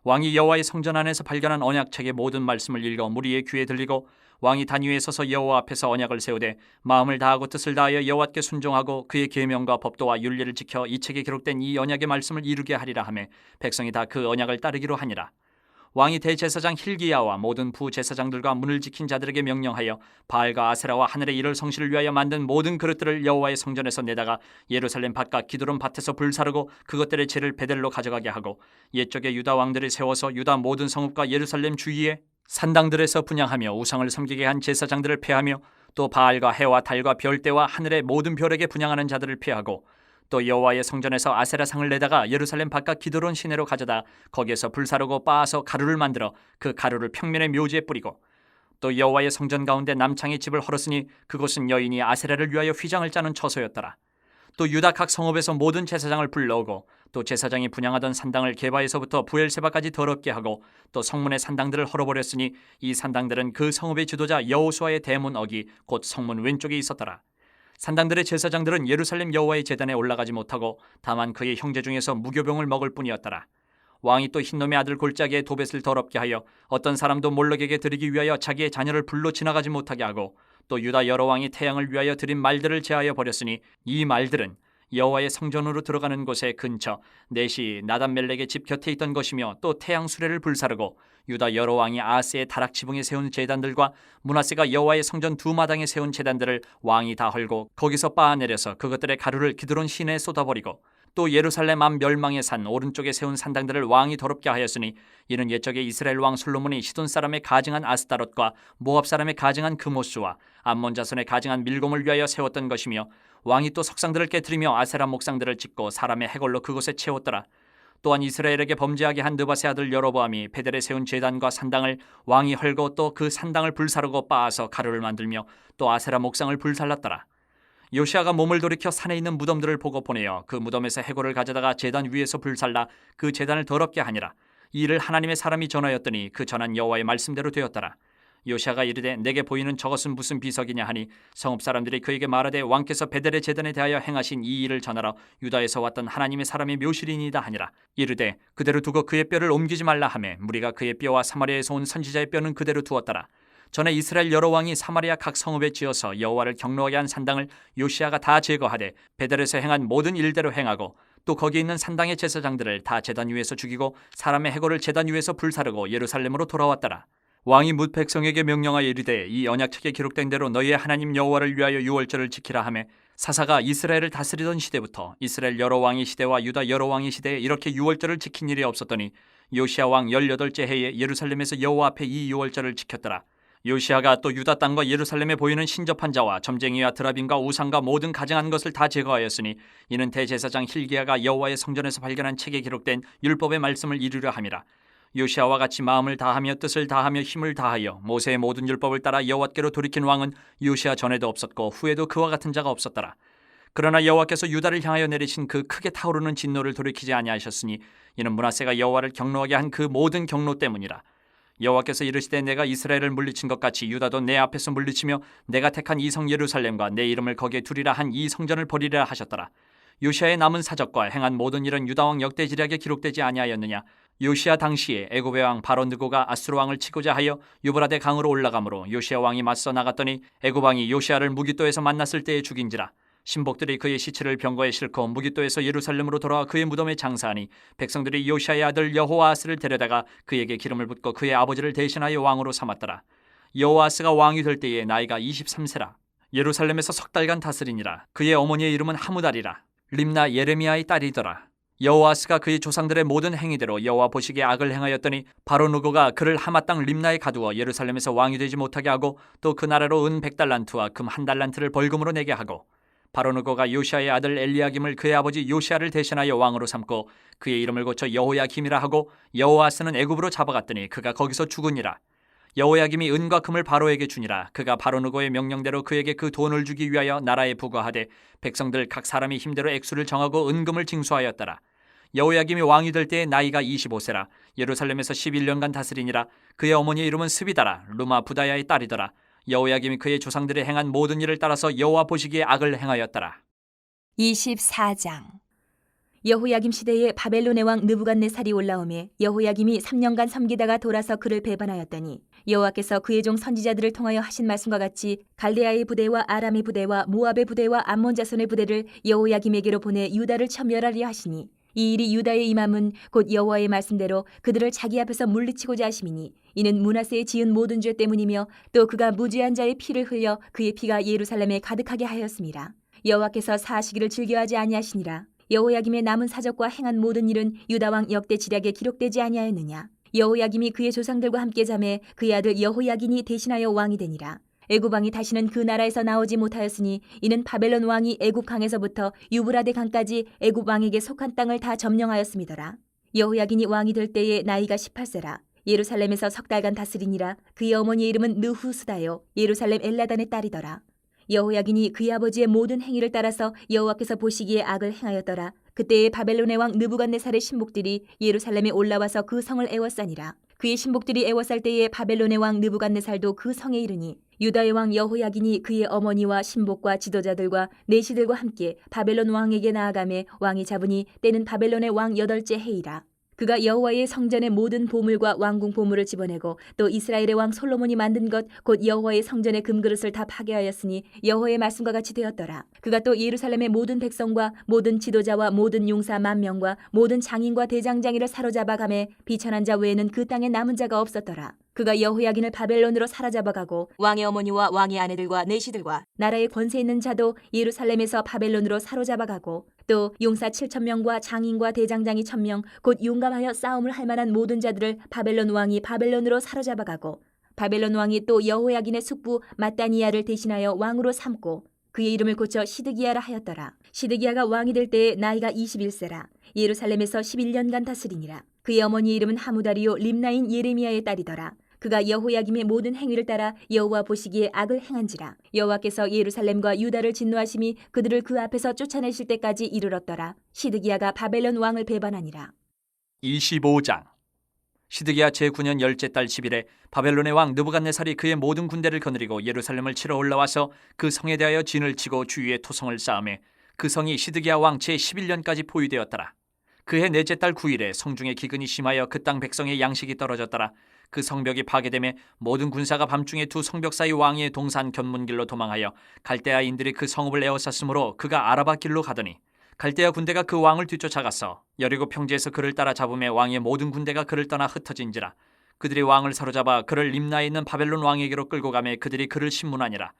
왕이 여호와의 성전 안에서 발견한 언약책의 모든 말씀을 읽어 무리의 귀에 들리고 왕이 단 위에 서서 여호와 앞에서 언약을 세우되 마음을 다하고 뜻을 다하여 여호와께 순종하고 그의 계명과 법도와 윤리를 지켜 이 책에 기록된 이 언약의 말씀을 이루게 하리라 하며 백성이 다 그 언약을 따르기로 하니라. 왕이 대제사장 힐기야와 모든 부제사장들과 문을 지킨 자들에게 명령하여 바알과 아세라와 하늘의 이를 성실을 위하여 만든 모든 그릇들을 여호와의 성전에서 내다가 예루살렘 밭과 기드론 밭에서 불사르고 그것들의 재를 베델로 가져가게 하고 옛적에 유다 왕들이 세워서 유다 모든 성읍과 예루살렘 주위에 산당들에서 분향하며 우상을 섬기게 한 제사장들을 폐하며 또 바알과 해와 달과 별대와 하늘의 모든 별에게 분향하는 자들을 폐하고 또 여호와의 성전에서 아세라상을 내다가 예루살렘 바깥 기드론 시내로 가져다 거기에서 불사르고 빻아서 가루를 만들어 그 가루를 평면의 묘지에 뿌리고 또 여호와의 성전 가운데 남창의 집을 헐었으니 그곳은 여인이 아세라를 위하여 휘장을 짜는 처소였더라. 또 유다 각 성읍에서 모든 제사장을 불러오고 또 제사장이 분향하던 산당을 게바에서부터 부엘세바까지 더럽게 하고 또 성문의 산당들을 헐어버렸으니 이 산당들은 그 성읍의 지도자 여호수아의 대문 어기 곧 성문 왼쪽에 있었더라. 산당들의 제사장들은 예루살렘 여호와의 제단에 올라가지 못하고 다만 그의 형제 중에서 무교병을 먹을 뿐이었더라. 왕이 또 흰놈의 아들 골짜기에 도벳을 더럽게 하여 어떤 사람도 몰록에게 드리기 위하여 자기의 자녀를 불로 지나가지 못하게 하고 또 유다 여러 왕이 태양을 위하여 드린 말들을 제하여 버렸으니 이 말들은 여호와의 성전으로 들어가는 곳의 근처 넷이 나단멜렉의 집 곁에 있던 것이며 또 태양 수레를 불사르고 유다 여러 왕이 아하스의 다락 지붕에 세운 제단들과 므낫세가 여호와의 성전 두 마당에 세운 제단들을 왕이 다 헐고 거기서 빻아내려서 그것들의 가루를 기드론 시내에 쏟아버리고 또 예루살렘 앞 멸망의 산 오른쪽에 세운 산당들을 왕이 더럽게 하였으니 이는 옛적에 이스라엘 왕 솔로몬이 시돈 사람의 가증한 아스타롯과 모압 사람의 가증한 그모스와 암몬 자손의 가증한 밀곰을 위하여 세웠던 것이며 왕이 또 석상들을 깨뜨리며 아세라 목상들을 짓고 사람의 해골로 그곳에 채웠더라. 또한 이스라엘에게 범죄하게 한 느밧의 아들 여로보암이 베델에 세운 제단과 산당을 왕이 헐고 또 그 산당을 불사르고 빻아서 가루를 만들며 또 아세라 목상을 불살랐더라. 요시아가 몸을 돌이켜 산에 있는 무덤들을 보고 보내어 그 무덤에서 해골을 가져다가 제단 위에서 불살라 그 제단을 더럽게 하니라. 이 일을 하나님의 사람이 전하였더니 그 전한 여호와의 말씀대로 되었더라. 요시아가 이르되 내게 보이는 저것은 무슨 비석이냐 하니 성읍 사람들이 그에게 말하되 왕께서 베델의 제단에 대하여 행하신 이 일을 전하러 유다에서 왔던 하나님의 사람이 묘실이니이다 하니라. 이르되 그대로 두고 그의 뼈를 옮기지 말라 하매 무리가 그의 뼈와 사마리아에서 온 선지자의 뼈는 그대로 두었더라. 전에 이스라엘 여러 왕이 사마리아 각 성읍에 지어서 여호와를 경노하게 한 산당을 요시아가 다 제거하되 베델에서 행한 모든 일대로 행하고 또 거기 있는 산당의 제사장들을 다 제단 위에서 죽이고 사람의 해골을 제단 위에서 불사르고 예루살렘으로 돌아왔더라. 왕이 뭇 백성에게 명령하여 이르되 이 언약책에 기록된 대로 너희의 하나님 여호와를 위하여 유월절을 지키라 하매 사사가 이스라엘을 다스리던 시대부터 이스라엘 여러 왕의 시대와 유다 여러 왕의 시대에 이렇게 유월절을 지킨 일이 없었더니 요시아 왕 18째 해에 예루살렘에서 여호와 앞에 이 유월절을 지켰더라. 요시아가 또 유다 땅과 예루살렘에 보이는 신접한 자와 점쟁이와 드라빔과 우상과 모든 가증한 것을 다 제거하였으니 이는 대제사장 hil기야가 여호와의 성전에서 발견한 책에 기록된 율법의 말씀을 이루려 함이라. 요시아와 같이 마음을 다하며 뜻을 다하며 힘을 다하여 모세의 모든 율법을 따라 여호와께로 돌이킨 왕은 요시아 전에도 없었고 후에도 그와 같은 자가 없었더라. 그러나 여호와께서 유다를 향하여 내리신 그 크게 타오르는 진노를 돌이키지 아니하셨으니 이는 므낫세가 여호와를 경노하게 한 그 모든 경노 때문이라. 여호와께서 이르시되 내가 이스라엘을 물리친 것 같이 유다도 내 앞에서 물리치며 내가 택한 이 성 예루살렘과 내 이름을 거기에 두리라 한 이 성전을 버리라 하셨더라. 요시아의 남은 사적과 행한 모든 일은 유다 왕 역대지략에 기록되지 아니하였느냐. 요시아 당시에 애굽의 왕 바로 느고가 아수르 왕을 치고자 하여 유브라데 강으로 올라가므로 요시아 왕이 맞서 나갔더니 애굽 왕이 요시아를 무깃도에서 만났을 때에 죽인지라. 신복들이 그의 시체를 병거에 싣고 무깃도에서 예루살렘으로 돌아와 그의 무덤에 장사하니 백성들이 요시아의 아들 여호아스를 데려다가 그에게 기름을 붓고 그의 아버지를 대신하여 왕으로 삼았더라. 여호아스가 왕이 될 때에 나이가 23세라. 예루살렘에서 석 달간 다스리니라. 그의 어머니의 이름은 하무달이라. 림나 예레미야의 딸이더라. 여호아스가 그의 조상들의 모든 행위대로 여호와 보시기에 악을 행하였더니 바로 느고가 그를 하마 땅 림나에 가두어 예루살렘에서 왕이 되지 못하게 하고 또 그 나라로 은 100달란트와 금 1달란트를 벌금으로 내게 하고 바로 느고가 요시아의 아들 엘리야김을 그의 아버지 요시아를 대신하여 왕으로 삼고 그의 이름을 고쳐 여호야김이라 하고 여호아스는 애굽으로 잡아갔더니 그가 거기서 죽으니라. 여호야김이 은과 금을 바로에게 주니라. 그가 바로 느고의 명령대로 그에게 그 돈을 주기 위하여 나라에 부과하되 백성들 각 사람이 힘대로 액수를 정하고 은금을 징수하였더라. 여호야김이 왕이 될 때에 나이가 25세라. 예루살렘에서 11년간 다스리니라. 그의 어머니의 이름은 스비다라. 루마 부다야의 딸이더라. 여호야김이 그의 조상들이 행한 모든 일을 따라서 여호와 보시기에 악을 행하였더라. 24장. 여호야김 시대에 바벨론의 왕 느부갓네살이 올라오매 여호야김이 3년간 섬기다가 돌아서 그를 배반하였더니 여호와께서 그의 종 선지자들을 통하여 하신 말씀과 같이 갈대아의 부대와 아람의 부대와 모압의 부대와 암몬 자손의 부대를 여호야김에게로 보내 유다를 천멸하려 하시니 이 일이 유다의 임함은 곧 여호와의 말씀대로 그들을 자기 앞에서 물리치고자 하심이니 이는 므낫세의 지은 모든 죄 때문이며 또 그가 무죄한 자의 피를 흘려 그의 피가 예루살렘에 가득하게 하였습니다. 여호와께서 사시기를 즐겨하지 아니하시니라. 여호야김의 남은 사적과 행한 모든 일은 유다 왕 역대 지략에 기록되지 아니하였느냐. 여호야김이 그의 조상들과 함께 잠에 그의 아들 여호야긴이 대신하여 왕이 되니라. 애굽 왕이 다시는 그 나라에서 나오지 못하였으니 이는 바벨론 왕이 애굽 강에서부터 유브라데 강까지 애굽 왕에게 속한 땅을 다 점령하였음이더라. 여호야긴이 왕이 될 때에 나이가 18세라. 예루살렘에서 석 달간 다스리니라. 그의 어머니의 이름은 느후스다요 예루살렘 엘라단의 딸이더라. 여호야긴이 그의 아버지의 모든 행위를 따라서 여호와께서 보시기에 악을 행하였더라. 그때에 바벨론의 왕 느부갓네살의 신복들이 예루살렘에 올라와서 그 성을 애워싸니라. 그의 신복들이 애워쌀 때에 바벨론의 왕 느부갓네살도 그 성에 이르니 유다의 왕 여호야긴이 그의 어머니와 신복과 지도자들과 내시들과 함께 바벨론 왕에게 나아가매 왕이 잡으니 때는 바벨론의 왕 8째 해이라. 그가 여호와의 성전의 모든 보물과 왕궁 보물을 집어내고 또 이스라엘의 왕 솔로몬이 만든 것 곧 여호와의 성전의 금그릇을 다 파괴하였으니 여호와의 말씀과 같이 되었더라. 그가 또 예루살렘의 모든 백성과 모든 지도자와 모든 용사 10,000명과 모든 장인과 대장장이를 사로잡아 가매 비천한 자 외에는 그 땅에 남은 자가 없었더라. 그가 여호야긴을 바벨론으로 사로잡아가고 왕의 어머니와 왕의 아내들과 내시들과 나라의 권세 있는 자도 예루살렘에서 바벨론으로 사로잡아가고 또 용사 7,000명과 장인과 대장장이 1,000명 곧 용감하여 싸움을 할 만한 모든 자들을 바벨론 왕이 바벨론으로 사로잡아가고 바벨론 왕이 또 여호야긴의 숙부 마따니야를 대신하여 왕으로 삼고 그의 이름을 고쳐 시드기야라 하였더라. 시드기야가 왕이 될 때에 나이가 21세라. 예루살렘에서 11년간 다스리니라. 그의 어머니의 이름은 하무다리요 림나인 예레미야의 딸이더라. 그가 여호야김의 모든 행위를 따라 여호와 보시기에 악을 행한지라. 여호와께서 예루살렘과 유다를 진노하심이 그들을 그 앞에서 쫓아내실 때까지 이르렀더라. 시드기야가 바벨론 왕을 배반하니라. 25장. 시드기야 제9년 열째 달 10일에 바벨론의 왕 느부갓네살이 그의 모든 군대를 거느리고 예루살렘을 치러 올라와서 그 성에 대하여 진을 치고 주위에 토성을 쌓음에 그 성이 시드기야 왕 제11년까지 포위되었더라. 그해 넷째 달 9일에 성중에 기근이 심하여 그 땅 백성의 양식이 떨어졌더라. 그 성벽이 파괴되매 모든 군사가 밤중에 두 성벽 사이 왕의 동산 견문길로 도망하여 갈대아인들이 그 성읍을 에워쌌으므로 그가 아라바 길로 가더니 갈대아 군대가 그 왕을 뒤쫓아가서 여리고 평지에서 그를 따라 잡음에 왕의 모든 군대가 그를 떠나 흩어진지라. 그들이 왕을 사로잡아 그를 림나에 있는 바벨론 왕에게로 끌고 가매 그들이 그를 신문하니라.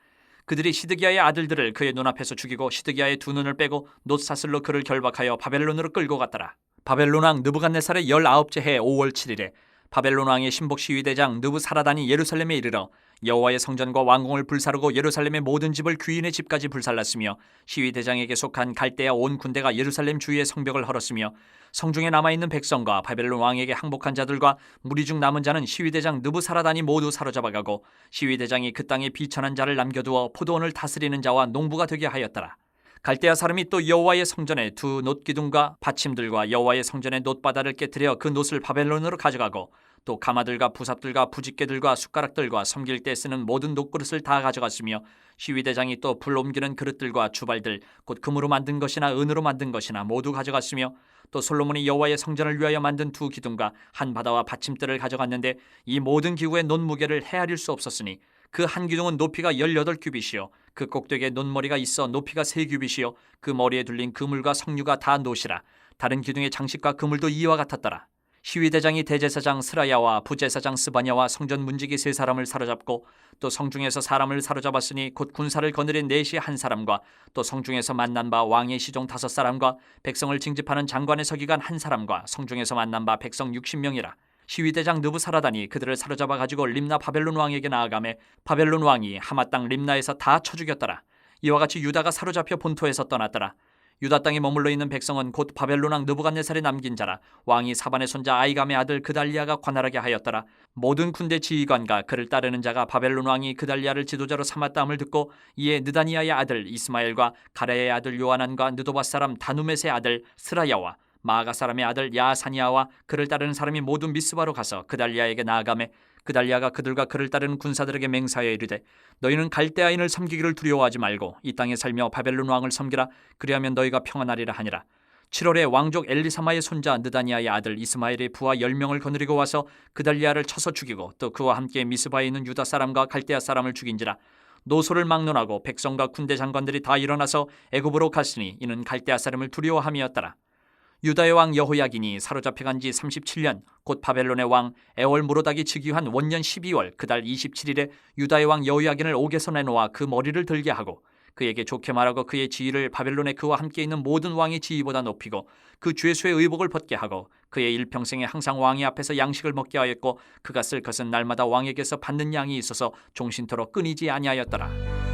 그들이 시드기야의 아들들을 그의 눈앞에서 죽이고 시드기야의 두 눈을 빼고 놋사슬로 그를 결박하여 바벨론으로 끌고 갔더라. 바벨론 왕 느부갓네살의 19째 해 5월 7일에 바벨론 왕의 신복 시위대장 느부사라단이 예루살렘에 이르러 여호와의 성전과 왕궁을 불사르고 예루살렘의 모든 집을 귀인의 집까지 불살랐으며 시위대장에게 속한 갈대아 온 군대가 예루살렘 주위의 성벽을 헐었으며 성중에 남아있는 백성과 바벨론 왕에게 항복한 자들과 무리 중 남은 자는 시위대장 느부사라단이 모두 사로잡아가고 시위대장이 그 땅에 비천한 자를 남겨두어 포도원을 다스리는 자와 농부가 되게 하였더라. 갈대아 사람이 또 여호와의 성전에 두 놋기둥과 받침들과 여호와의 성전의 놋바다를 깨뜨려 그 놋을 바벨론으로 가져가고 또 가마들과 부삽들과 부집개들과 숟가락들과 섬길 때 쓰는 모든 놋그릇을 다 가져갔으며 시위대장이 또 불 옮기는 그릇들과 주발들 곧 금으로 만든 것이나 은으로 만든 것이나 모두 가져갔으며 또 솔로몬이 여호와의 성전을 위하여 만든 두 기둥과 한 바다와 받침대를 가져갔는데 이 모든 기구의 놋 무게를 헤아릴 수 없었으니 그 한 기둥은 높이가 18규빗이요 그 꼭대기에 놋머리가 있어 높이가 3규빗이요 그 머리에 둘린 그물과 석류가 다 놋이라. 다른 기둥의 장식과 그물도 이와 같았더라. 시위대장이 대제사장 스라야와 부제사장 스바냐와 성전 문지기 3사람을 사로잡고 또 성중에서 사람을 사로잡았으니 곧 군사를 거느린 넷이 1사람과 또 성중에서 만난 바 왕의 시종 5사람과 백성을 징집하는 장관의 서기관 1사람과 성중에서 만난 바 백성 60명이라. 시위대장 느부사라단이 그들을 사로잡아 가지고 림나 바벨론 왕에게 나아가매 바벨론 왕이 하마 땅 림나에서 다 쳐 죽였더라. 이와 같이 유다가 사로잡혀 본토에서 떠났더라. 유다 땅에 머물러 있는 백성은 곧 바벨론 왕 느부갓네살이 남긴 자라. 왕이 사반의 손자 아이감의 아들 그달리아가 관할하게 하였더라. 모든 군대 지휘관과 그를 따르는 자가 바벨론 왕이 그달리아를 지도자로 삼았다함을 듣고 이에 느다니아의 아들 이스마엘과 가레의 아들 요하난과 느도바 사람 다누멧의 아들 스라야와 마아가 사람의 아들 야사니아와 그를 따르는 사람이 모두 미스바로 가서 그달리아에게 나아가매 그달리아가 그들과 그를 따르는 군사들에게 맹세하여 이르되 너희는 갈대아인을 섬기기를 두려워하지 말고 이 땅에 살며 바벨론 왕을 섬기라. 그리하면 너희가 평안하리라 하니라. 7월에 왕족 엘리사마의 손자 느다니아의 아들 이스마엘의 부하 10명을 거느리고 와서 그달리아를 쳐서 죽이고 또 그와 함께 미스바에 있는 유다 사람과 갈대아 사람을 죽인지라. 노소를 막론하고 백성과 군대 장관들이 다 일어나서 애굽으로 갔으니 이는 갈대아 사람을 두려워함이었더라. 유다의 왕 여호야긴이 사로잡혀간 지 37년 곧 바벨론의 왕 에월무로닥이 즉위한 원년 12월 그달 27일에 유다의 왕 여호야긴을 옥에서 내놓아 그 머리를 들게 하고 그에게 좋게 말하고 그의 지위를 바벨론에 그와 함께 있는 모든 왕의 지위보다 높이고 그 죄수의 의복을 벗게 하고 그의 일평생에 항상 왕의 앞에서 양식을 먹게 하였고 그가 쓸 것은 날마다 왕에게서 받는 양이 있어서 종신토록 끊이지 아니하였더라.